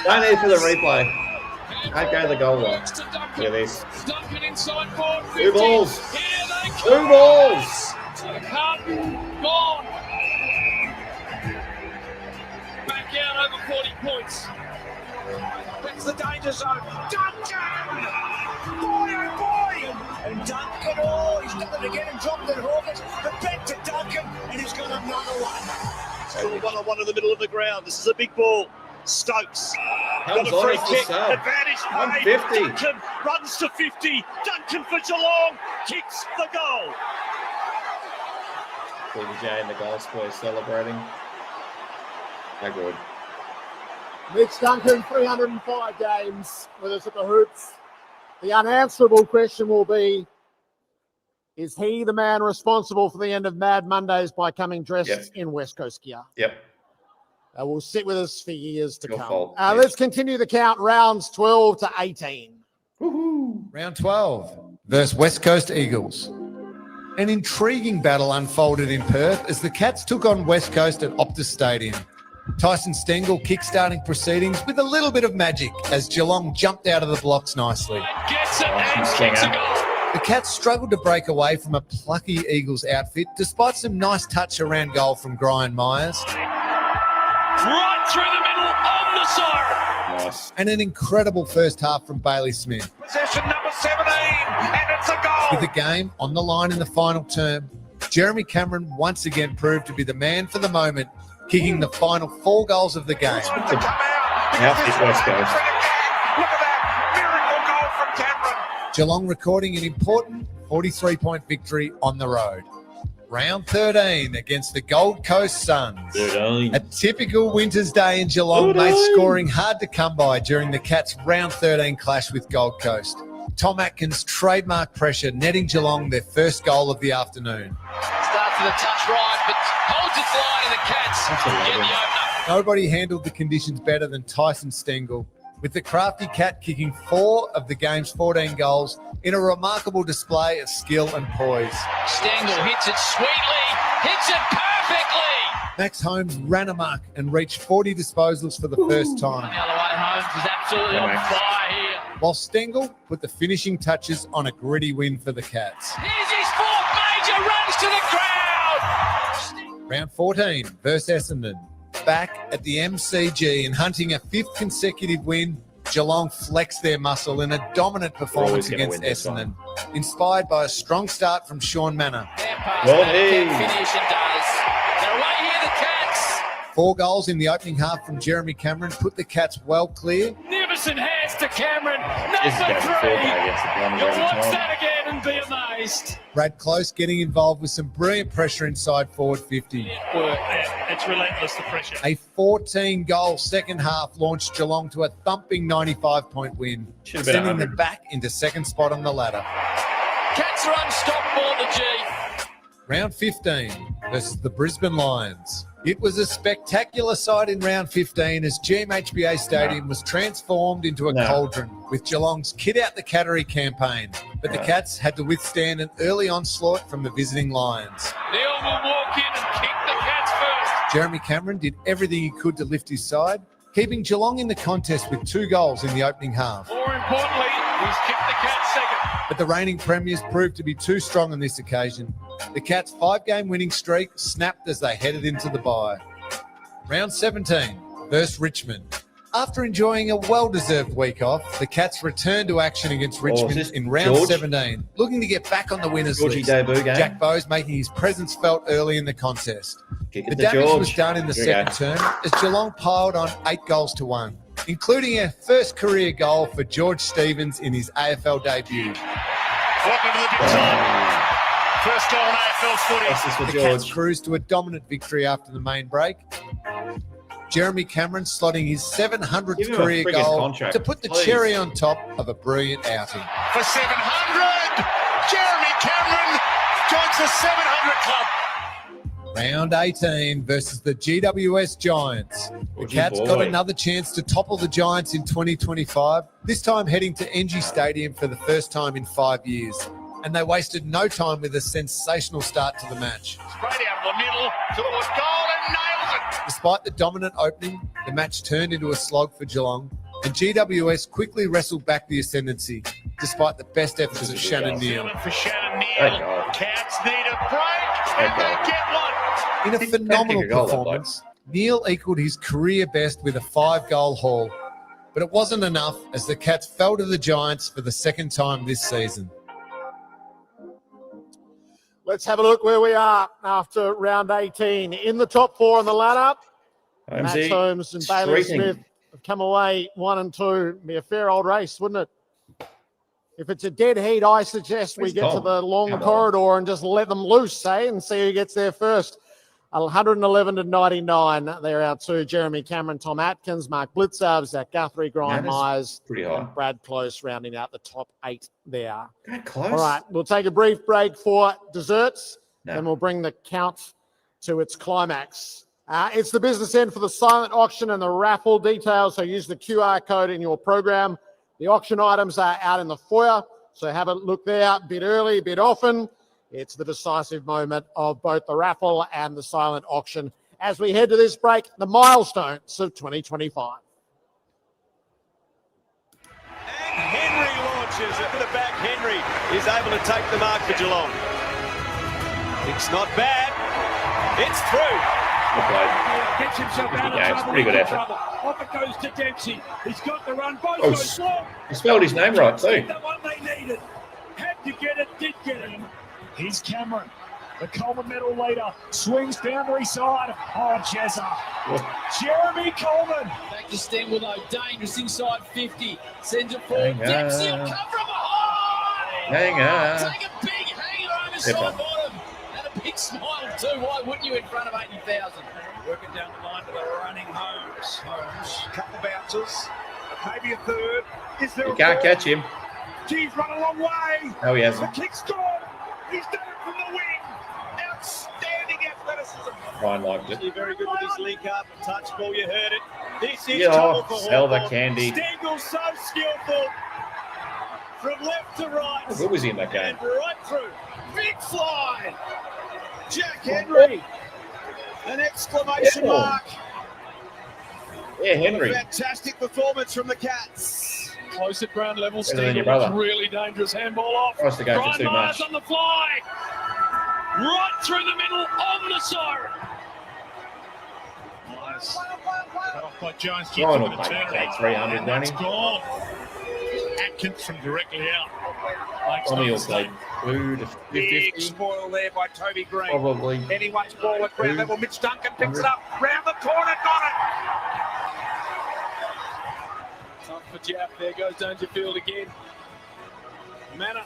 Don't need for the replay. Don't go to the goal line. Look at this. Duncan inside forward. 2 balls. Here they 2 balls. cut. Gone. Back out over 40 points. That's the danger zone. Duncan! Boy, oh boy! And Duncan, oh, he's done it again and dropped it. Hawkins, but back to Duncan, and he's got another one. Still 1-on-1 in the middle of the ground. This is a big ball. Stokes Comes got a free on, kick. it's a sub. Advantage paid. 150. Duncan runs to 50. Duncan for Geelong kicks the goal. BJ and the goal square celebrating. How good. Mitch Duncan, 305 games with us at the Hoops. The unanswerable question will be, is he the man responsible for the end of Mad Mondays by coming dressed in West Coast gear? Yep. Will sit with us for years to Your come. fault. Let's continue the count, rounds 12 to 18. Round 12 versus West Coast Eagles. An intriguing battle unfolded in Perth as the Cats took on West Coast at Optus Stadium. Tyson Stengel kickstarting proceedings with a little bit of magic as Geelong jumped out of the blocks nicely. Gets it and kicks a goal. The Cats struggled to break away from a plucky Eagles outfit despite some nice touch around goal from Brian Myers. Right through the middle on the siren. Nice. And an incredible first half from Bailey Smith. Possession number 17, and it's a goal. With the game on the line in the final term, Jeremy Cameron once again proved to be the man for the moment, kicking the final 4 goals of the game. Outfit West Coast. Look at that miracle goal from Cameron. Geelong recording an important 43-point victory on the road. Round 13 against the Gold Coast Suns. A typical winter's day in Geelong made scoring hard to come by during the Cats' round 13 clash with Gold Coast. Tom Atkins' trademark pressure netting Geelong their first goal of the afternoon. Starts with a touch right, but holds its line, and the Cats get the opener. Nobody handled the conditions better than Tyson Stengel, with the crafty Cat kicking 4 of the game's 14 goals in a remarkable display of skill and poise. Stengel hits it sweetly, hits it perfectly. Max Holmes ran amok and reached 40 disposals for the first time. The other way, Holmes is absolutely on fire here. While Stengel put the finishing touches on a gritty win for the Cats. Here's his 4th major, runs to the crowd. Round 14 versus Essendon. Back at the MCG and hunting a 5th consecutive win, Geelong flexed their muscle in a dominant performance against Essendon, inspired by a strong start from Sean Manor. Well, finish and does. They're away here, the Cats. 4 goals in the opening half from Jeremy Cameron put the Cats well clear. Magnificent hands to Cameron. Number 3. You'll watch that again and be amazed. Brad Close getting involved with some brilliant pressure inside forward 50. It's relentless, the pressure. A 14-goal second half launched Geelong to a thumping 95-point win, sending them back into second spot on the ladder. Cats are unstoppable at the G. Round 15 versus the Brisbane Lions. It was a spectacular sight in round 15 as GMHBA Stadium was transformed into a cauldron with Geelong's Kid Out the Cattery campaign. But the Cats had to withstand an early onslaught from the visiting Lions. Neil will walk in and kick the Cats first. Jeremy Cameron did everything he could to lift his side, keeping Geelong in the contest with 2 goals in the opening half. More importantly, he's kicked the Cats second. But the reigning premiers proved to be too strong on this occasion. The Cats' 5-game winning streak snapped as they headed into the bye. Round 17 versus Richmond. After enjoying a well-deserved week off, the Cats returned to action against Richmond in round 17, looking to get back on the winners list. Debut game. Jack Bowes making his presence felt early in the contest. Kick The it to damage George. was done in the Here we second term as Geelong piled on 8 goals to 1, including a first career goal for George Stevens in his AFL debut. Welcome to the big time. First goal in AFL footy. The Cats cruised to a dominant victory after the main break. Jeremy Cameron slotting his 700th Give him a career friggin' goal contract, to put the please. cherry on top of a brilliant outing. For 700, Jeremy Cameron joins the 700 club. Round 18 versus the GWS Giants. The Cats got another chance to topple the Giants in 2025, this time heading to NG Stadium for the first time in 5 years. And they wasted no time with a sensational start to the match. Straight out of the middle towards goal and nails it. Despite the dominant opening, the match turned into a slog for Geelong, and GWS quickly wrestled back the ascendancy, despite the best efforts of Shannon Neal. For Shannon Neal. Cats need a break, and they get one. In a phenomenal performance, Neal equalled his career best with a 5-goal haul, but it wasn't enough as the Cats fell to the Giants for the second time this season. Let's have a look where we are after round 18. In the top 4 on the ladder, Max Holmes and Bailey Smith have come away 1 and 2. Be a fair old race, wouldn't it? If it's a dead heat, I suggest we get to the long corridor and just let them loose, and see who gets there first. 111 to 99. They're our 2. Jeremy Cameron, Tom Atkins, Mark Blitzarv, Zach Guthrie, Brian Myers, and Brad Close rounding out the top 8 there. Close. All right, we'll take a brief break for desserts, then we'll bring the count to its climax. It's the business end for the silent auction and the raffle details, so use the QR code in your program. The auction items are out in the foyer, so have a look there, a bit early, a bit often. It's the decisive moment of both the raffle and the silent auction. As we head to this break, the milestones of 2025. And Henry launches at the back. Henry is able to take the mark for Geelong. It's not bad. It's through. Gets himself out of trouble. Pretty good effort. Off it goes to Dempsey. He's got the run. Both goes long. He spelled his name right too. The one they needed. Had to get it, did get it. Here's Cameron, the Coleman medal leader. Swings boundary side. Oh, Jezza. Jeremy Coleman. Back to Stenwell though. Dangerous inside 50. Sends it forward. Dempsey will come from behind. Hang on. Take a big hanger over side bottom. And a big smile too. Why wouldn't you in front of 80,000? Working down the line to the running Holmes. Couple bounces. Maybe a third. Is there You can't catch him. He's run a long way. No, he hasn't. The kick's gone. He's done it from the wing. Outstanding athleticism. Ryan liked it. Very good with his link up. Touch ball, you heard it. This is Yeah, trouble for sell the Hawthorn. candy. Stengel's so skillful. From left to right. How good was he in that game? And right through. Big fly. Jack Henry. An exclamation mark. Yeah, Henry. Fantastic performance from the Cats. Close at ground level. Better than your Stengel brother. really dangerous handball off. Tries to go for Brian too Myers much. on the fly. Right through the middle on the siren. Myers cut off by Jones. Ryan will make 300, and won't that's he? gone. Atkins from directly out. Tommy will play 2 to Big 50. spoil there by Toby Green. Probably. Anyone's ball at ground level. Mitch Duncan picks it up. Round the corner, got it. Tough for Japp. There goes Dangerfield again. Manor.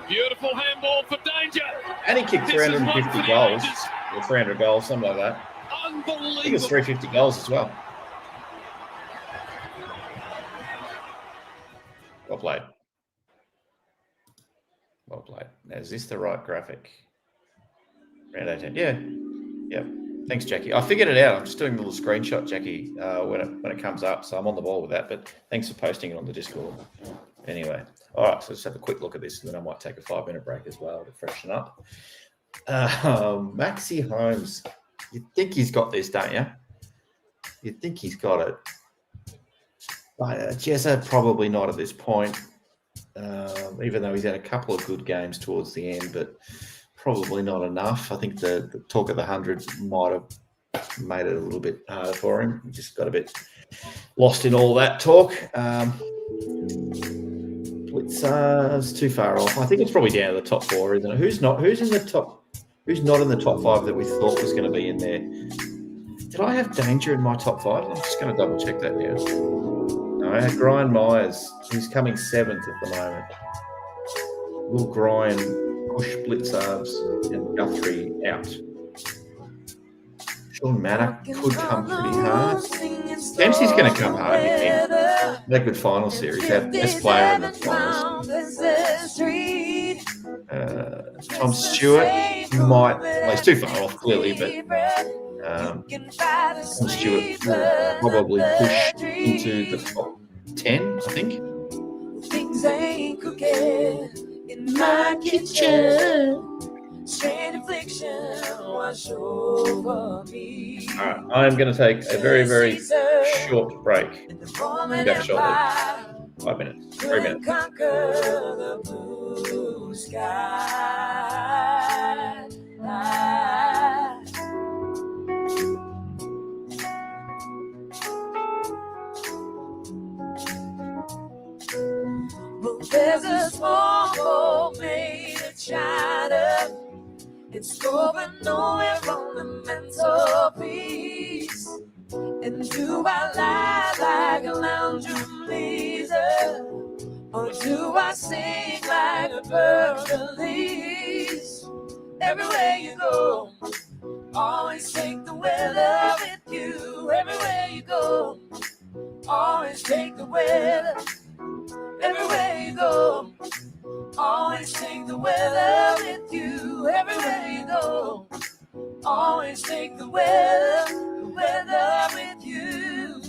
Beautiful handball for Danger. And he kicked This is one 350 for the goals. ages. Or 300 goals, something like that. I think it was Unbelievable. 350 goals as well. Well played. Well played. Now, is this the right graphic? Round 18. Yeah. Yep. Thanks, Jackie. I figured it out. I'm just doing a little screenshot, Jackie, when it comes up. So I'm on the ball with that. But thanks for posting it on the Discord. Anyway. All right. So let's have a quick look at this. And then I might take a 5-minute break as well to freshen up. Maxi Holmes. You think he's got this, don't you? You think he's got it. Jezza, probably not at this point. Even though he's had a couple of good games towards the end, but probably not enough. I think the talk of the hundreds might have made it a little bit harder for him. He just got a bit lost in all that talk. It's too far off. I think it's probably down to the top 4, isn't it? Who's not in the top? Who's not in the top 5 that we thought was going to be in there? Did I have Danger in my top 5? I'm just going to double check that now. No, I had Brian Myers. He's coming 7th at the moment. Will Grind push Blitzarves and Guthrie out? Sean Manor could come pretty hard. Dempsey's going to come hard, you think. That good final series. That best player in the finals. Tom Stewart, might, well, he's too far off clearly, but Stewart will probably push into the top 10, I think. Things ain't cooking in my kitchen. Strange affliction wash over me. All right, I'm going to take a very, very short break. Back shortly. 5 minutes, 3 minutes. Conquer the blue sky. Well, there's a small boat made of China. It's going nowhere on the mantelpiece. And do I lie like a lounge room leader? Or do I sing like a bird of leaves? Everywhere you go, always take the weather with you. Everywhere you go, always take the weather. Everywhere you go, always take the weather with you. Everywhere you go, always take the weather with you.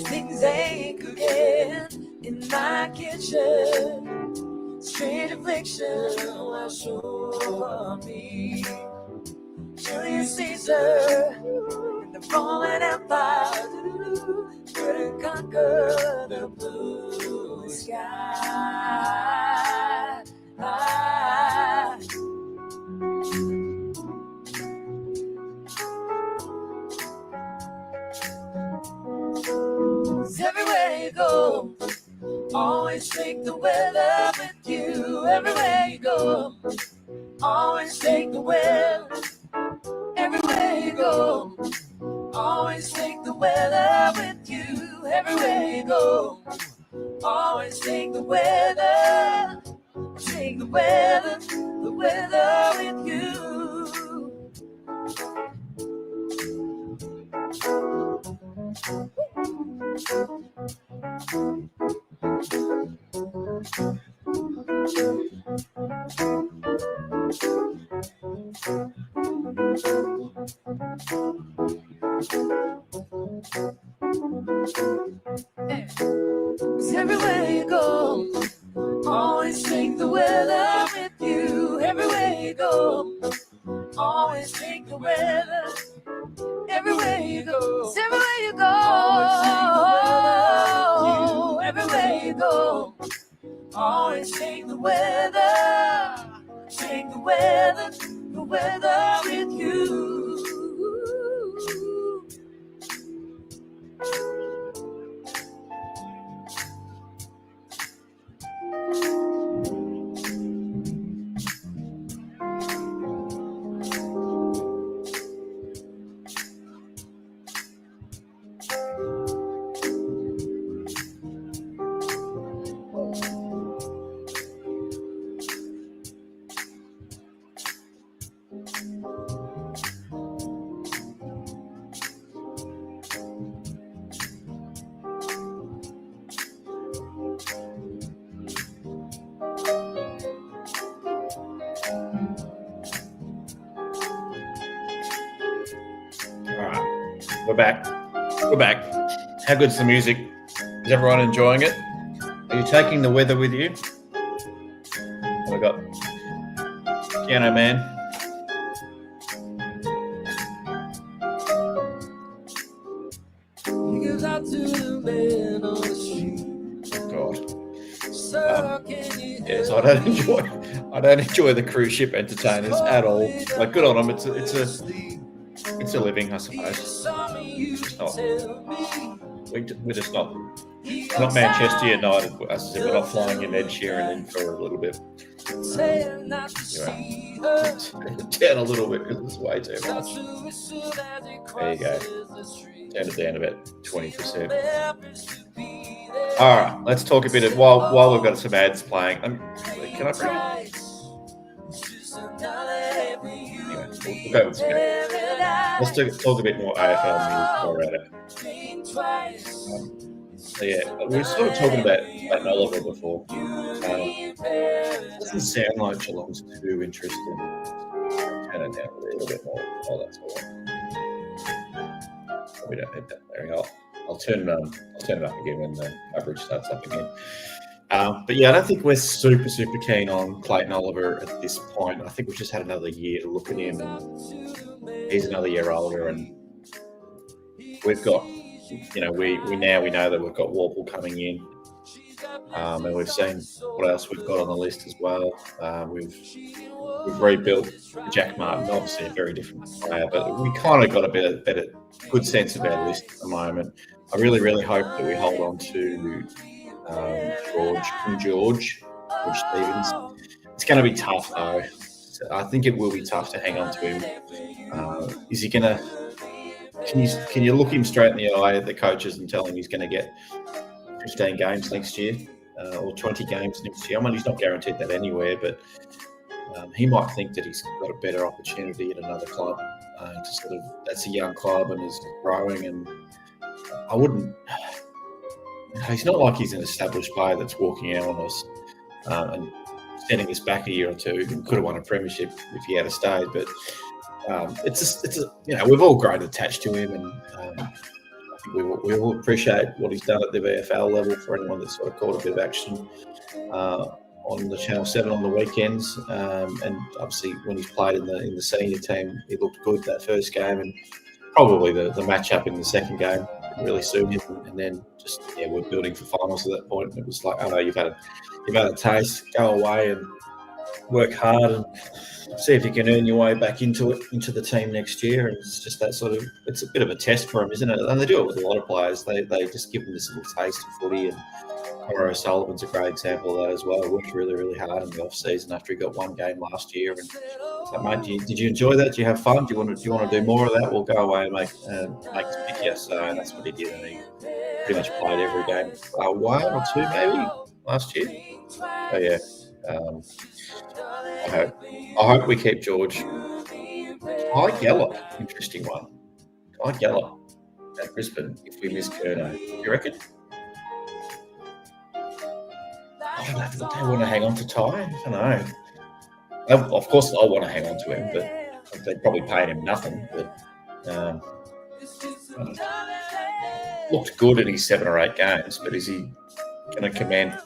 Things ain't cooking in my kitchen. Strange affliction wash over me. Julius Caesar in the Roman Empire couldn't conquer the blue sky. Everywhere you go, always take the weather with you. Everywhere you go, always take the weather. Everywhere you go, always take the weather with you. Everywhere you go, always take the weather. Take the weather with you. Everywhere you go, always take the weather with you. Everywhere you go, always take the weather. Everywhere you go, everywhere you go, everywhere you go, always take the weather. Take the weather with you. We're back. We're back. How good's the music? Is everyone enjoying it? Are you taking the weather with you? We got Piano Man. He goes out to the man on the street. God. Sir, can you Yes, I don't enjoy the cruise ship entertainers at all. Like, good on them. It's a living, I suppose. It's not. We're just not Manchester United. As I said, we're not flying in Ed Sheeran in for a little bit. Anyway, down a little bit because it's way too much. There you go. Turn it down about 20%. All right, let's talk a bit of while we've got some ads playing. Can I bring it? Anyway, we'll go with some ads. Let's talk a bit more AFL news while we're at it. So yeah, we were sort of talking about Clayton Oliver before. It doesn't sound like Geelong's too interested. Turn it down a little bit more. Oh, that's all right. We don't need that. There we go. I'll turn it up again when the coverage starts up again. But yeah, I don't think we're super keen on Clayton Oliver at this point. I think we've just had another year to look at him, and he's another year older, and we've got, we know that we've got Warple coming in, and we've seen what else we've got on the list as well. We've rebuilt Jack Martin, obviously a very different player, but we kind of got a better good sense of our list at the moment. I really hope that we hold on to George Stevens. It's going to be tough though. I think it will be tough to hang on to him. Is he going to? Can you look him straight in the eye at the coaches and tell him he's going to get 15 games next year or 20 games next year? I mean, he's not guaranteed that anywhere, but he might think that he's got a better opportunity at another club. That's a young club and is growing, and I wouldn't. He's not like he's an established player that's walking out on us and sending us back a year or two. He could have won a premiership if he had stayed, but we've all grown attached to him, and I think we all appreciate what he's done at the VFL level. For anyone that's sort of caught a bit of action on the Channel 7 on the weekends, and obviously when he's played in the senior team, he looked good that first game, and probably the match-up in the second game really suited him. And then we're building for finals at that point, and it was like, oh no, you've had a taste, go away and work hard and see if you can earn your way back into the team next year. And it's just that sort of, it's a bit of a test for them, isn't it? And they do it with a lot of players. They just give them this little taste of footy, and Connor O'Sullivan's a great example of that as well. He worked really hard in the off season after he got one game last year. And so, mate, did you enjoy that? Do you have fun? Do you want to do more of that? We'll go away and make us pick you. So that's what he did, and he pretty much played every game. One or two maybe last year. So yeah. I hope we keep George. Ty Gallop, interesting one. Ty Gallop at Brisbane if we miss Curnow. You reckon? I don't know if they want to hang on to Ty. I don't know. Of course, I want to hang on to him, but they're probably paying him nothing. But looked good in his 7 or 8 games, but is he going to command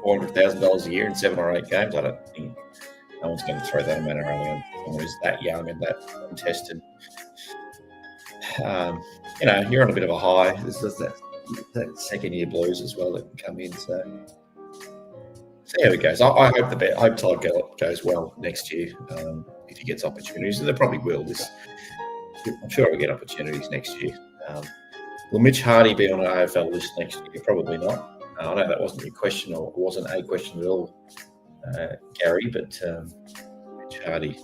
$400,000 a year in 7 or 8 games? I don't think no one's going to throw that amount around when he's that young and that untested. You're on a bit of a high. There's that second year blues as well that can come in. So see how it goes. I hope Todd goes well next year if he gets opportunities, and they probably will. I'm sure he'll get opportunities next year. Will Mitch Hardy be on an AFL list next year? Probably not. I know that wasn't your question, or wasn't a question at all, Gary, but Mitch Hardy,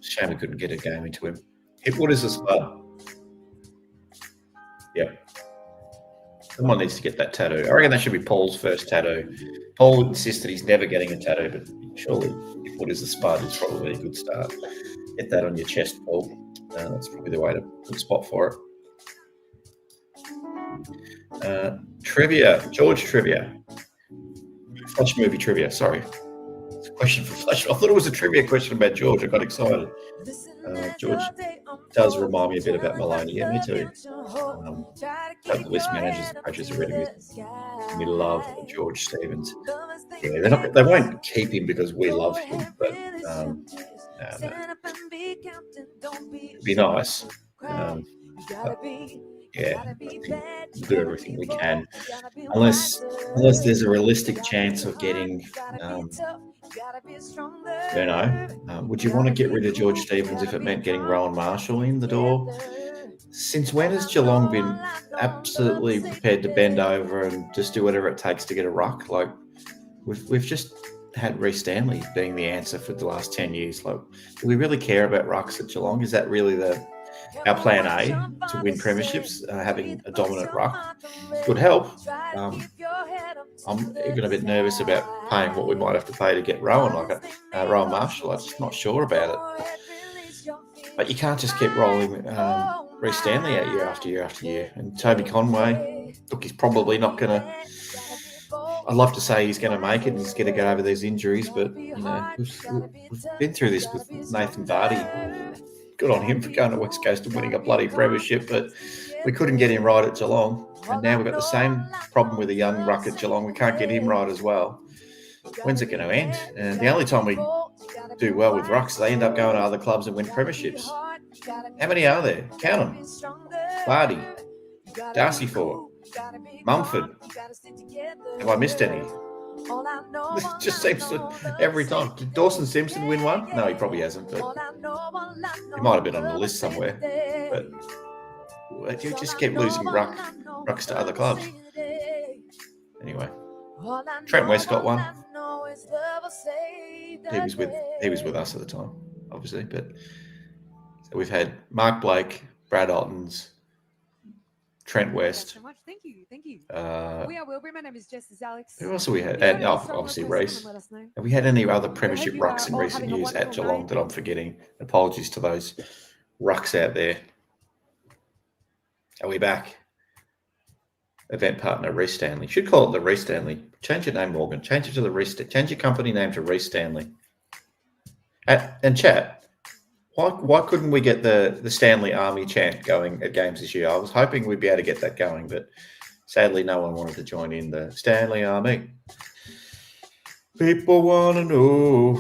shame we couldn't get a game into him. What is this spud? Yep. Someone needs to get that tattoo. I reckon that should be Paul's first tattoo. Paul insists that he's never getting a tattoo, but surely what is the spud is probably a good start. Get that on your chest, Paul. That's probably the way to put a spot for it. Trivia, George trivia. Flash movie trivia, sorry. It's a question for Flash. I thought it was a trivia question about George. I got excited. George does remind me a bit about Maloney. Yeah, me too. The list managers and coaches are reading this. We love George Stevens. Yeah, they won't keep him because we love him, but it'd be nice. Yeah, we'll do everything we can, unless there's a realistic chance of getting, would you want to get rid of George Stevens if it meant getting Rowan Marshall in the door? Since when has Geelong been absolutely prepared to bend over and just do whatever it takes to get a ruck? Like, we've just had Reece Stanley being the answer for the last 10 years. Like, do we really care about rucks at Geelong? Is that really the our plan A to win premierships, having a dominant ruck, could help. I'm even a bit nervous about paying what we might have to pay to get Rowan, like Rowan Marshall. I'm just not sure about it. But you can't just keep rolling Reece Stanley out year after year after year. And Toby Conway, look, he's probably not going to. I'd love to say he's going to make it and he's going to get over these injuries, but you know we've been through this with Nathan Vardy. Good on him for going to West Coast and winning a bloody premiership, but we couldn't get him right at Geelong. And now we've got the same problem with a young ruck at Geelong. We can't get him right as well. When's it going to end? And the only time we do well with rucks, they end up going to other clubs and win premierships. How many are there? Count them. Vardy, Darcy Ford, Mumford. Have I missed any? It just seems to every time. Did Dawson Simpson win one? No, he probably hasn't, but he might have been on the list somewhere. But you just keep losing rucks to other clubs. Anyway, Trent West got one. He was with us at the time, obviously. But so we've had Mark Blake, Brad Ottens, Trent West. So much. Thank you. We are Wilbury. My name is Jess Alex. Who else have we had? And obviously Reece. Have we had any other premiership rucks in recent years at Geelong that I'm forgetting? Apologies to those rucks out there. Are we back? Event partner Reece Stanley. Should call it the Reece Stanley. Change your name, Morgan. Change it to the Reece. Change your company name to Reece Stanley. And chat. Why couldn't we get the Stanley Army chant going at games this year? I was hoping we'd be able to get that going, but sadly no one wanted to join in the Stanley Army. People want to know.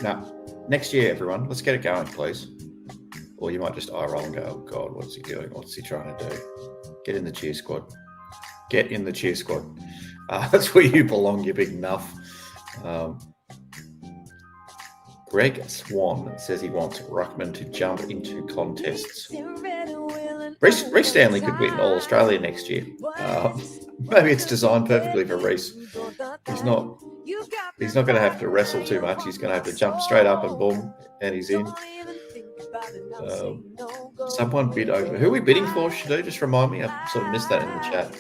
No, next year, everyone, let's get it going, please. Or you might just eye roll and go, oh God, what's he doing? What's he trying to do? Get in the cheer squad. Get in the cheer squad. That's where you belong, you big nuff. Greg Swan says he wants Ruckman to jump into contests. Reece Stanley could win All Australia next year. Maybe it's designed perfectly for Reece. He's not going to have to wrestle too much. He's going to have to jump straight up and boom, and he's in. Someone bid over. Who are we bidding for, Shadu? Just remind me. I sort of missed that in the chat.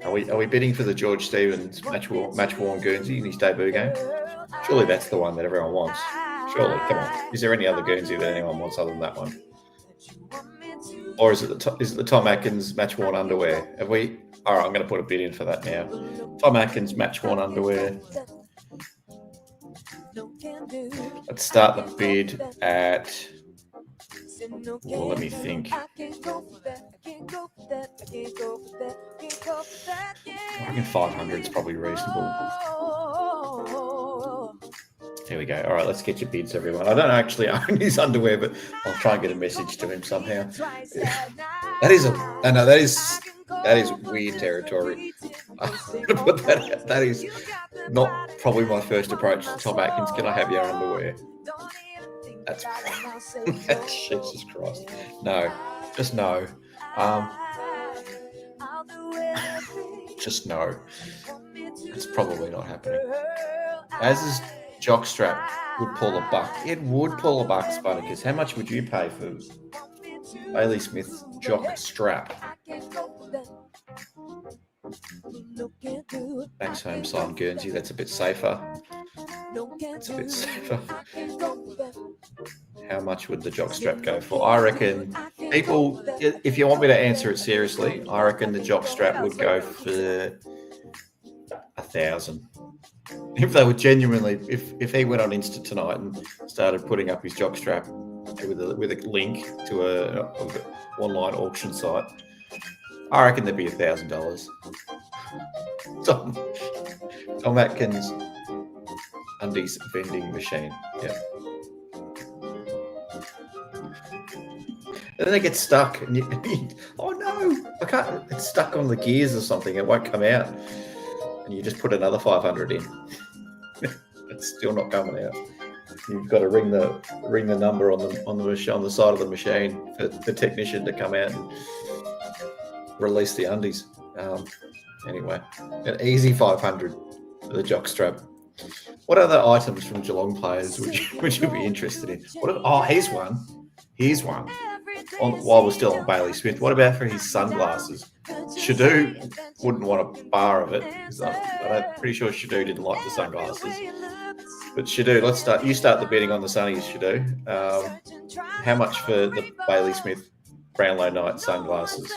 Are we bidding for the George Stevens match-worn Guernsey in his debut game? Surely that's the one that everyone wants. Surely, come on. Is there any other Guernsey that anyone wants other than that one? Or is it the Tom Atkins match-worn underwear? Have we? All right, I'm going to put a bid in for that now. Tom Atkins match-worn underwear. Let's start the bid at. Well, let me think. I reckon 500 is probably reasonable. Here we go. All right, let's get your bids, everyone. I don't actually own his underwear, but I'll try and get a message to him somehow. That is weird territory. But that is not probably my first approach to Tom Atkins. Can I have your underwear? That's Jesus Christ. No, just no. Just no. It's probably not happening. As is jockstrap would pull a buck. It would pull a buck, Spartacus. How much would you pay for Bailey Smith's jockstrap? Max Holmes signed Guernsey. That's a bit safer. It's a bit safer. How much would the jockstrap go for? I reckon people, if you want me to answer it seriously, I reckon the jockstrap would go for 1,000. If they were genuinely, if he went on Insta tonight and started putting up his jockstrap with a link to a online auction site, I reckon there'd be $1,000. Tom Atkins undies vending machine. Yeah. And then it gets stuck, and oh no, I can't. It's stuck on the gears or something. It won't come out, and you just put another 500 in. It's still not coming out. You've got to ring the number on the side of the machine for the technician to come out and release the undies. Anyway, an easy 500 for the jockstrap. What other items from Geelong players would you be interested in? Here's one. Here's one. While we're still on Bailey Smith, what about for his sunglasses? Shadu wouldn't want a bar of it. I'm pretty sure Shadu didn't like the sunglasses. But Shadu, let's start. You start the betting on the sunnies, Shadu. How much for the Bailey Smith Brownlow Night sunglasses?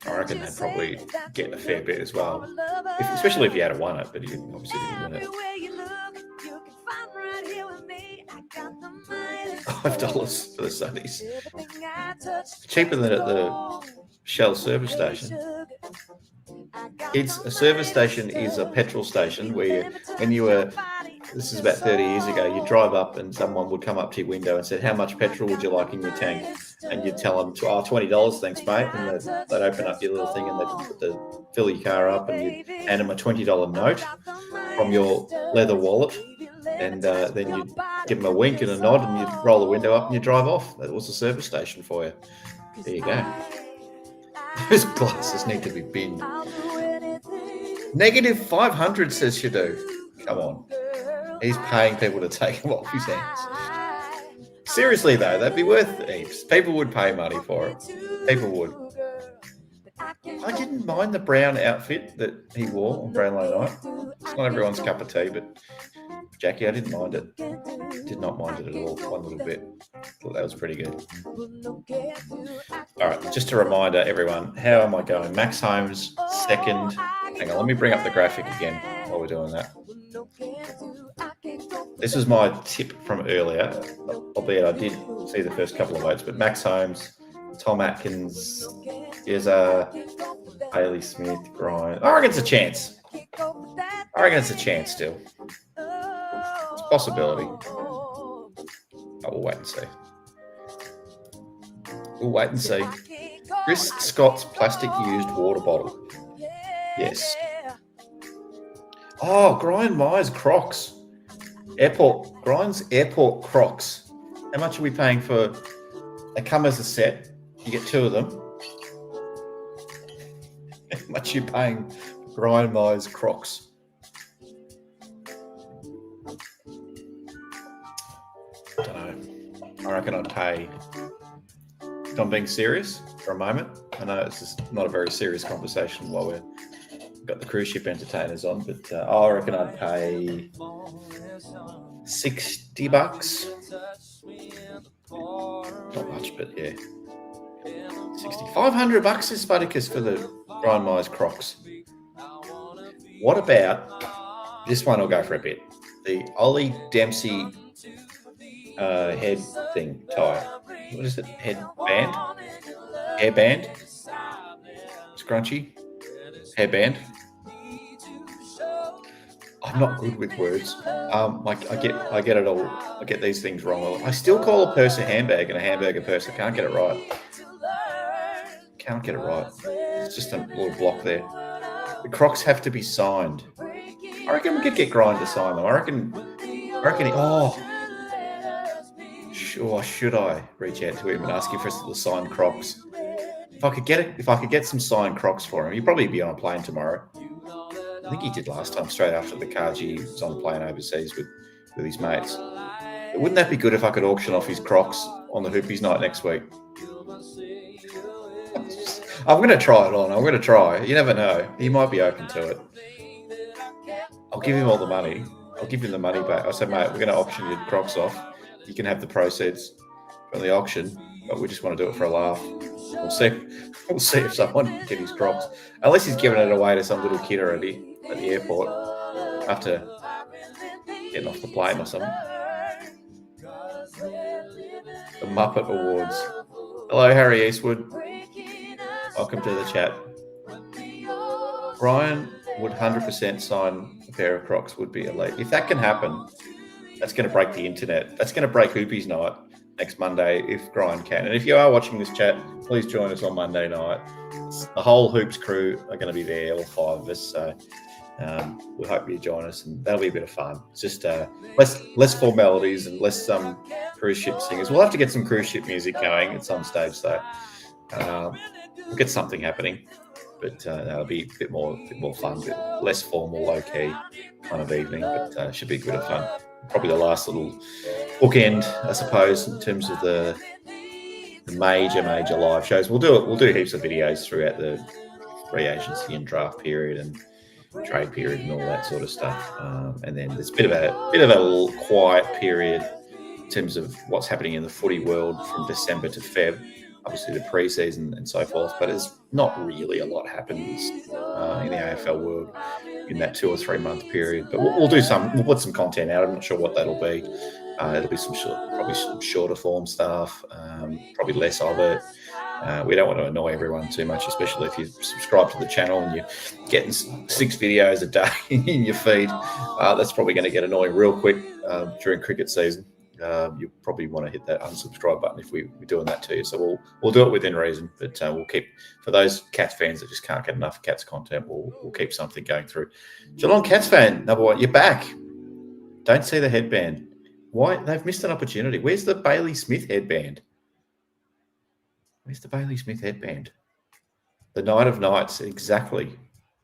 I reckon they'd probably get a fair bit as well, especially if you had won it, but you obviously didn't win it. $5 for the sunnies. Cheaper than at the Shell service station. It's a service station is a petrol station where when you were, this is about 30 years ago, you drive up and someone would come up to your window and said, how much petrol would you like in your tank? And you'd tell them, oh, $20, thanks, mate. And they'd open up your little thing and they'd fill your car up and you'd hand them a $20 note from your leather wallet. And then you'd give them a wink and a nod and you'd roll the window up and you'd drive off. That was a service station for you. There you go. Those glasses need to be binned. Negative 500, says Shadu. Come on. He's paying people to take them off his hands. Seriously, though, that'd be worth heaps. People would pay money for it. People would. I didn't mind the brown outfit that he wore on Brownlow Night. It's not everyone's cup of tea, but Jackie, I didn't mind it. Did not mind it at all, one little bit. Thought that was pretty good. All right, just a reminder, everyone, how am I going? Max Holmes, second. Hang on, let me bring up the graphic again while we're doing that. This was my tip from earlier, albeit I did see the first couple of votes, but Max Holmes, Tom Atkins, Bailey Smith, Grind. I reckon it's a chance. I reckon it's a chance still. It's a possibility. I will wait and see. We'll wait and see. Chris Scott's plastic used water bottle. Yes. Oh, Grind Myers Crocs. Grind's airport Crocs. How much are we paying for? They come as a set. You get two of them. How much are you paying for Grind Myers Crocs? I don't know. I reckon I'd pay. If I'm being serious for a moment. I know it's just not a very serious conversation while we've got the cruise ship entertainers on, but I reckon I'd pay $60. Not much, but yeah. $500 is Sputicus for the Brian Myers Crocs. What about this one? I'll go for a bit. The Ollie Dempsey head thing tie. What is it? Headband? Hairband? Scrunchy? Hairband? I'm not good with words. I get it all. I get these things wrong. I still call a purse a handbag and a handbag a purse. I can't get it right. Can't get it right. It's just a little block there. The Crocs have to be signed. I reckon we could get Grind to sign them. I reckon. Should I reach out to him and ask him for the signed Crocs? If I could get some signed Crocs for him, he'd probably be on a plane tomorrow. I think he did last time, straight after the Carji was on the plane overseas with his mates. Wouldn't that be good if I could auction off his Crocs on the Hoopies night next week? I'm going to try it on. I'm going to try. You never know. He might be open to it. I'll give him all the money. I'll give him the money back. I said, mate, we're going to auction your Crocs off. You can have the proceeds from the auction, but we just want to do it for a laugh. We'll see if someone can get his Crocs. Unless he's giving it away to some little kid already at the airport after getting off the plane or something. The Muppet Awards. Hello, Harry Eastwood. Welcome to the chat. Brian would 100% sign a pair of Crocs, would be elite. If that can happen, that's going to break the internet. That's going to break Hoopies night next Monday if Grind can. And if you are watching this chat, please join us on Monday night. The whole Hoops crew are going to be there, all five of us. So we hope you join us, and that'll be a bit of fun. It's just less formalities and less cruise ship singers. We'll have to get some cruise ship music going at some stage, so we'll get something happening. But that'll be a bit more fun, a bit less formal, low key kind of evening. But should be a bit of fun. probably the last little bookend, I suppose, in terms of the major live shows. We'll do heaps of videos throughout the free agency and draft period and trade period and all that sort of stuff. And then there's a bit of a quiet period in terms of what's happening in the footy world from December to Feb. Obviously the preseason and so forth, but there's not really a lot happens in the AFL world in that 2 or 3 month period. But we'll put some content out. I'm not sure what that'll be. It'll be probably some shorter form stuff, probably less of it. We don't want to annoy everyone too much, especially if you subscribe to the channel and you're getting 6 videos a day in your feed. That's probably going to get annoying real quick during cricket season. You probably want to hit that unsubscribe button if we're doing that to you. So we'll do it within reason, but we'll keep, for those Cats fans that just can't get enough Cats content, we'll keep something going through. Geelong Cats fan, number 1, you're back. Don't see the headband. Why? They've missed an opportunity. Where's the Bailey Smith headband? Where's the Bailey Smith headband? The Night of Nights, exactly.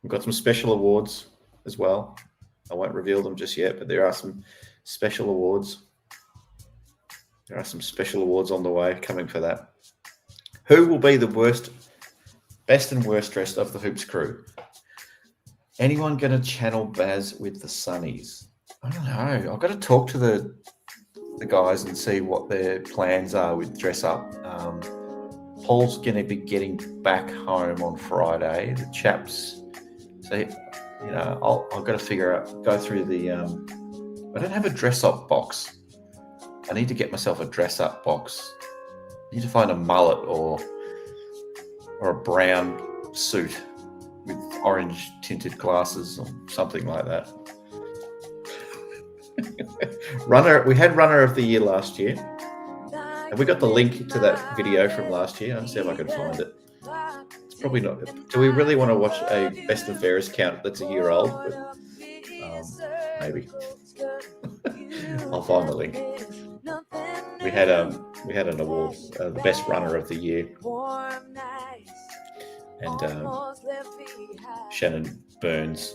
We've got some special awards as well. I won't reveal them just yet, but there are some special awards. There are some special awards on the way coming for that. Who will be the best and worst dressed of the Hoops crew? Anyone going to channel Baz with the Sunnies? I don't know. I've got to talk to the guys and see what their plans are with dress up. Paul's going to be getting back home on Friday. The chaps, so I've got to go through the. I don't have a dress up box. I need to get myself a dress up box. I need to find a mullet or a brown suit with orange tinted glasses or something like that. We had runner of the year last year. Have we got the link to that video from last year? I'll see if I can find it. It's probably not. Do we really want to watch a best and fairest count that's a year old? But, maybe. I'll find the link. We had an award, the best runner of the year, and Shannon Burns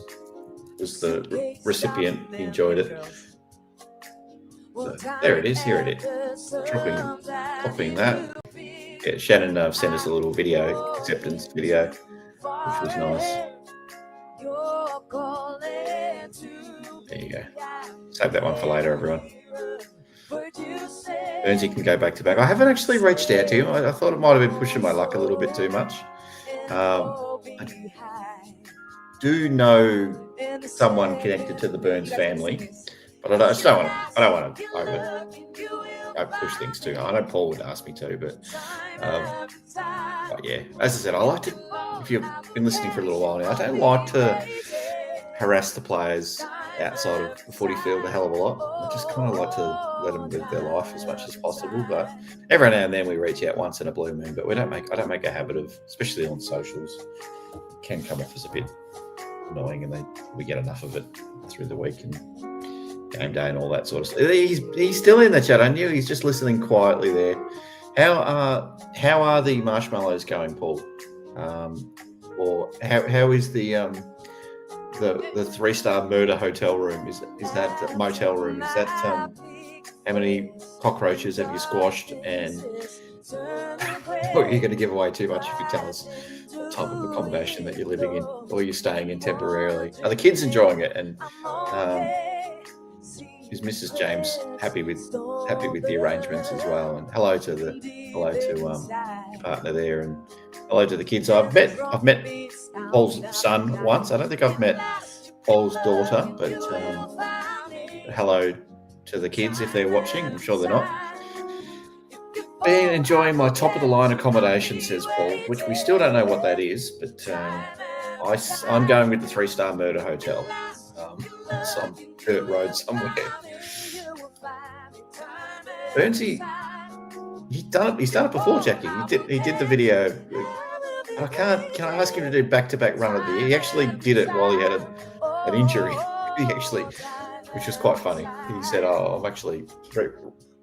was the recipient. He enjoyed it. So, there it is. Here it is. Copying that. Yeah, Shannon sent us a little video, acceptance video, which was nice. There you go. Save that one for later, everyone. Burnsy can go back to back. I haven't actually reached out to him. I thought it might have been pushing my luck a little bit too much. I do know someone connected to the Burns family, but I don't want to over push things too. I know Paul would ask me to, but yeah, as I said, I like to. If you've been listening for a little while now, I don't like to harass the players outside of the footy field a hell of a lot. I just kind of like to let them live their life as much as possible. But every now and then we reach out once in a blue moon. But I don't make a habit of, especially on socials, it can come off as a bit annoying, and we get enough of it through the week and game day and all that sort of stuff. He's still in the chat. I knew he's just listening quietly there. How are the marshmallows going, Paul? Or how is the 3-star murder hotel room? Is that motel room? Is that how many cockroaches have you squashed? And you're going to give away too much if you tell us what type of accommodation that you're living in or you're staying in temporarily. Are the kids enjoying it? And is Mrs. James happy with the arrangements as well? And hello to your partner there, and hello to the kids. I've met Paul's son once. I don't think I've met Paul's daughter, but hello to the kids if they're watching. I'm sure they're not. Been enjoying my top of the line accommodation, says Paul, which we still don't know what that is, but I'm going with the 3-star murder hotel. Some dirt road somewhere. Burnsy, he's done it before, Jackie. He did the video. Can I ask him to do back-to-back run of the year? He actually did it while he had an injury. Which was quite funny. He said, I'm actually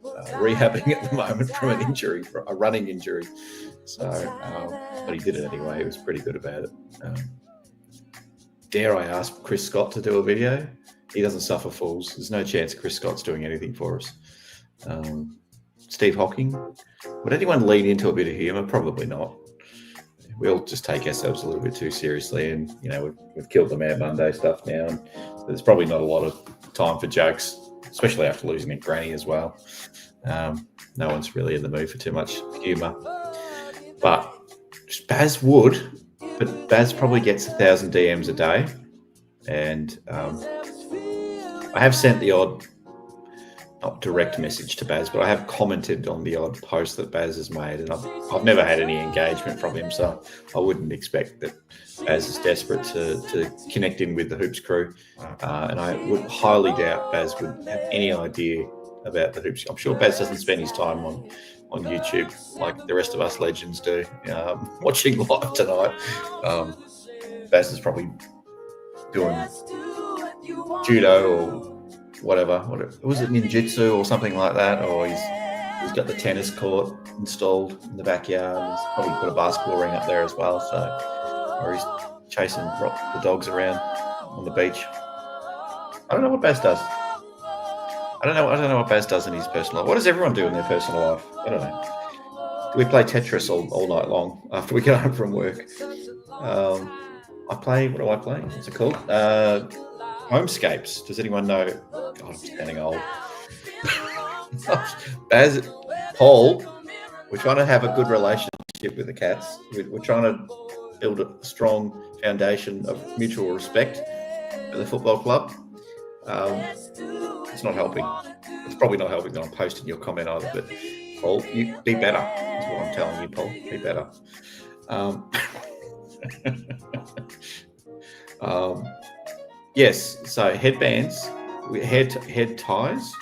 rehabbing at the moment from an injury, from a running injury. So, but he did it anyway. He was pretty good about it. Dare I ask Chris Scott to do a video? He doesn't suffer fools. There's no chance Chris Scott's doing anything for us. Steve Hocking. Would anyone lean into a bit of humour? Probably not. We all just take ourselves a little bit too seriously, and we've killed the Mad Monday stuff now, and there's probably not a lot of time for jokes, especially after losing at Granny as well. No one's really in the mood for too much humour. But Baz would, but Baz probably gets 1,000 DMs a day, and I have sent the odd, not direct message to Baz, but I have commented on the odd post that Baz has made, and I've never had any engagement from him, so I wouldn't expect that Baz is desperate to connect in with the Hoops crew, and I would highly doubt Baz would have any idea about the Hoops. I'm sure Baz doesn't spend his time on YouTube like the rest of us legends do, watching live tonight. Baz is probably doing judo or whatever. Was it ninjutsu or something like that? Or he's got the tennis court installed in the backyard. He's probably put a basketball ring up there as well. Or he's chasing the dogs around on the beach. I don't know what Baz does. I don't know what Baz does in his personal life. What does everyone do in their personal life? I don't know. We play Tetris all night long after we get home from work. I play. What do I play? What's it called? Homescapes. Does anyone know? God, I'm standing old. Baz, Paul, we're trying to have a good relationship with the cats. We're trying to build a strong foundation of mutual respect for the football club. It's not helping. It's probably not helping that I'm posting your comment either. But Paul, you be better. Is what I'm telling you, Paul. Be better. Yes. So headbands, head ties.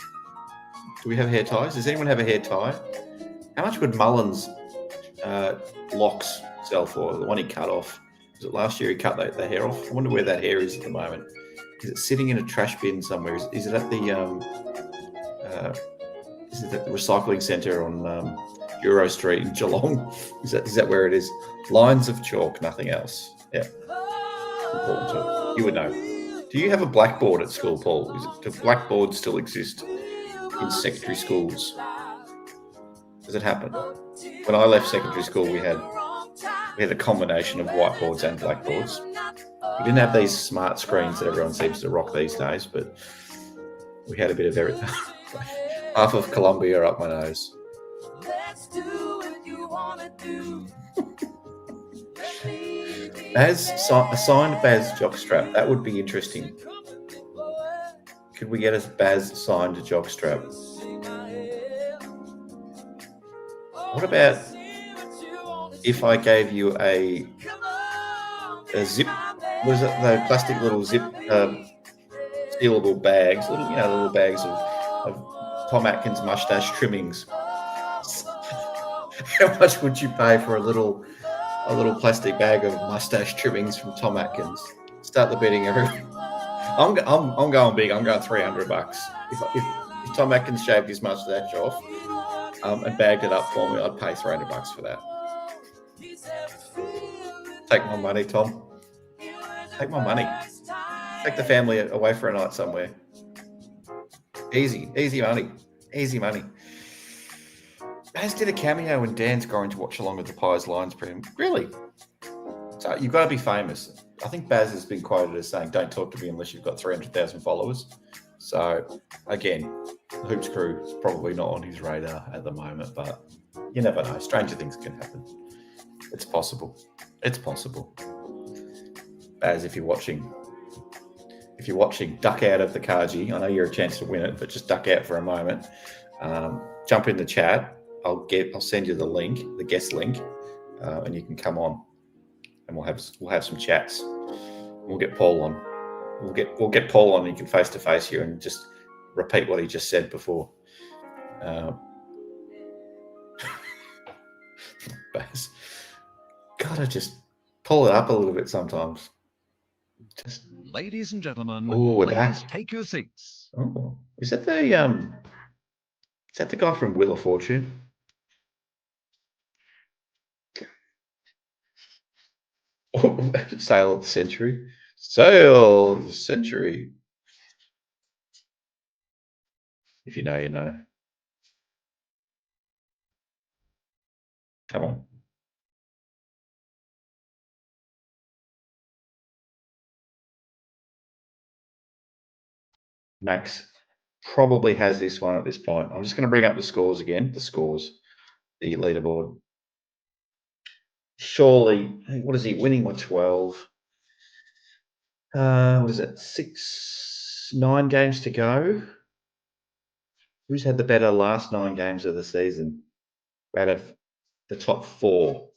Do we have hair ties? Does anyone have a hair tie? How much would Mullins locks sell for? The one he cut off. Was it last year he cut the hair off? I wonder where that hair is at the moment. Is it sitting in a trash bin somewhere? Is it at the recycling centre on Euro Street in Geelong? Is that where it is? Lines of chalk, nothing else. Yeah. Important to, you would know. Do you have a blackboard at school, Paul? Do blackboards still exist in secondary schools? Does it happen? When I left secondary school, we had a combination of whiteboards and blackboards. We didn't have these smart screens that everyone seems to rock these days, but we had a bit of everything. Half of Columbia up my nose. A signed Baz jockstrap. That would be interesting. Could we get a Baz signed jockstrap? What about if I gave you a zip? Was it the plastic little zip sealable bags? Little bags of Tom Atkins mustache trimmings. How much would you pay for a little plastic bag of mustache trimmings from Tom Atkins? Start the betting, everyone. I'm going big. I'm going $300. If Tom Atkins shaved his mustache off and bagged it up for me, I'd pay $300 for that. Take my money, Tom. Take my money. Take the family away for a night somewhere. Easy money. Easy money. Baz did a cameo in Dan's Going to Watch Along with the Pies Lions Prim. Really? So you've got to be famous. I think Baz has been quoted as saying, "Don't talk to me unless you've got 300,000 followers." So again, the Hoops crew is probably not on his radar at the moment, but you never know. Stranger things can happen. It's possible. It's possible. Baz, if you're watching, duck out of the Carji. I know you're a chance to win it, but just duck out for a moment. Jump in the chat. I'll send you the link, the guest link, and you can come on, and we'll have some chats. We'll get Paul on. We'll get Paul on. And you can face to face you and just repeat what he just said before. Baz, gotta just pull it up a little bit sometimes. Just, ladies and gentlemen, please take your seats. Oh, is that the guy from Wheel of Fortune? Sale of the century. Sale of the century. If you know, you know. Come on. Max probably has this one at this point. I'm just going to bring up the scores again. The leaderboard. Surely, what is he winning by 12? What is it? 9 games to go. Who's had the better last 9 games of the season out of the top 4?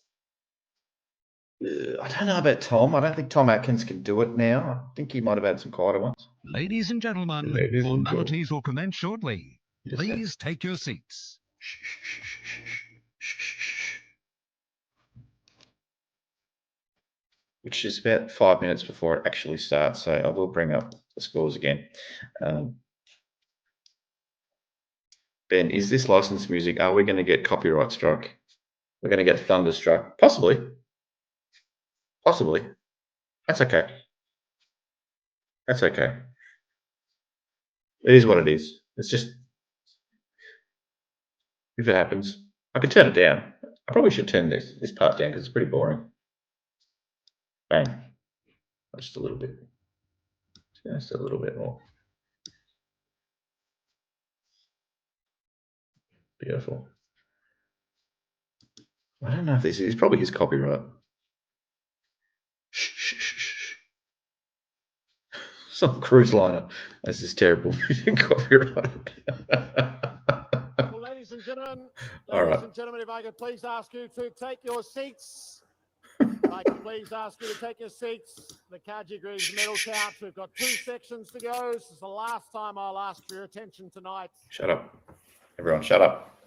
I don't know about Tom. I don't think Tom Atkins can do it now. I think he might have had some quieter ones. Ladies and gentlemen, formalities will commence shortly. Please take your seats. Which is about 5 minutes before it actually starts, so I will bring up the scores again. Ben, is this licensed music? Are we going to get copyright struck? We're going to get thunderstruck? Possibly. Possibly. That's okay. That's okay. It is what it is. It's just, if it happens, I can turn it down. I probably should turn this part down because it's pretty boring. Bang. Just a little bit. Just a little bit more. Beautiful. I don't know if this is probably his copyright. Some cruise liner. This is terrible. Copyright. Well, ladies and gentlemen, if I could please ask you to take your seats. If I could please ask you to take your seats. The Carji Greeves Medal counts. We've got 2 sections to go. This is the last time I'll ask for your attention tonight. Shut up. Everyone, shut up.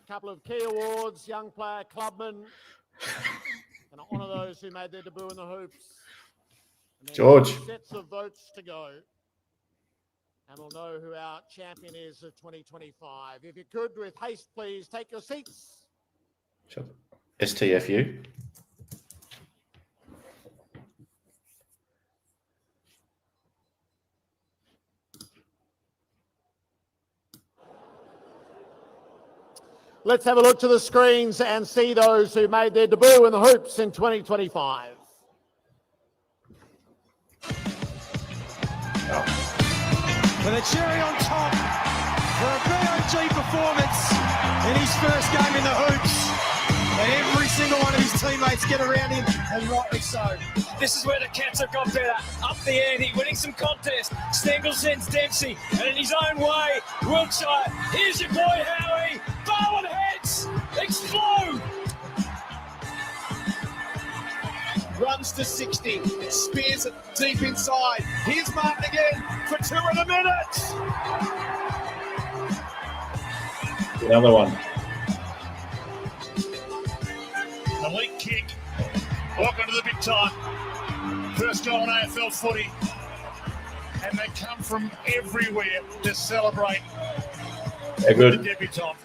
A couple of key awards, young player, clubman. And I honour those who made their debut in the hoops. George. 2 sets of votes to go. And we'll know who our champion is of 2025. If you could, with haste, please take your seats. Shut up. STFU. Let's have a look to the screens and see those who made their debut in the hoops in 2025. With a cherry on top for a BOG performance in his first game in the hoops. And every single one of his teammates get around him, and rightly so. This is where the Cats have got better. Up the ante, winning some contests. Stengel sends Dempsey, and in his own way, Wiltshire. Here's your boy Howie. Bowen heads explode. Runs to 60, spears it deep inside. Here's Martin again for 2 in a minute. Another one. Elite kick. Welcome to the big time. First goal in AFL footy. And they come from everywhere to celebrate good. the debutant.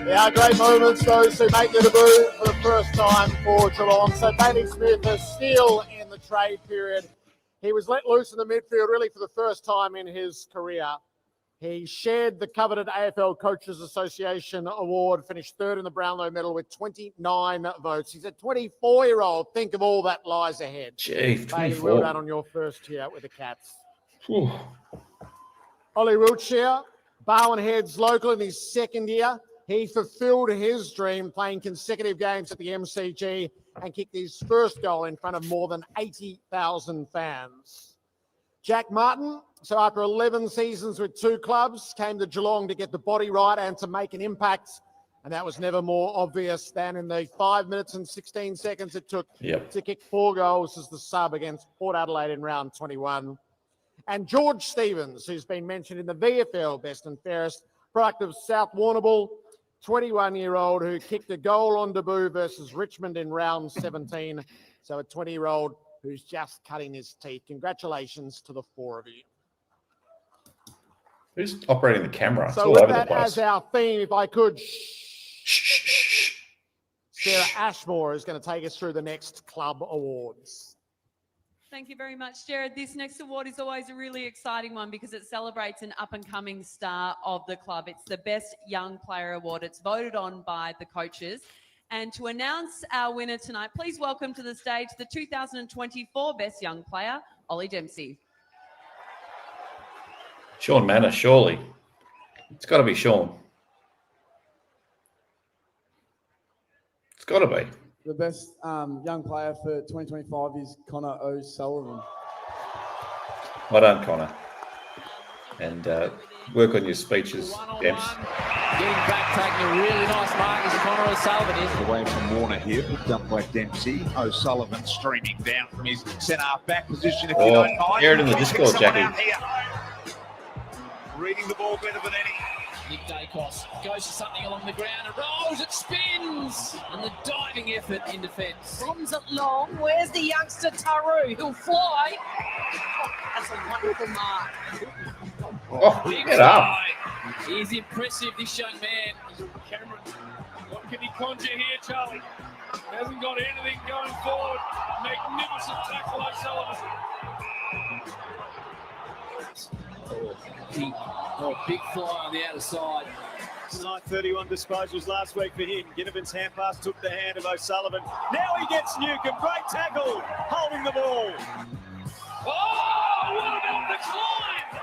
There are great moments, those who make their debut for the first time for Geelong. So Bailey Smith is still in the trade period. He was let loose in the midfield really for the first time in his career. He shared the coveted AFL Coaches Association award, finished 3rd in the Brownlow medal with 29 votes. He's a 24-year-old. Think of all that lies ahead. Gee, 24. Bailey, well done on your first year with the Cats. Whew. Ollie Wiltshire, Barwon Heads local in his second year. He fulfilled his dream playing consecutive games at the MCG and kicked his first goal in front of more than 80,000 fans. Jack Martin, so after 11 seasons with 2 clubs, came to Geelong to get the body right and to make an impact. And that was never more obvious than in the 5 minutes and 16 seconds it took to kick 4 goals as the sub against Port Adelaide in round 21. And George Stevens, who's been mentioned in the VFL Best and Fairest, product of South Warrnambool, 21-year-old who kicked a goal on debut versus Richmond in round 17. So a 20-year-old who's just cutting his teeth. Congratulations to the 4 of you. Who's operating the camera? It's So all with over the that place. as our theme, if I could, Sarah Ashmore is going to take us through the next club awards. Thank you very much, Jared. This next award is always a really exciting one because it celebrates an up-and-coming star of the club. It's the Best Young Player Award. It's voted on by the coaches. And to announce our winner tonight, please welcome to the stage the 2024 Best Young Player, Ollie Dempsey. Sean Manor, surely. It's got to be Sean. It's got to be. The best young player for 2025 is Connor O'Sullivan. Well done, Connor. And work on your speeches, Demps. Getting back, taking a really nice mark as Connor O'Sullivan is. Away from Warner here, picked up by Dempsey. O'Sullivan streaming down from his centre back position, if you don't mind. Hear it in the Discord, Jackie. Reading the ball better than any. Nick Dacos goes for something along the ground and rolls, it spins! And the diving effort in defence. Runs it long. Where's the youngster Taru? He'll fly. That's a wonderful mark. Oh, Big get up. fly. He's impressive, this young man. Cameron, what can he conjure here, Charlie? Hasn't got anything going forward. Magnificent tackle, O'Sullivan. Big fly on the outer side. Tonight, 31 disposals last week for him. Ginnivan's hand pass took the hand of O'Sullivan. Now he gets Newcomb. Great tackle, holding the ball. Oh, what about the climb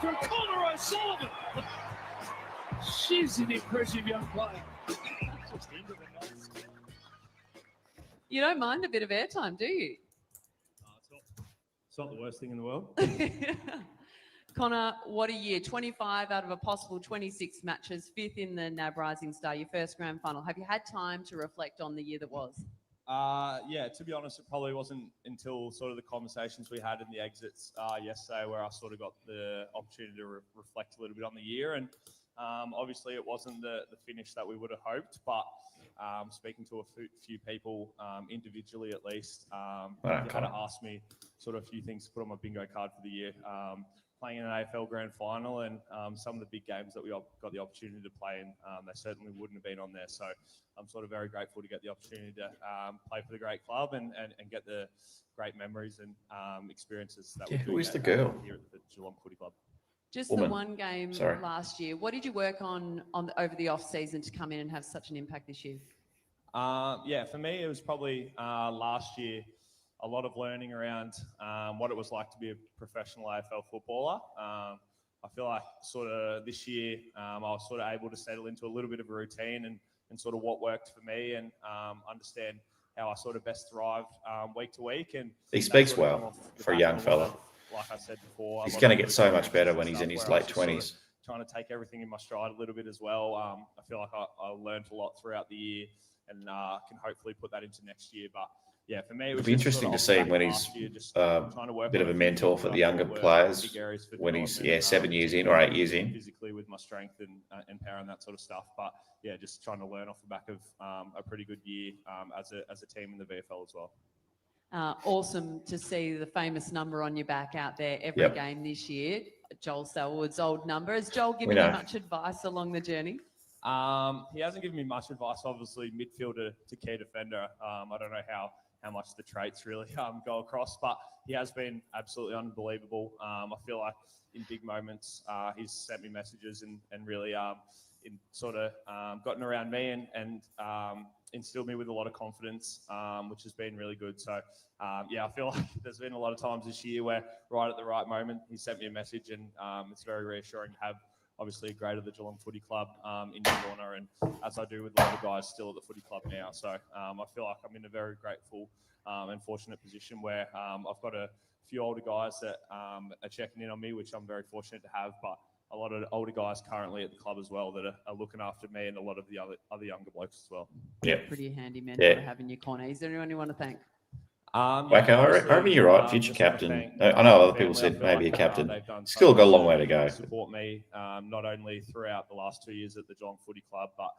from Connor O'Sullivan? She's an impressive young player. You don't mind a bit of airtime, do you? It's not the worst thing in the world. Connor, what a year. 25 out of a possible 26 matches, 5th in the NAB Rising Star, your first grand final. Have you had time to reflect on the year that was? Yeah, to be honest, it probably wasn't until sort of the conversations we had in the exits yesterday where I sort of got the opportunity to reflect a little bit on the year. And obviously it wasn't the finish that we would have hoped, but speaking to a few people individually at least, they kind of asked me sort of a few things to put on my bingo card for the year. Playing in an AFL Grand Final and some of the big games that we got the opportunity to play in, they certainly wouldn't have been on there. So I'm sort of very grateful to get the opportunity to play for the great club and get the great memories and experiences that we who is the girl here at the Geelong Footy Club. Just Woman. the one game last year. What did you work on over the off season to come in and have such an impact this year? Yeah, for me, it was probably last year, a lot of learning around what it was like to be a professional AFL footballer. I feel like sort of this year, I was sort of able to settle into a little bit of a routine and sort of what worked for me and understand how I sort of best thrive week to week. And he speaks well for a young fella. Like I said before, he's going to get so much better when he's in his late 20s. Trying to take everything in my stride a little bit as well. I feel like I learned a lot throughout the year and can hopefully put that into next year. But yeah, for me, it was It'll be interesting to see when he's a bit of a mentor for the younger players when he's 7 years in or 8 years in. Physically with my strength and power and that sort of stuff. But yeah, just trying to learn off the back of a pretty good year as a team in the VFL as well. Awesome to see the famous number on your back out there every game this year. Joel Selwood's old number. Has Joel given you much advice along the journey? He hasn't given me much advice. Obviously, midfielder to key defender. I don't know how much the traits really go across, but he has been absolutely unbelievable. I feel like in big moments, he's sent me messages and really gotten around me and instilled me with a lot of confidence, which has been really good. So, I feel like there's been a lot of times this year where right at the right moment, he sent me a message and it's very reassuring to have obviously a great of the Geelong Footy Club in New Warner, and as I do with a lot of guys still at the footy club now. So I feel like I'm in a very grateful and fortunate position where I've got a few older guys that are checking in on me, which I'm very fortunate to have, but a lot of older guys currently at the club as well that are looking after me and a lot of the other younger blokes as well. Yeah. Pretty handy men to have in your corner. Is there anyone you want to thank? Wacko, I reckon you're right, future captain. I know other people said maybe a captain. Still got a long way to go. Support me not only throughout the last 2 years at the Geelong Footy Club, but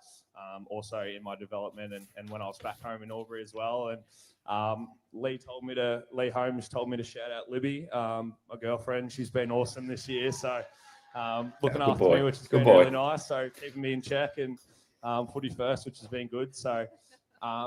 also in my development and when I was back home in Albury as well. And Lee Holmes told me to shout out Libby, my girlfriend. She's been awesome this year, so looking after me, which has been really nice. So keeping me in check and footy first, which has been good. So.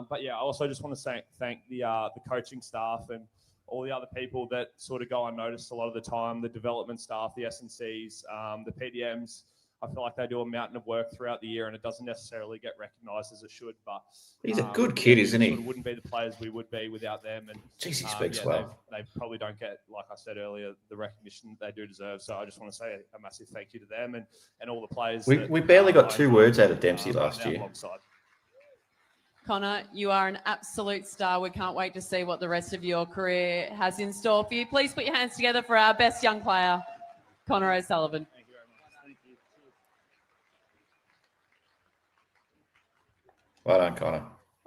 But yeah, I also just want to thank the coaching staff and all the other people that sort of go unnoticed a lot of the time, the development staff, the S&Cs, the PDMs. I feel like they do a mountain of work throughout the year, and it doesn't necessarily get recognised as it should. But he's a good kid, isn't he? Sort of wouldn't be the players we would be without them. And jeez, he speaks well. They probably don't get, like I said earlier, the recognition they do deserve. So I just want to say a massive thank you to them and all the players. We barely got 2 words out of Dempsey last year. Connor, you are an absolute star. We can't wait to see what the rest of your career has in store for you. Please put your hands together for our best young player, Connor O'Sullivan. Well done, Connor.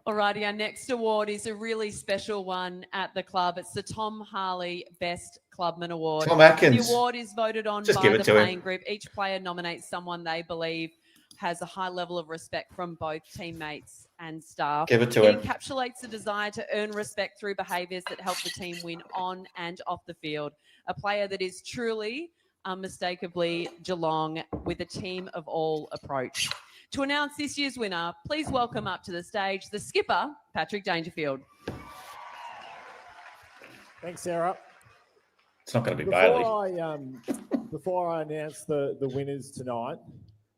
Alrighty, our next award is a really special one at the club. It's the Tom Harley Best Clubman Award. Tom Atkins. The award is voted on Just by give it the to him. playing group. Each player nominates someone they believe has a high level of respect from both teammates and staff. Give it to him. It encapsulates the desire to earn respect through behaviours that help the team win on and off the field. A player that is truly, unmistakably Geelong with a team of all approach. To announce this year's winner, please welcome up to the stage the skipper, Patrick Dangerfield. Thanks, Sarah. It's not going to be Bailey. Before I announce the winners tonight,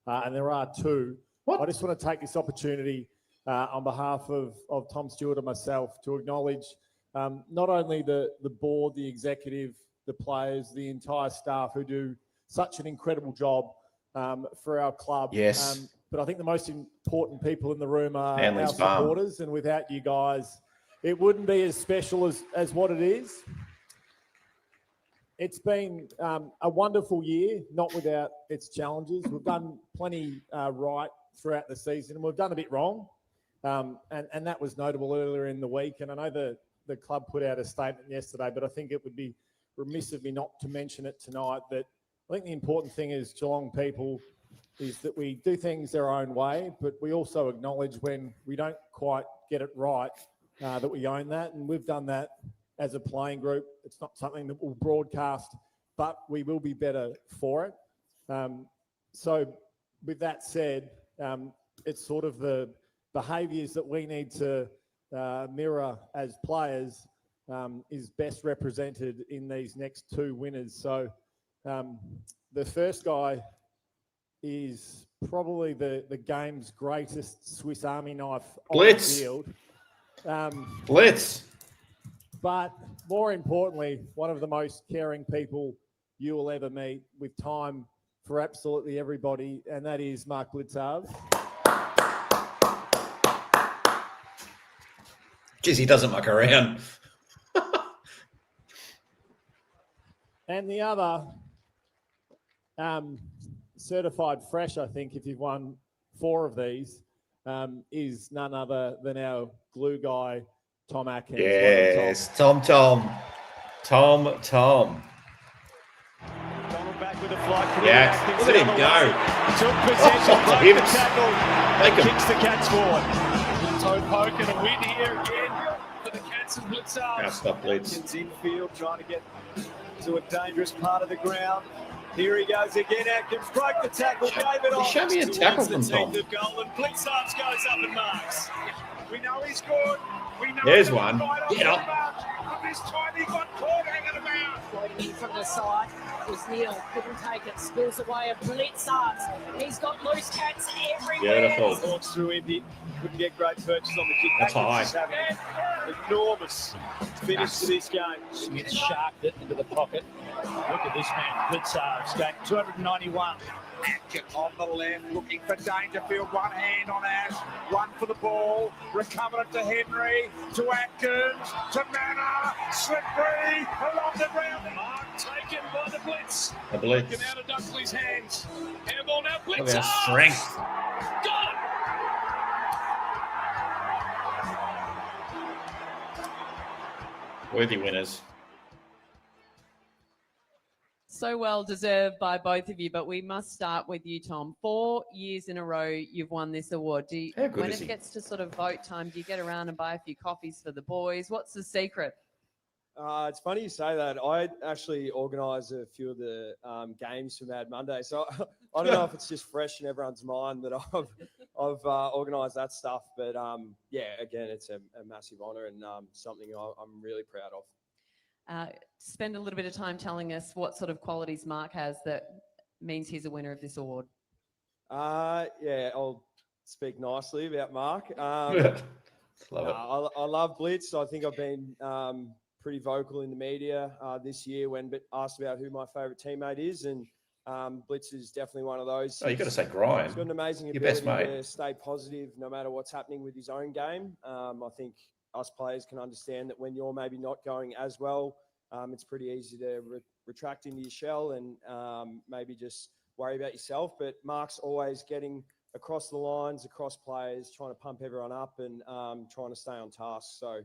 and there are 2, I just want to take this opportunity on behalf of Tom Stewart and myself to acknowledge not only the board, the executive, the players, the entire staff who do such an incredible job for our club. Yes. But I think the most important people in the room are Manly's our farm. supporters, and without you guys, it wouldn't be as special as what it is. It's been a wonderful year, not without its challenges. We've done plenty right throughout the season, and we've done a bit wrong. And that was notable earlier in the week. And I know the club put out a statement yesterday, but I think it would be remiss of me not to mention it tonight, that I think the important thing as Geelong people is that we do things our own way, but we also acknowledge when we don't quite get it right, that we own that. And we've done that as a playing group. It's not something that we'll broadcast, but we will be better for it. So with that said, it's sort of the behaviours that we need to mirror as players is best represented in these next 2 winners. So the first guy is probably the game's greatest Swiss Army knife Blitz. on the field. Blitz. But more importantly, one of the most caring people you will ever meet, with time for absolutely everybody, and that is Mark Blitzarves. Jeez, he doesn't muck around. And the other, certified fresh, I think, if you've won 4 of these, is none other than our glue guy, Tom Atkins. Yes, Tom. Donald back with a flight. Yeah, look at him go. Took possession, broke the tackle, Make and him. kicks the Cats forward. Toe poke and a win here again for the Cats and Blitzarves. Now stop Blitz. Atkins infield trying to get to a dangerous part of the ground. Here he goes again. Atkins broke the tackle, gave it off. Show me a tackle from Tom. The goal, and Blitzarves goes up and marks. We know he's good. We know There's he's one. right Get off up. the mark. But this time he got caught hanging about. Floating in from the side was Neil, couldn't take it, spills away a Blitzarves. He's got loose Cats everywhere. Beautiful. Walks through empty. Couldn't get great purchase on the kick. That's high. Just having an enormous finish to this game. Smith sharked it into the pocket. Look at this man, Blitzarves, going 291. Atkins on the left, looking for Dangerfield. One hand on Ash, one for the ball. Recovered it to Henry, to Atkins, to Manor. Slippery along the ground. Mark taken by the Blitz. The Blitz. Taken out of Dunkley's hands. Handball now, Look Blitz. at that strength. Got it. Worthy winners. So well deserved by both of you, but we must start with you, Tom. 4 years in a row you've won this award. How good when is it he? gets to sort of vote time, do you get around and buy a few coffees for the boys? What's the secret? It's funny you say that. I actually organise a few of the games for Mad Monday, so I don't know if it's just fresh in everyone's mind that I've organised that stuff. But yeah, again, it's a massive honour and something I'm really proud of. spend a little bit of time telling us what sort of qualities Mark has that means he's a winner of this award. Yeah, I'll speak nicely about Mark. Love it. I love Blitz. I think I've been pretty vocal in the media this year when asked about who my favourite teammate is, and Blitz is definitely one of those. Oh, you got to say Grind. He's got an amazing Your ability best mate. to stay positive no matter what's happening with his own game. I think us players can understand that when you're maybe not going as well, it's pretty easy to retract into your shell and maybe just worry about yourself. But Mark's always getting across the lines, across players, trying to pump everyone up and trying to stay on task. So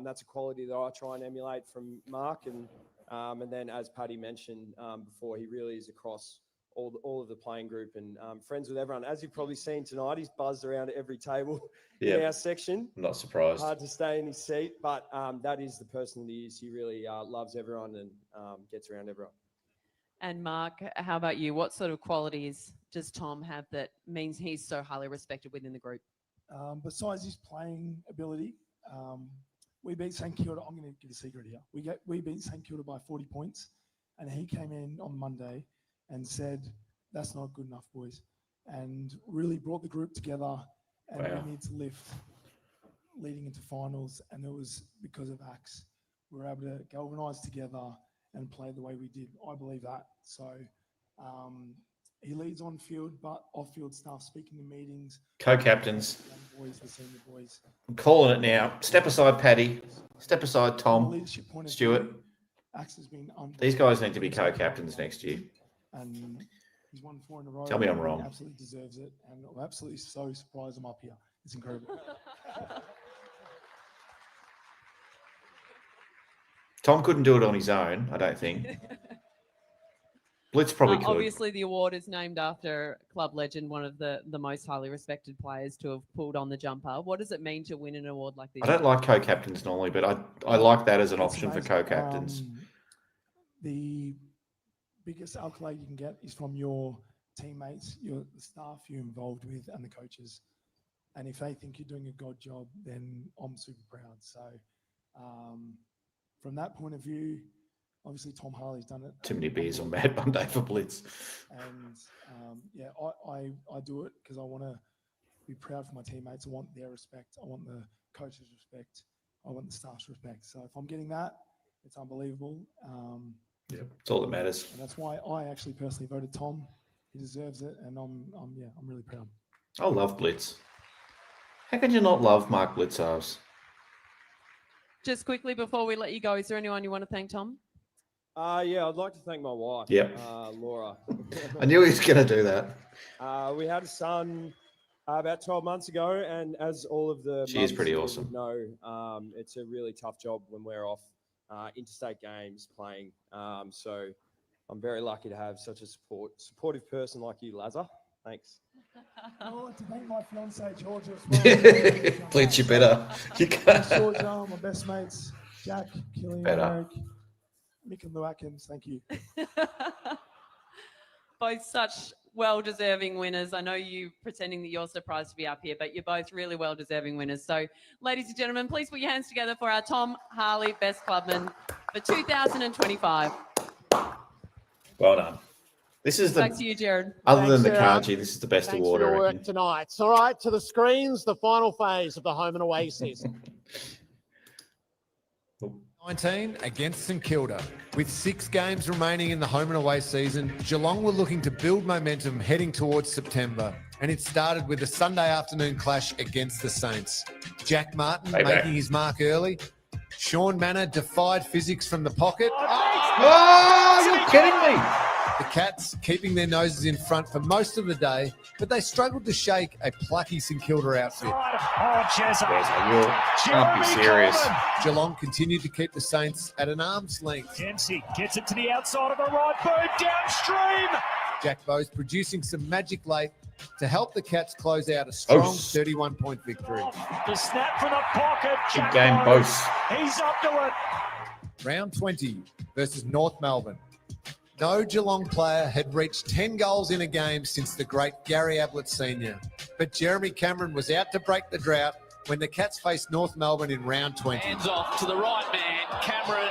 that's a quality that I try and emulate from Mark. And then, as Paddy mentioned before, he really is across all of the playing group and friends with everyone. As you've probably seen tonight, he's buzzed around every table in our section. I'm not surprised. Hard to stay in his seat, but that is the person that he is. He really loves everyone and gets around everyone. And Mark, how about you? What sort of qualities does Tom have that means he's so highly respected within the group? Besides his playing ability, we beat St Kilda. I'm going to give a secret here. We beat St Kilda by 40 points, and he came in on Monday and said, "That's not good enough, boys," and really brought the group together. And we need to lift leading into finals, and it was because of Axe. We were able to galvanise together and play the way we did. I believe that. So he leads on field, but off field staff speaking in meetings. Co-captains. Young boys, the senior boys. I'm calling it now. Step aside, Paddy. Step aside, Tom. Stuart. Axe has been These guys need to be co-captains next year. And he's won 4 in a row. Tell me I'm He wrong. absolutely deserves it. And I'm absolutely so surprised I'm up here. It's incredible. Tom couldn't do it on his own, I don't think. Blitz probably could. Obviously, the award is named after club legend, one of the most highly respected players to have pulled on the jumper. What does it mean to win an award like this? I don't like co-captains normally, but I like that as an option for co-captains. The biggest accolade you can get is from your teammates, the staff you're involved with, and the coaches. And if they think you're doing a god job, then I'm super proud. So from that point of view, obviously Tom Harley's done it. Too many beers on Mad Monday for Blitz. And yeah, I do it because I want to be proud for my teammates. I want their respect. I want the coaches' respect. I want the staff's respect. So if I'm getting that, it's unbelievable. Yeah, it's all that matters. And that's why I actually personally voted Tom. He deserves it, and I'm really proud. I love Blitz. How can you not love Mark Blitzarves? Just quickly before we let you go, is there anyone you want to thank, Tom? Yeah, I'd like to thank my wife, Yep. Laura. I knew he was going to do that. We had a son about 12 months ago, and as all of the She is mums pretty here awesome. would know, it's a really tough job when we're off interstate games playing. So I'm very lucky to have such a supportive person like you, Lazar. Thanks. I would like to thank my fiance Georgia as well. Blitz, you better. You can't. Georgia, my best mates, Jack, Killian, Better. Eric, Mick and Lou Atkins. Thank you. Both such well-deserving winners. I know you pretending that you're surprised to be up here, but you're both really well-deserving winners. So, ladies and gentlemen, please put your hands together for our Tom Harley Best Clubman for 2025. Well done. This is the, Back to you, Jared. other than the Thanks, Carji, this is the best Thanks award, for I your reckon. work tonight. All right, to the screens, the final phase of the home and away season. 19 against St Kilda. With 6 games remaining in the home and away season, Geelong were looking to build momentum heading towards September, and it started with a Sunday afternoon clash against the Saints. Jack Martin Payback. making his mark early. Sean Manor defied physics from the pocket. Oh, you're kidding me. The Cats keeping their noses in front for most of the day, but they struggled to shake a plucky St Kilda outfit. Oh, Jezza. You can't be serious. Geelong continued to keep the Saints at an arm's length. Dempsey gets it to the outside of the right boot, downstream. Jack Bowes producing some magic late to help the Cats close out a strong Oh. 31-point victory. The snap from the pocket. Good Jack game, Bowes. both. He's up to it. Round 20 versus North Melbourne. No Geelong player had reached 10 goals in a game since the great Gary Ablett Sr. But Jeremy Cameron was out to break the drought when the Cats faced North Melbourne in round 20. Hands off to the right man, Cameron.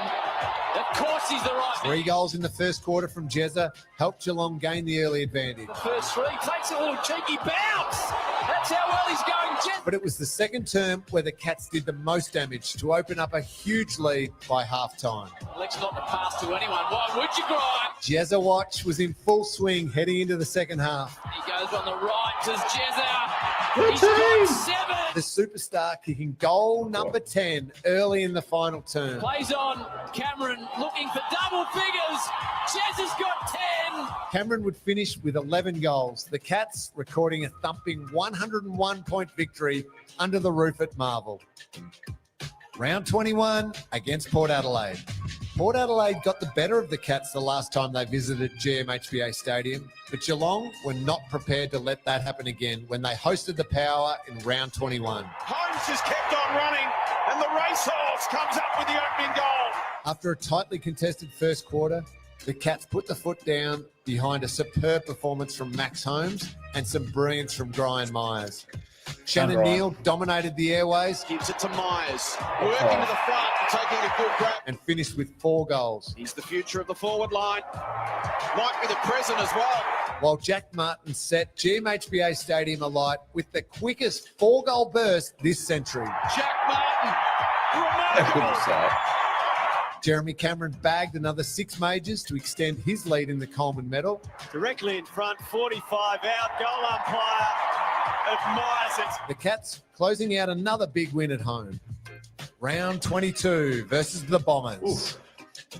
course he's the right 3 goals in the first quarter from Jezza helped Geelong gain the early advantage. The first 3 takes a little cheeky bounce. That's how well he's going, Jezza. But it was the second term where the Cats did the most damage to open up a huge lead by half-time. Elects not to pass to anyone. Why would you, Grime? Jezza Watch was in full swing heading into the second half. He goes on the right to Jezza. He's got 7. The superstar kicking goal number 10 early in the final term. Plays on Cameron looking for double figures. Jezza's got 10. Cameron would finish with 11 goals. The Cats recording a thumping 101-point victory under the roof at Marvel. Round 21 against Port Adelaide. Port Adelaide got the better of the Cats the last time they visited GMHBA Stadium, but Geelong were not prepared to let that happen again when they hosted the Power in round 21. Holmes has kept on running, and the racehorse comes up with the opening goal. After a tightly contested first quarter, the Cats put the foot down behind a superb performance from Max Holmes and some brilliance from Brian Myers. Shannon Neal dominated the airways. Gives it to Myers, working to the front and taking a good grab. And finished with 4 goals. He's the future of the forward line. Might be the present as well. While Jack Martin set GMHBA Stadium alight with the quickest 4-goal burst this century. Jack Martin, remarkable. Jeremy Cameron bagged another 6 majors to extend his lead in the Coleman medal. Directly in front, 45 out, goal umpire admires it. The Cats closing out another big win at home. Round 22 versus the Bombers. Oof.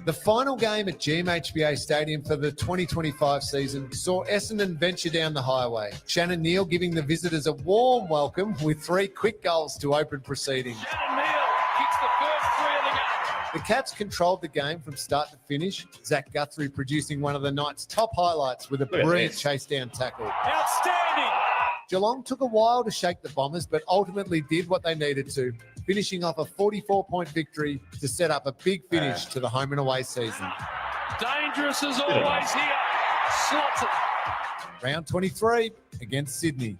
The final game at GMHBA Stadium for the 2025 season saw Essendon venture down the highway. Shannon Neal giving the visitors a warm welcome with 3 quick goals to open proceedings. Shannon Neal kicks the first 3 of the game. The Cats controlled the game from start to finish. Zach Guthrie producing one of the night's top highlights with a brilliant chase down tackle. Outstanding. Geelong took a while to shake the Bombers, but ultimately did what they needed to, finishing off a 44-point victory to set up a big finish to the home and away season. Dangerous as always here. Slots it. Round 23 against Sydney.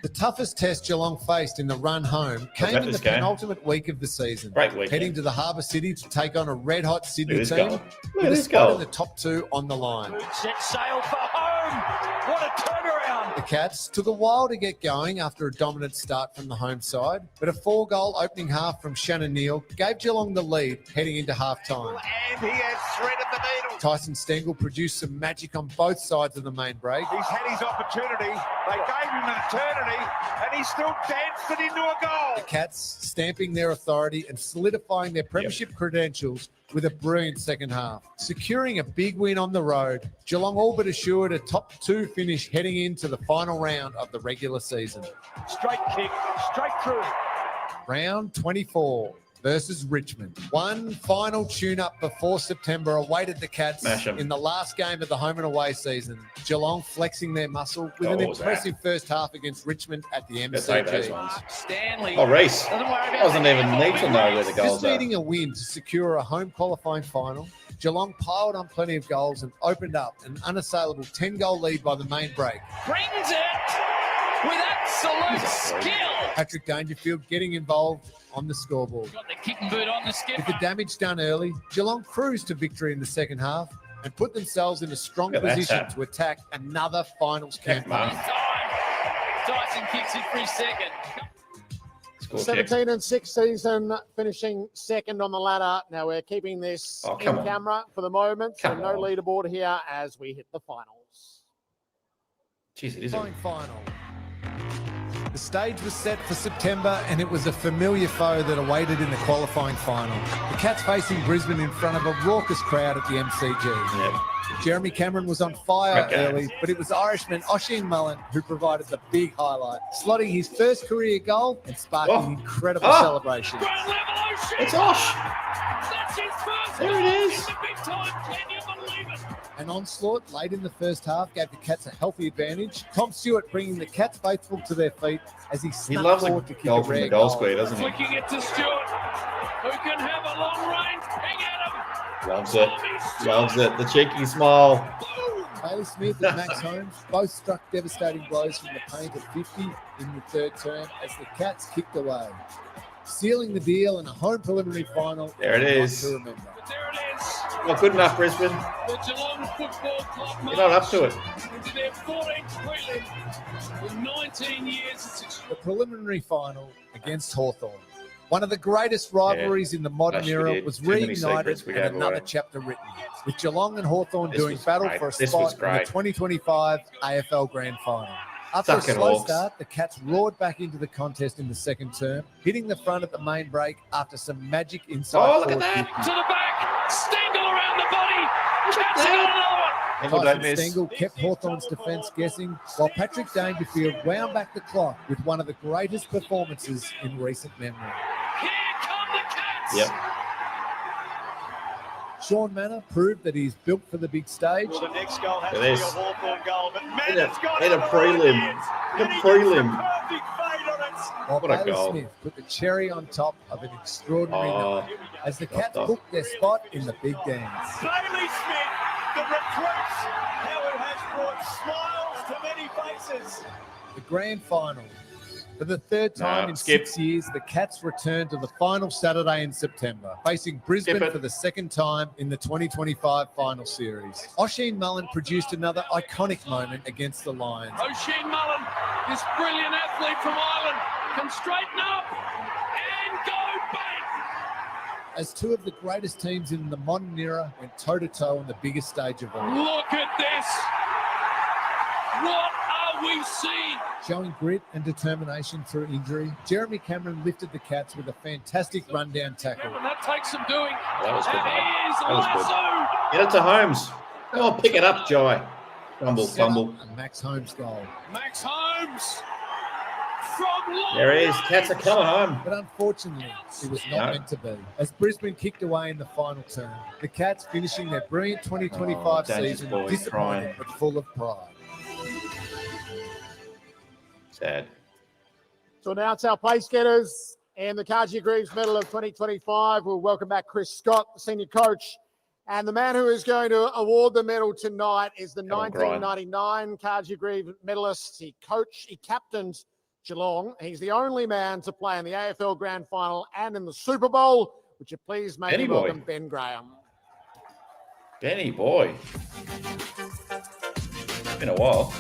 The toughest test Geelong faced in the run home came in the penultimate week of the season. Great weekend. Heading to the Harbour City to take on a red-hot Sydney Look at team this goal. Look with at a this spot goal. in the top 2 on the line. Set sail for home. What a turnaround. The Cats took a while to get going after a dominant start from the home side, but a 4-goal opening half from Shannon Neal gave Geelong the lead heading into half-time. And he has threaded the needle. Tyson Stengel produced some magic on both sides of the main break. He's had his opportunity. They gave him an eternity, and he still danced it into a goal. The Cats stamping their authority and solidifying their premiership credentials with a brilliant second half. Securing a big win on the road, Geelong all but assured a top 2 finish heading into the final round of the regular season. Straight kick, straight through. Round 24 versus Richmond. One final tune-up before September awaited the Cats Smash 'em. in the last game of the home and away season. Geelong flexing their muscle with an what was impressive first half against Richmond at the Let's take those MCG. ones. Stanley. Oh, Reese. Doesn't worry about Doesn't that. even need to know where the goals Just are. needing a win to secure a home qualifying final, Geelong piled on plenty of goals and opened up an unassailable 10-goal lead by the main break. Brings it with absolute skill. Patrick Dangerfield getting involved on the scoreboard. Got the kicking boot on the With skipper. the damage done early, Geelong cruised to victory in the second half and put themselves in a strong Look at that position tap. to attack another finals Heck, campaign. man. Tyson kicks it for his second. Score kick. 17 and 6 season, finishing second on the ladder. Now we're keeping this Oh, in come on. camera for the moment, so Come no on. leaderboard here as we hit the finals. Jeez, it is. Final. The stage was set for September and it was a familiar foe that awaited in the qualifying final. The Cats facing Brisbane in front of a raucous crowd at the MCG. Yep. Jeremy Cameron was on fire Great game. early, but it was Irishman Oisin Mullen who provided the big highlight, slotting his first career goal and sparking Oh. incredible Oh. celebration. Grand Revolution. It's Osh. That's his first There it goal is. in the big time. Can you believe it? An onslaught late in the first half gave the Cats a healthy advantage. Tom Stewart bringing the Cats faithful to their feet as he snuck loves a forward to kick goal a from the rare goal goal. square, doesn't he? Flicking it to Stewart, who can have a long range ping at him. Loves it. Loves it. The cheeky smile. Bailey Smith and Max Holmes both struck devastating blows from the paint at 50 in the third term as the Cats kicked away, sealing the deal in a home preliminary final. There it is. To remember. But there it is. Not good enough, Brisbane. The Geelong Football Club You're not up to it. into their 14th prelim in 19 years. The preliminary final against Hawthorn. One of the greatest rivalries in the modern Gosh, we era did. was Too many reignited secrets we and gave another away. chapter written, with Geelong and Hawthorn This doing was battle great. for a This was spot in the great. 2025 AFL Grand Final. After Suck a it, slow Hawks. start, the Cats roared back into the contest in the second term, hitting the front at the main break after some magic inside. Oh, look at that. To the back, Stengel around the body. Cats got another one. Tyson Stengel kept Hawthorn's defence guessing, while Patrick Dangerfield wound back the clock with one of the greatest performances in recent memory. Here come the Cats. Yep. Sean Manor proved that he's built for the big stage. Well, the next goal has to Look at be a this. Hawthorn goal, but In Mannor's got a it. prelim. In a prelim. Perfect fade on it. While What a Bailey goal. Smith put the cherry on top of an extraordinary Oh, night as the got Cats that. booked their spot in the big dance. Bailey Smith, the recruits, how it has brought smiles to many faces. The grand final. For the third time in skip. 6 years, the Cats return to the final Saturday in September, facing Brisbane Skip it. for the second time in the 2025 final series. Oisin Mullen produced another iconic moment against the Lions. Oisin Mullen, this brilliant athlete from Ireland, can straighten up and go back. As two of the greatest teams in the modern era went toe-to-toe on the biggest stage of all. Look at this. What are we seeing? Showing grit and determination through injury, Jeremy Cameron lifted the Cats with a fantastic rundown tackle. Cameron, that takes some doing. That was good, And mate. here's That was good. Lasso. Get it to Holmes. Oh, pick it up, Jai. Fumble, Set up fumble. a Max Holmes goal. Max Holmes from long There he is. range. Cats are coming home. But unfortunately, it was not No. meant to be. As Brisbane kicked away in the final term, the Cats finishing their brilliant 2025 Oh, Danger's season boy disappointed crying. but full of pride. Sad. To announce our place getters and the Carji Greeves Medal of 2025, we'll welcome back Chris Scott, the senior coach. And the man who is going to award the medal tonight is the Come on, Brian. 1999 Carji Greeves medalist. He captained Geelong. He's the only man to play in the AFL Grand Final and in the Super Bowl. Would you please make Benny him boy. welcome Ben Graham? Benny boy. Been a while.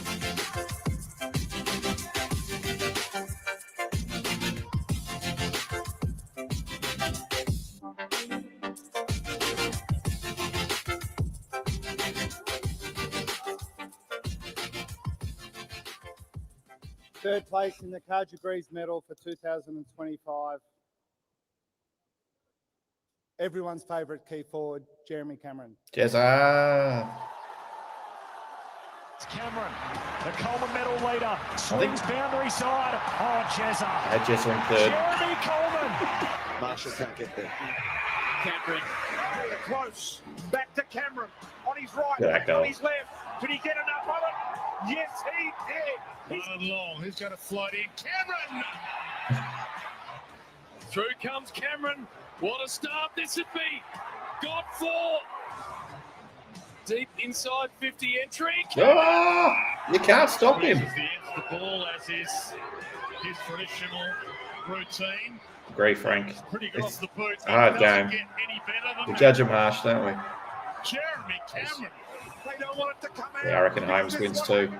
Third place in the Carji Greeves Medal for 2025. Everyone's favourite key forward, Jeremy Cameron. Jezza. It's Cameron, the Coleman medal leader, swings boundary side. Oh, Jezza. I had Jezza in third. Jeremy Coleman. Marshall can't get there. Cameron, close. Back to Cameron. On his right, Good that goal. on his left. Did he get enough of it? Yes, he did. Running long. Who's going to float in? Cameron. Through comes Cameron. What a start this would be. Got four. Deep inside 50 entry. Oh, you can't stop him. The ball as is his traditional routine. Agree, Frank. Pretty good It's off the boot. a hard Doesn't game. get any better than We that. judge him harsh, don't we? Jeremy Cameron. They don't want it to come out. Yeah, I reckon Holmes wins too.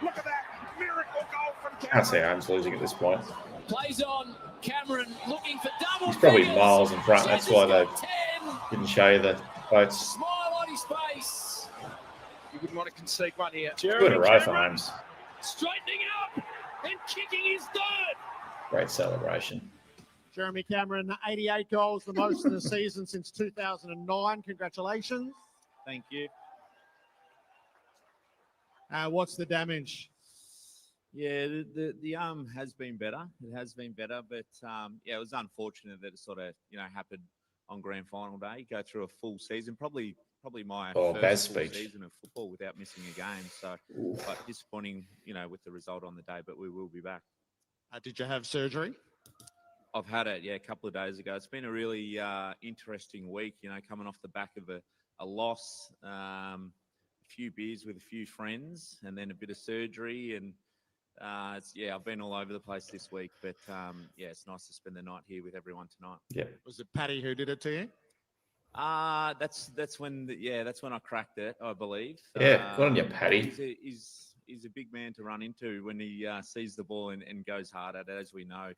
Look at that. Miracle goal from Cameron. Can't see Holmes losing at this point. Plays on. Cameron looking for double. He's probably figures. miles in front. That's why they 10. didn't show you the votes. Smile on his face. You wouldn't want to concede one here. Two in a row for Holmes. Straightening up and kicking his third. Great celebration. Jeremy Cameron, 88 goals, the most in the season since 2009. Congratulations. Thank you. What's the damage? Yeah, the arm has been better. It has been better, but yeah, it was unfortunate that it sort of happened on grand final day. Go through a full season, probably my Baz first full speech. season of football without missing a game. So, but disappointing, with the result on the day. But we will be back. Did you have surgery? I've had it, a couple of days ago. It's been a really interesting week, coming off the back of a loss, a few beers with a few friends, and then a bit of surgery. And I've been all over the place this week. But it's nice to spend the night here with everyone tonight. Yeah. Was it Paddy who did it to you? That's when that's when I cracked it, I believe. Yeah, good on you, Paddy. He's a big man to run into when he sees the ball and goes hard at it, as we know.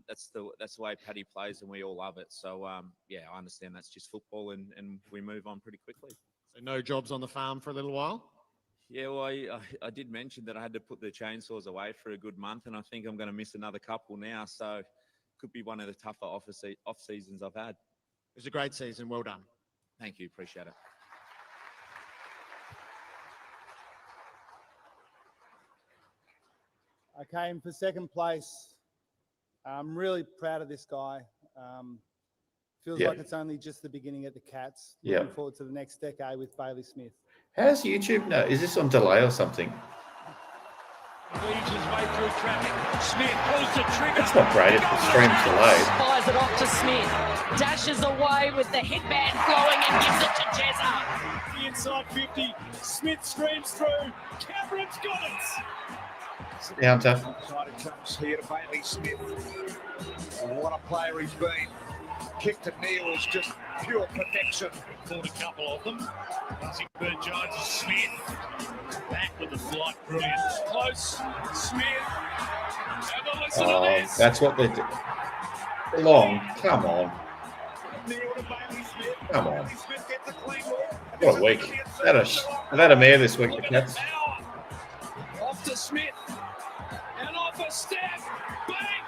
That's the way Paddy plays, and we all love it. So I understand that's just football, and we move on pretty quickly. So no jobs on the farm for a little while? Yeah, well, I did mention that I had to put the chainsaws away for a good month, and I think I'm going to miss another couple now. So it could be one of the tougher off seasons I've had. It was a great season. Well done. Thank you. Appreciate it. Okay, and for second place, I'm really proud of this guy. Feels like it's only just the beginning at the Cats. Looking forward to the next decade with Bailey Smith. How's YouTube? No, is this on delay or something? Leads his way through traffic. Smith pulls the trigger. It's not great if the stream's delayed. Fires it off to Smith. Dashes away with the headband flowing and gives it to Jezza. The inside 50. Smith streams through. Cameron's got it. Yeah, Hunter. Excited comes here to Bailey Smith. What a player he's been. Kick to kneel is just pure perfection. Caught a couple of them. Buzzing Bert Jones, Smith. Back with the flight, brilliant. Close, Smith. Have a listen to this. That's what they do. Long, come on. Come on. What a week. I've had a mare this week, the Cats. Off to Smith. And off a step. Bang!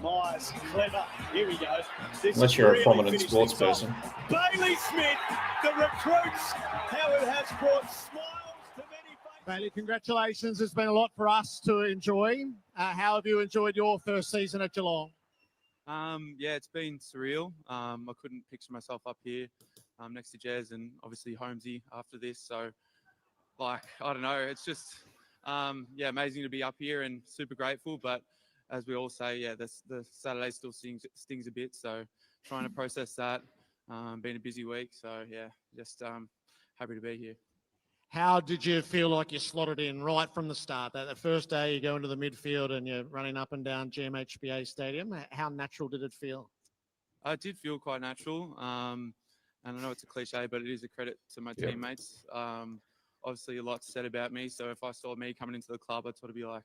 Myers, clever. Here we go. This Unless you're really a prominent finished sports things person. off. Bailey Smith, the recruits, how it has brought smiles to many faces. Bailey, congratulations. There's been a lot for us to enjoy. How have you enjoyed your first season at Geelong? Yeah, it's been surreal. I couldn't picture myself up here next to Jez and obviously Holmesy after this. So, I don't know. It's just, amazing to be up here and super grateful. But as we all say, the Saturday still stings a bit. So trying to process that. Been a busy week. So, just happy to be here. How did you feel like you slotted in right from the start? That the first day you go into the midfield and you're running up and down GMHBA Stadium. How natural did it feel? It did feel quite natural. And I know it's a cliche, but it is a credit to my teammates. Obviously, a lot said about me. So if I saw me coming into the club, I'd sort of be like,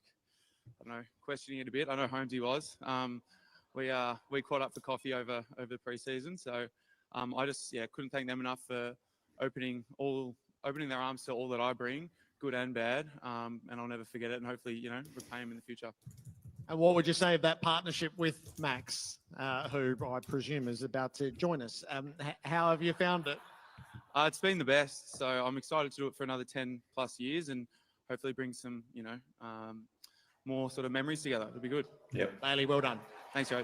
I don't know, questioning it a bit. I know Holmesy was. We caught up for coffee over the pre-season. So I just couldn't thank them enough for opening their arms to all that I bring, good and bad. And I'll never forget it. And hopefully, repay them in the future. And what would you say of that partnership with Max, who I presume is about to join us? How have you found it? It's been the best. So I'm excited to do it for another 10 plus years and hopefully bring some, more sort of memories together. It'll be good. Yep. Bailey, well done. Thanks, Joe.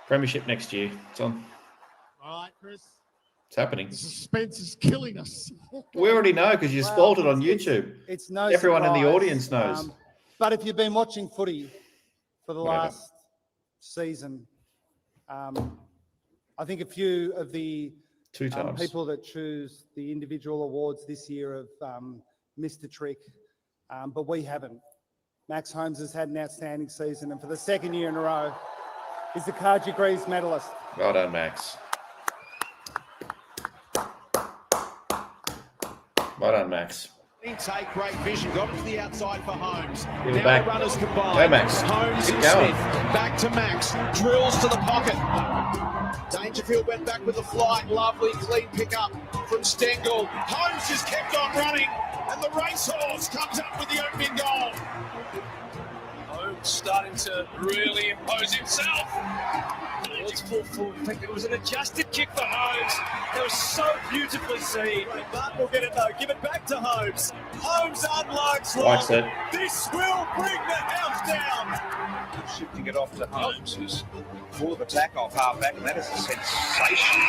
Premiership next year. It's on. All right, Chris. It's happening. The suspense is killing us. We already know because you spoiled it on YouTube. It's no Everyone in the surprise. audience knows. But if you've been watching footy for the last season, I think a few of the Two times. people that choose the individual awards this year have missed the trick, but we haven't. Max Holmes has had an outstanding season, and for the second year in a row, he's the Carji Greeves medalist. Well done, Max. Well done, Max. Take great vision, got it to the outside for Holmes. Give it Now back. the runners combine. Go, Max. Holmes Keep and going. Smith. Back to Max. Drills to the pocket. Dangerfield went back with the flight. Lovely, clean pick up from Stengel. Holmes just kept on running, and the racehorse comes up with the opening goal. Holmes starting to really impose himself. It's full. It was an adjusted kick for Holmes. That was so beautifully seen. But we'll get it though. Give it back to Holmes. Holmes unloads. Likes it. This will bring the house down. Shifting it off to Holmes, who's full of attack off half-back, and that is a sensation.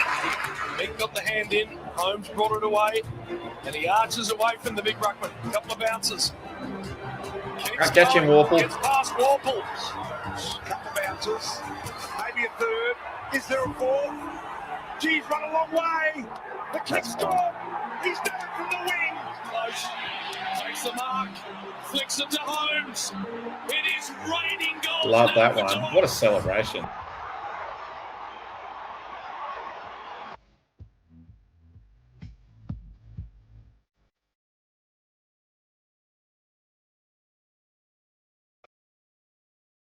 Mick got the hand in. Holmes brought it away. And he arches away from the big ruckman. A couple of bounces. Can't catch him, Warple. Gets past Warple. Couple of bounces. Maybe a third. Is there a fourth? Geez, run a long way. The kick's gone. He's down from the wing. Close. Takes the mark. Flicks it to Holmes. It is raining goals. Love now that for one. Geelong. What a celebration.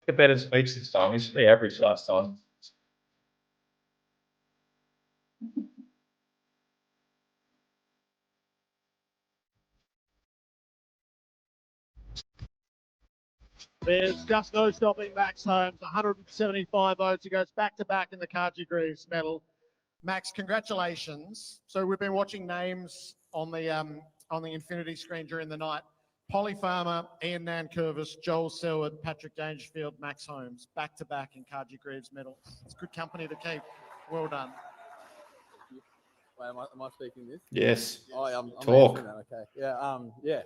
A better speech this time. It's the average last time. There's just no stopping Max Holmes, 175 votes. He goes back-to-back in the Carji Greeves Medal. Max, congratulations. So we've been watching names on the infinity screen during the night. Polly Farmer, Ian Nankervis, Joel Selwood, Patrick Dangerfield, Max Holmes, back-to-back in Carji Greeves Medal. It's good company to keep. Well done. Wait, am I speaking this? Yes. Oh, yeah, I'm Talk. answering that. Okay. Yeah. Yeah.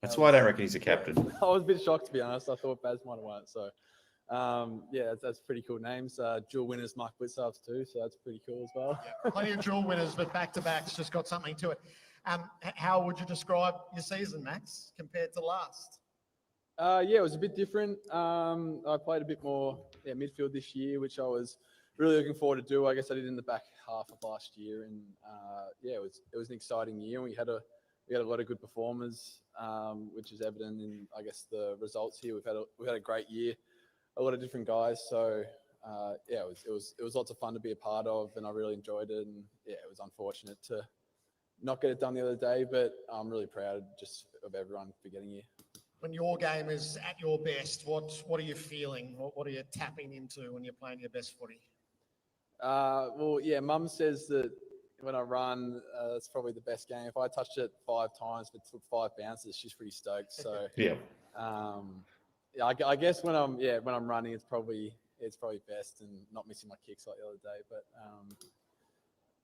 That's why I don't reckon he's a captain. I was a bit shocked, to be honest. I thought Baz might have won it. So, yeah, that's pretty cool names. Dual winners, Mike Blitzarves too. So that's pretty cool as well. Yeah, plenty of dual winners, but back-to-back's just got something to it. How would you describe your season, Max, compared to last? Yeah, it was a bit different. I played a bit more midfield this year, which I was really looking forward to do. I guess I did in the back half of last year, and yeah, it was an exciting year. We had a lot of good performers, which is evident in I guess the results here. We've had a great year, a lot of different guys. So yeah, it was lots of fun to be a part of, and I really enjoyed it. And yeah, it was unfortunate to not get it done the other day, but I'm really proud just of everyone for getting here. When your game is at your best, what are you feeling? What are you tapping into when you're playing your best footy? Well, yeah, Mum says that when I run, it's probably the best game. If I touched it 5 times but took 5 bounces, she's pretty stoked. So yeah, yeah, I guess when I'm running, it's probably best and not missing my kicks like the other day. But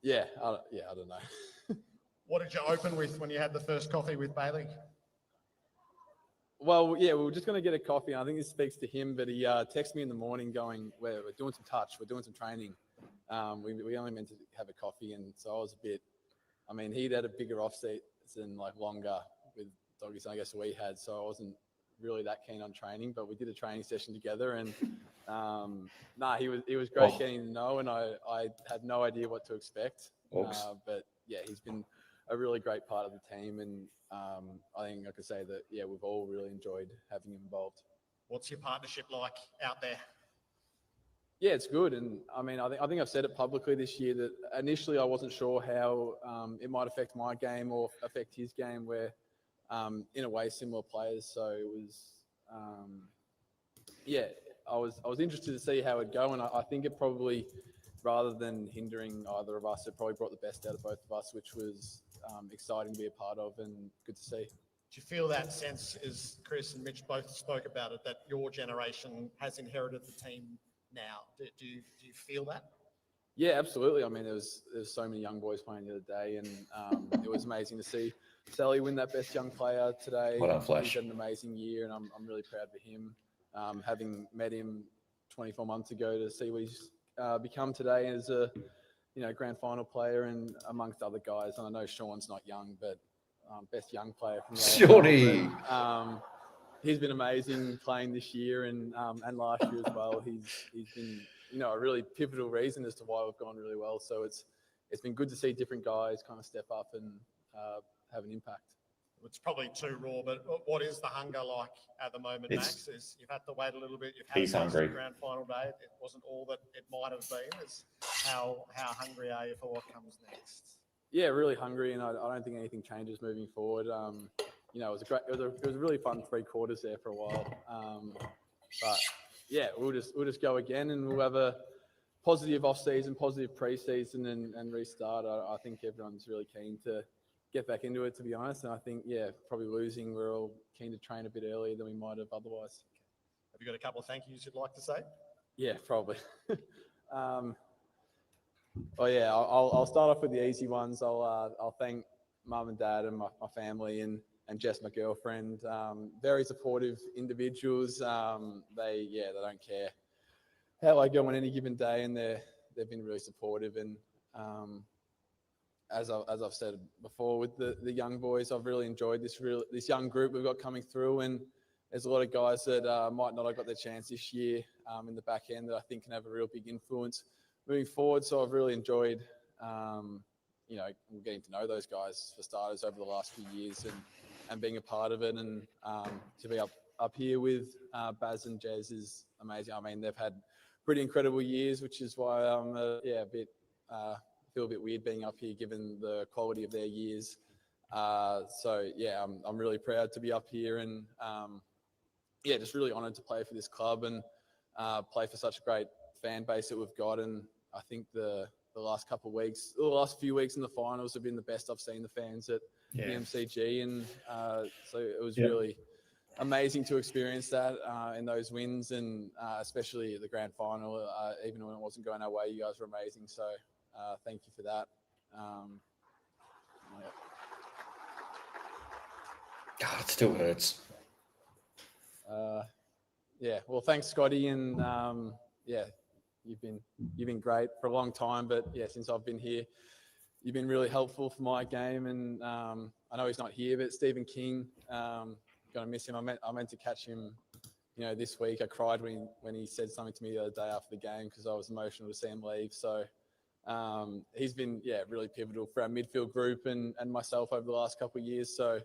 yeah, I don't know. What did you open with when you had the first coffee with Bailey? Well, yeah, we were just going to get a coffee. And I think this speaks to him, but he texted me in the morning going, we're doing some touch, we're doing some training. We only meant to have a coffee, and so I was a bit. I mean, he'd had a bigger off season, like longer with doggies than I guess we had, so I wasn't really that keen on training. But we did a training session together, and he was great getting to know, and I had no idea what to expect. But yeah, he's been a really great part of the team, and I think I could say that yeah, we've all really enjoyed having him involved. What's your partnership like out there? Yeah, it's good, and I mean, I think I've said it publicly this year that initially I wasn't sure how it might affect my game or affect his game. We're in a way similar players, so it was yeah, I was interested to see how it'd go, and I think it probably, rather than hindering either of us, it probably brought the best out of both of us, which was exciting to be a part of and good to see. Do you feel that sense, as Chris and Mitch both spoke about it, that your generation has inherited the team now? Do you feel that? Yeah, absolutely. I mean, there's so many young boys playing the other day, and it was amazing to see Sally win that best young player today. Well done, Flash. He's had an amazing year, and I'm really proud for him. Having met him 24 months ago to see what he's become today as a grand final player and amongst other guys. And I know Sean's not young, but best young player from the Shawnee. He's been amazing playing this year and last year as well. He's been a really pivotal reason as to why we've gone really well. So it's been good to see different guys kind of step up and have an impact. It's probably too raw, but what is the hunger like at the moment, Max? You've had to wait a little bit. You've had He's hungry. The grand final day. It wasn't all that it might have been. How hungry are you for what comes next? Yeah, really hungry, and I don't think anything changes moving forward. It was a really fun 3 quarters there for a while. But yeah, we'll just go again, and we'll have a positive off season, positive pre-season, and restart. I think everyone's really keen to get back into it, to be honest. And I think probably losing, we're all keen to train a bit earlier than we might have otherwise. Have you got a couple of thank yous you'd like to say? Yeah, probably. Oh yeah, I'll start off with the easy ones. I'll thank Mum and Dad and my family and Jess, my girlfriend. Very supportive individuals. They don't care how I go on any given day, and they've been really supportive. And as I've said before, with the young boys, I've really enjoyed this young group we've got coming through. And there's a lot of guys that might not have got their chance this year in the back end that I think can have a real big influence moving forward. So I've really enjoyed, getting to know those guys for starters over the last few years and being a part of it, and to be up here with Baz and Jez is amazing. I mean, they've had pretty incredible years, which is why I'm feel a bit weird being up here given the quality of their years. So yeah, I'm really proud to be up here and just really honoured to play for this club and play for such a great fan base that we've got. And I think the last last few weeks in the finals have been the best I've seen the fans at the MCG, and so it was really amazing to experience that in those wins, and especially at the grand final. Even when it wasn't going our way, you guys were amazing. So thank you for that. God, it still hurts. Well, thanks, Scotty, and you've been great for a long time, but since I've been here, you've been really helpful for my game. And I know he's not here, but Stephen King, gonna miss him. I meant to catch him, this week. I cried when he said something to me the other day after the game because I was emotional to see him leave. So he's been really pivotal for our midfield group and myself over the last couple of years. So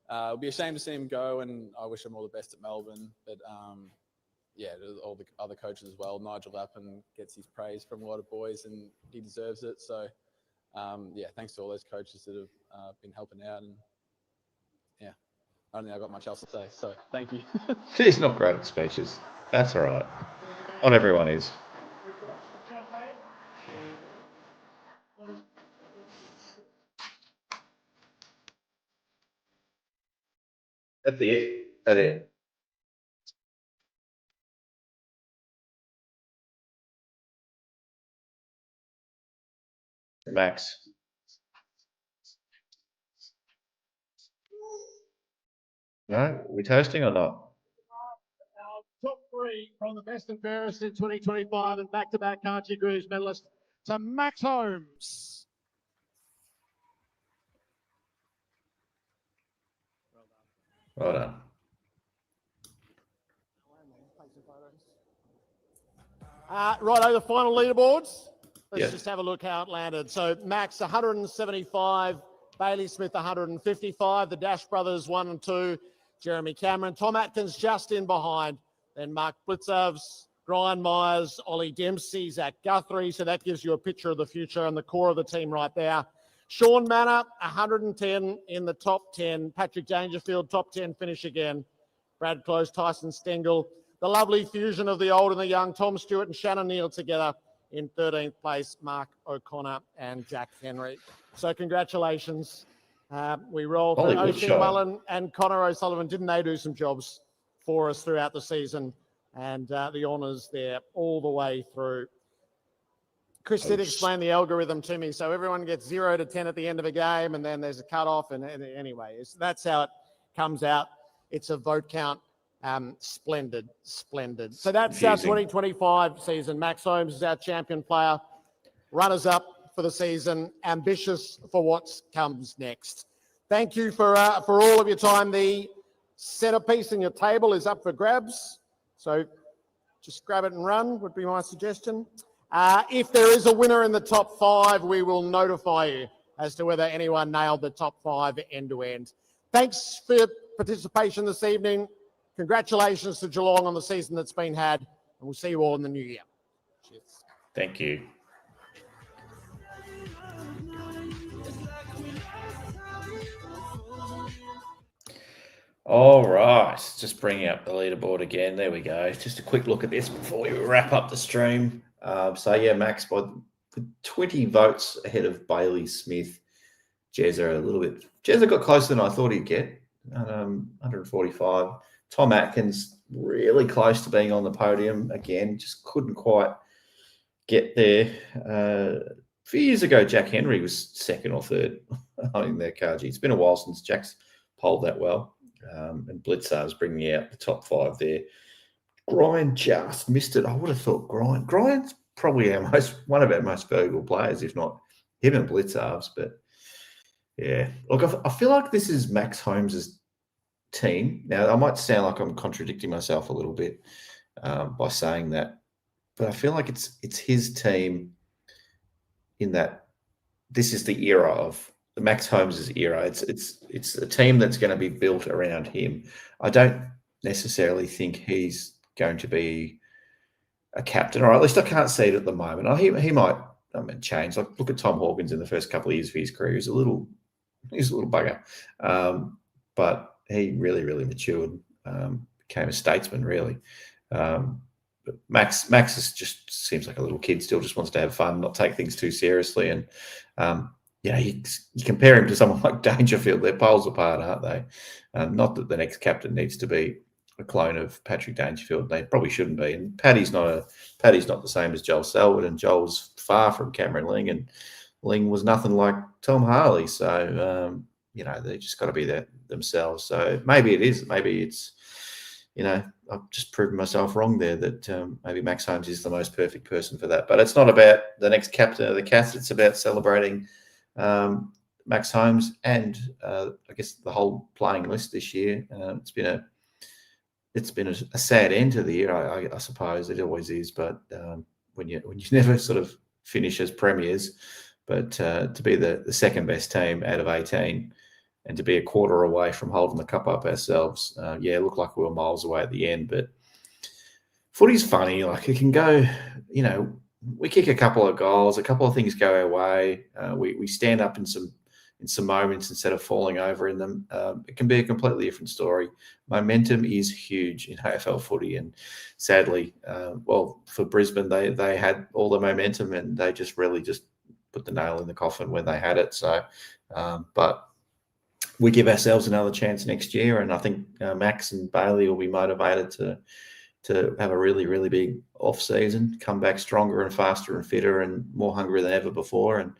it'll be a shame to see him go, and I wish him all the best at Melbourne. But all the other coaches as well. Nigel Lappin gets his praise from a lot of boys, and he deserves it. So thanks to all those coaches that have been helping out. And I don't think I've got much else to say. So thank you. He's not great at speeches. That's all right. Not everyone is. At the end. Max. No, we toasting or not? Top three from the best and fairest in 2025 and back-to-back Carji Greeves medalist to Max Holmes. Well done. Righto, the final leaderboards. Let's just have a look how it landed. So Max 175, Bailey Smith 155, the Dash Brothers 1 and 2, Jeremy Cameron, Tom Atkins just in behind, then Mark Blitzovs, Brian Myers, Ollie Dempsey, Zach Guthrie. So that gives you a picture of the future and the core of the team right there. Sean Manor, 110 in the top 10. Patrick Dangerfield, top 10 finish again. Brad Close, Tyson Stengel. The lovely fusion of the old and the young, Tom Stewart and Shannon Neal together in 13th place, Mark O'Connor and Jack Henry. So congratulations. We roll for O'Shea Mullen and Connor O'Sullivan. Didn't they do some jobs for us throughout the season? And the honours there all the way through. Chris did explain the algorithm to me. So everyone gets 0 to 10 at the end of a game, and then there's a cutoff. And anyway, that's how it comes out. It's a vote count. Splendid. So that's our 2025 season. Max Holmes is our champion player. Runners up for the season. Ambitious for what comes next. Thank you for all of your time. The centerpiece in your table is up for grabs. So just grab it and run would be my suggestion. If there is a winner in the top 5, we will notify you as to whether anyone nailed the top 5 end to end. Thanks for your participation this evening. Congratulations to Geelong on the season that's been had, and we'll see you all in the new year. Cheers. Thank you. All right, just bringing up the leaderboard again. There we go. Just a quick look at this before we wrap up the stream. Max, by 20 votes ahead of Bailey Smith. Jezza got closer than I thought he'd get. 145. Tom Atkins, really close to being on the podium again, just couldn't quite get there. A few years ago, Jack Henry was second or third in their Carji. It's been a while since Jack's polled that well. And Blitzar's bringing out the top 5 there. Grind just missed it. I would have thought Grind's probably one of our most valuable players, if not him and Blitzar's. But yeah, look, I feel like this is Max Holmes's team. Now, I might sound like I'm contradicting myself a little bit by saying that, but I feel like it's his team in that this is the era of the Max Holmes' era. It's a team that's going to be built around him. I don't necessarily think he's going to be a captain, or at least I can't see it at the moment. He might change. Like, look at Tom Hawkins in the first couple of years of his career. He's a little bugger, but he really matured, became a statesman, really. But Max just seems like a little kid, still just wants to have fun, not take things too seriously. And, you compare him to someone like Dangerfield, they're poles apart, aren't they? Not that the next captain needs to be a clone of Patrick Dangerfield. They probably shouldn't be. And Paddy's not the same as Joel Selwood, and Joel's far from Cameron Ling, and Ling was nothing like Tom Harley. So, they just got to be themselves. So maybe it is. Maybe it's, I've just proven myself wrong there that maybe Max Holmes is the most perfect person for that. But it's not about the next captain of the Cats. It's about celebrating Max Holmes and I guess the whole playing list this year. It's been a sad end to the year, I suppose. It always is. But when you never sort of finish as premiers, but to be the second best team out of 18 and to be a quarter away from holding the cup up ourselves, it looked like we were miles away at the end. But footy's funny. Like, it can go, we kick a couple of goals, a couple of things go our way. We stand up in some moments instead of falling over in them. It can be a completely different story. Momentum is huge in AFL footy, and sadly, for Brisbane, they had all the momentum and they just really just put the nail in the coffin when they had it. So, but we give ourselves another chance next year, and I think Max and Bailey will be motivated to have a really big off season, come back stronger and faster and fitter and more hungry than ever before. And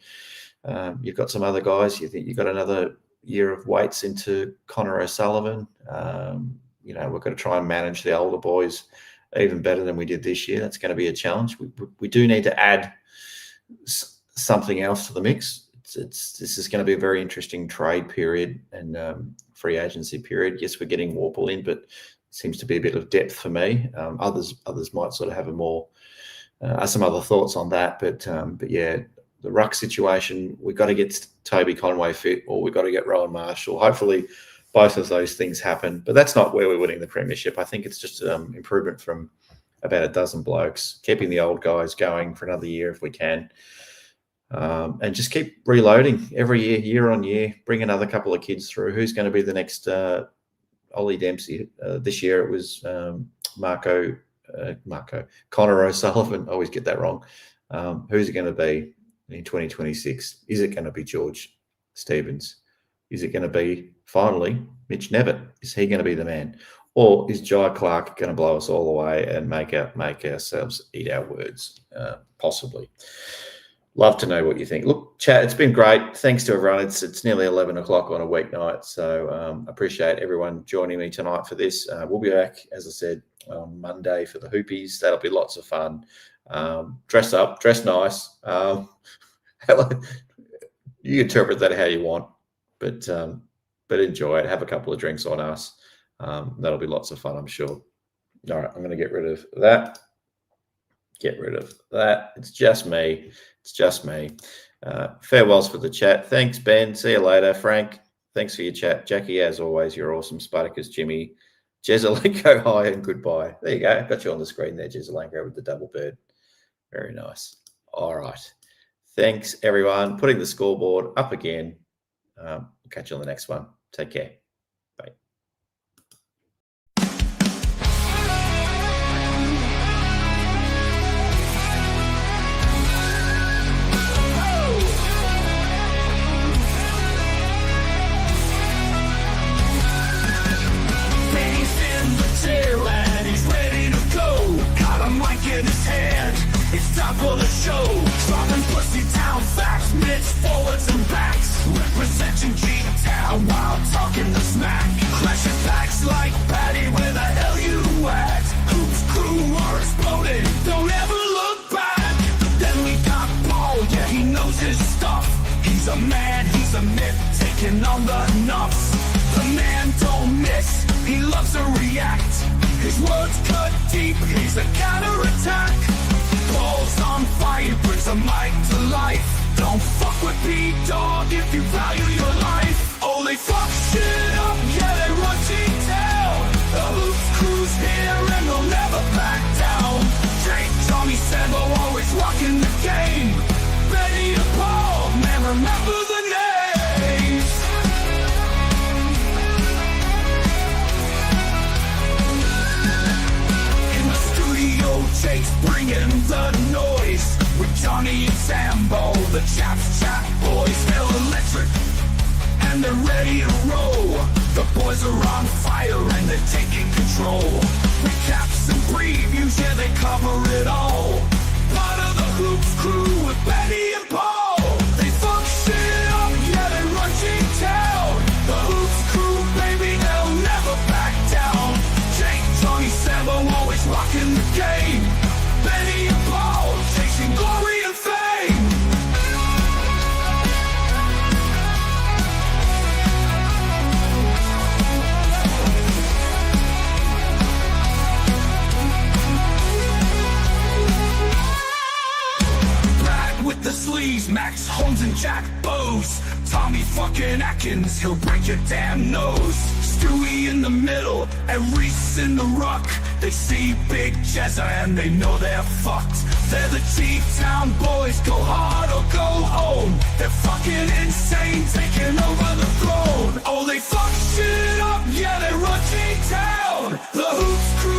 you've got some other guys. You think you've got another year of weights into Connor O'Sullivan. We've got to try and manage the older boys even better than we did this year. That's going to be a challenge. We do need to add something else to the mix. This is going to be a very interesting trade period and free agency period. Yes, we're getting Warple in, but it seems to be a bit of depth for me. Others might sort of have some other thoughts on that. But yeah, the ruck situation, we've got to get Toby Conway fit, or we've got to get Rowan Marshall. Hopefully both of those things happen, but that's not where we're winning the premiership. I think it's just improvement from about a dozen blokes, keeping the old guys going for another year if we can. And just keep reloading every year on year, bring another couple of kids through. Who's going to be the next Ollie Dempsey? This year it was Connor O'Sullivan. I always get that wrong. Who's it going to be in 2026? Is it going to be George Stevens? Is it going to be, finally, Mitch Nevitt? Is he going to be the man? Or is Jai Clark going to blow us all away and make ourselves eat our words? Possibly. Love to know what you think. Look, chat, it's been great. Thanks to everyone. It's nearly 11 o'clock on a weeknight, so appreciate everyone joining me tonight for this. We'll be back, as I said, on Monday for the Hoopies. That'll be lots of fun. Dress up, dress nice. You interpret that how you want, but enjoy it. Have a couple of drinks on us. That'll be lots of fun, I'm sure. All right, I'm going to get rid of that. It's just me. Farewells for the chat. Thanks, Ben. See you later. Frank, thanks for your chat. Jackie, as always, you're awesome. Spartacus, Jimmy, Jezelenko, hi and goodbye. There you go. Got you on the screen there, Jezelenko, with the double bird. Very nice. All right. Thanks, everyone. Putting the scoreboard up again. We'll catch you on the next one. Take care. Bye. And he's ready to go. Got a mic in his hand. It's time for the show. Dropping pussy down facts, mitts, forwards and backs. Representing G-Town while talking the smack. Clashing facts like Patty, where the hell you at? Hoops crew are exploding. Don't ever look back. Then we got Paul, yeah, he knows his stuff. He's a man, he's a myth, taking on the nuts. The man don't miss, he loves to react. His words cut deep, he's a counterattack. Balls on fire, brings a mic to life. Don't fuck with P-Dog if you value your life. Oh, they fuck shit up, yeah, they run G-Town. The Hoops Jake's bringing the noise with Johnny and Sambo, the chaps chat boys, hell electric, and they're ready to roll. The boys are on fire and they're taking control. Recaps and previews, yeah, they cover it all. Part of the Hoops crew with Benny and Paul. They fuck shit up, yeah, they run G-Town. The Hoops crew, baby, they'll never back down. Jake, Johnny, Sambo, always rocking the game. Benny and Paul, chasing glory and fame. With the sleeves, Max, Holmes, and Jack Bowes. Tommy fucking Atkins, he'll break your damn nose. Stewie in the middle, and Reese in the ruck. They see Big Jezza and they know they're fucked. They're the G-Town boys, go hard or go home. They're fucking insane, taking over the throne. Oh, they fuck shit up, yeah, they run G-Town. The Hoops crew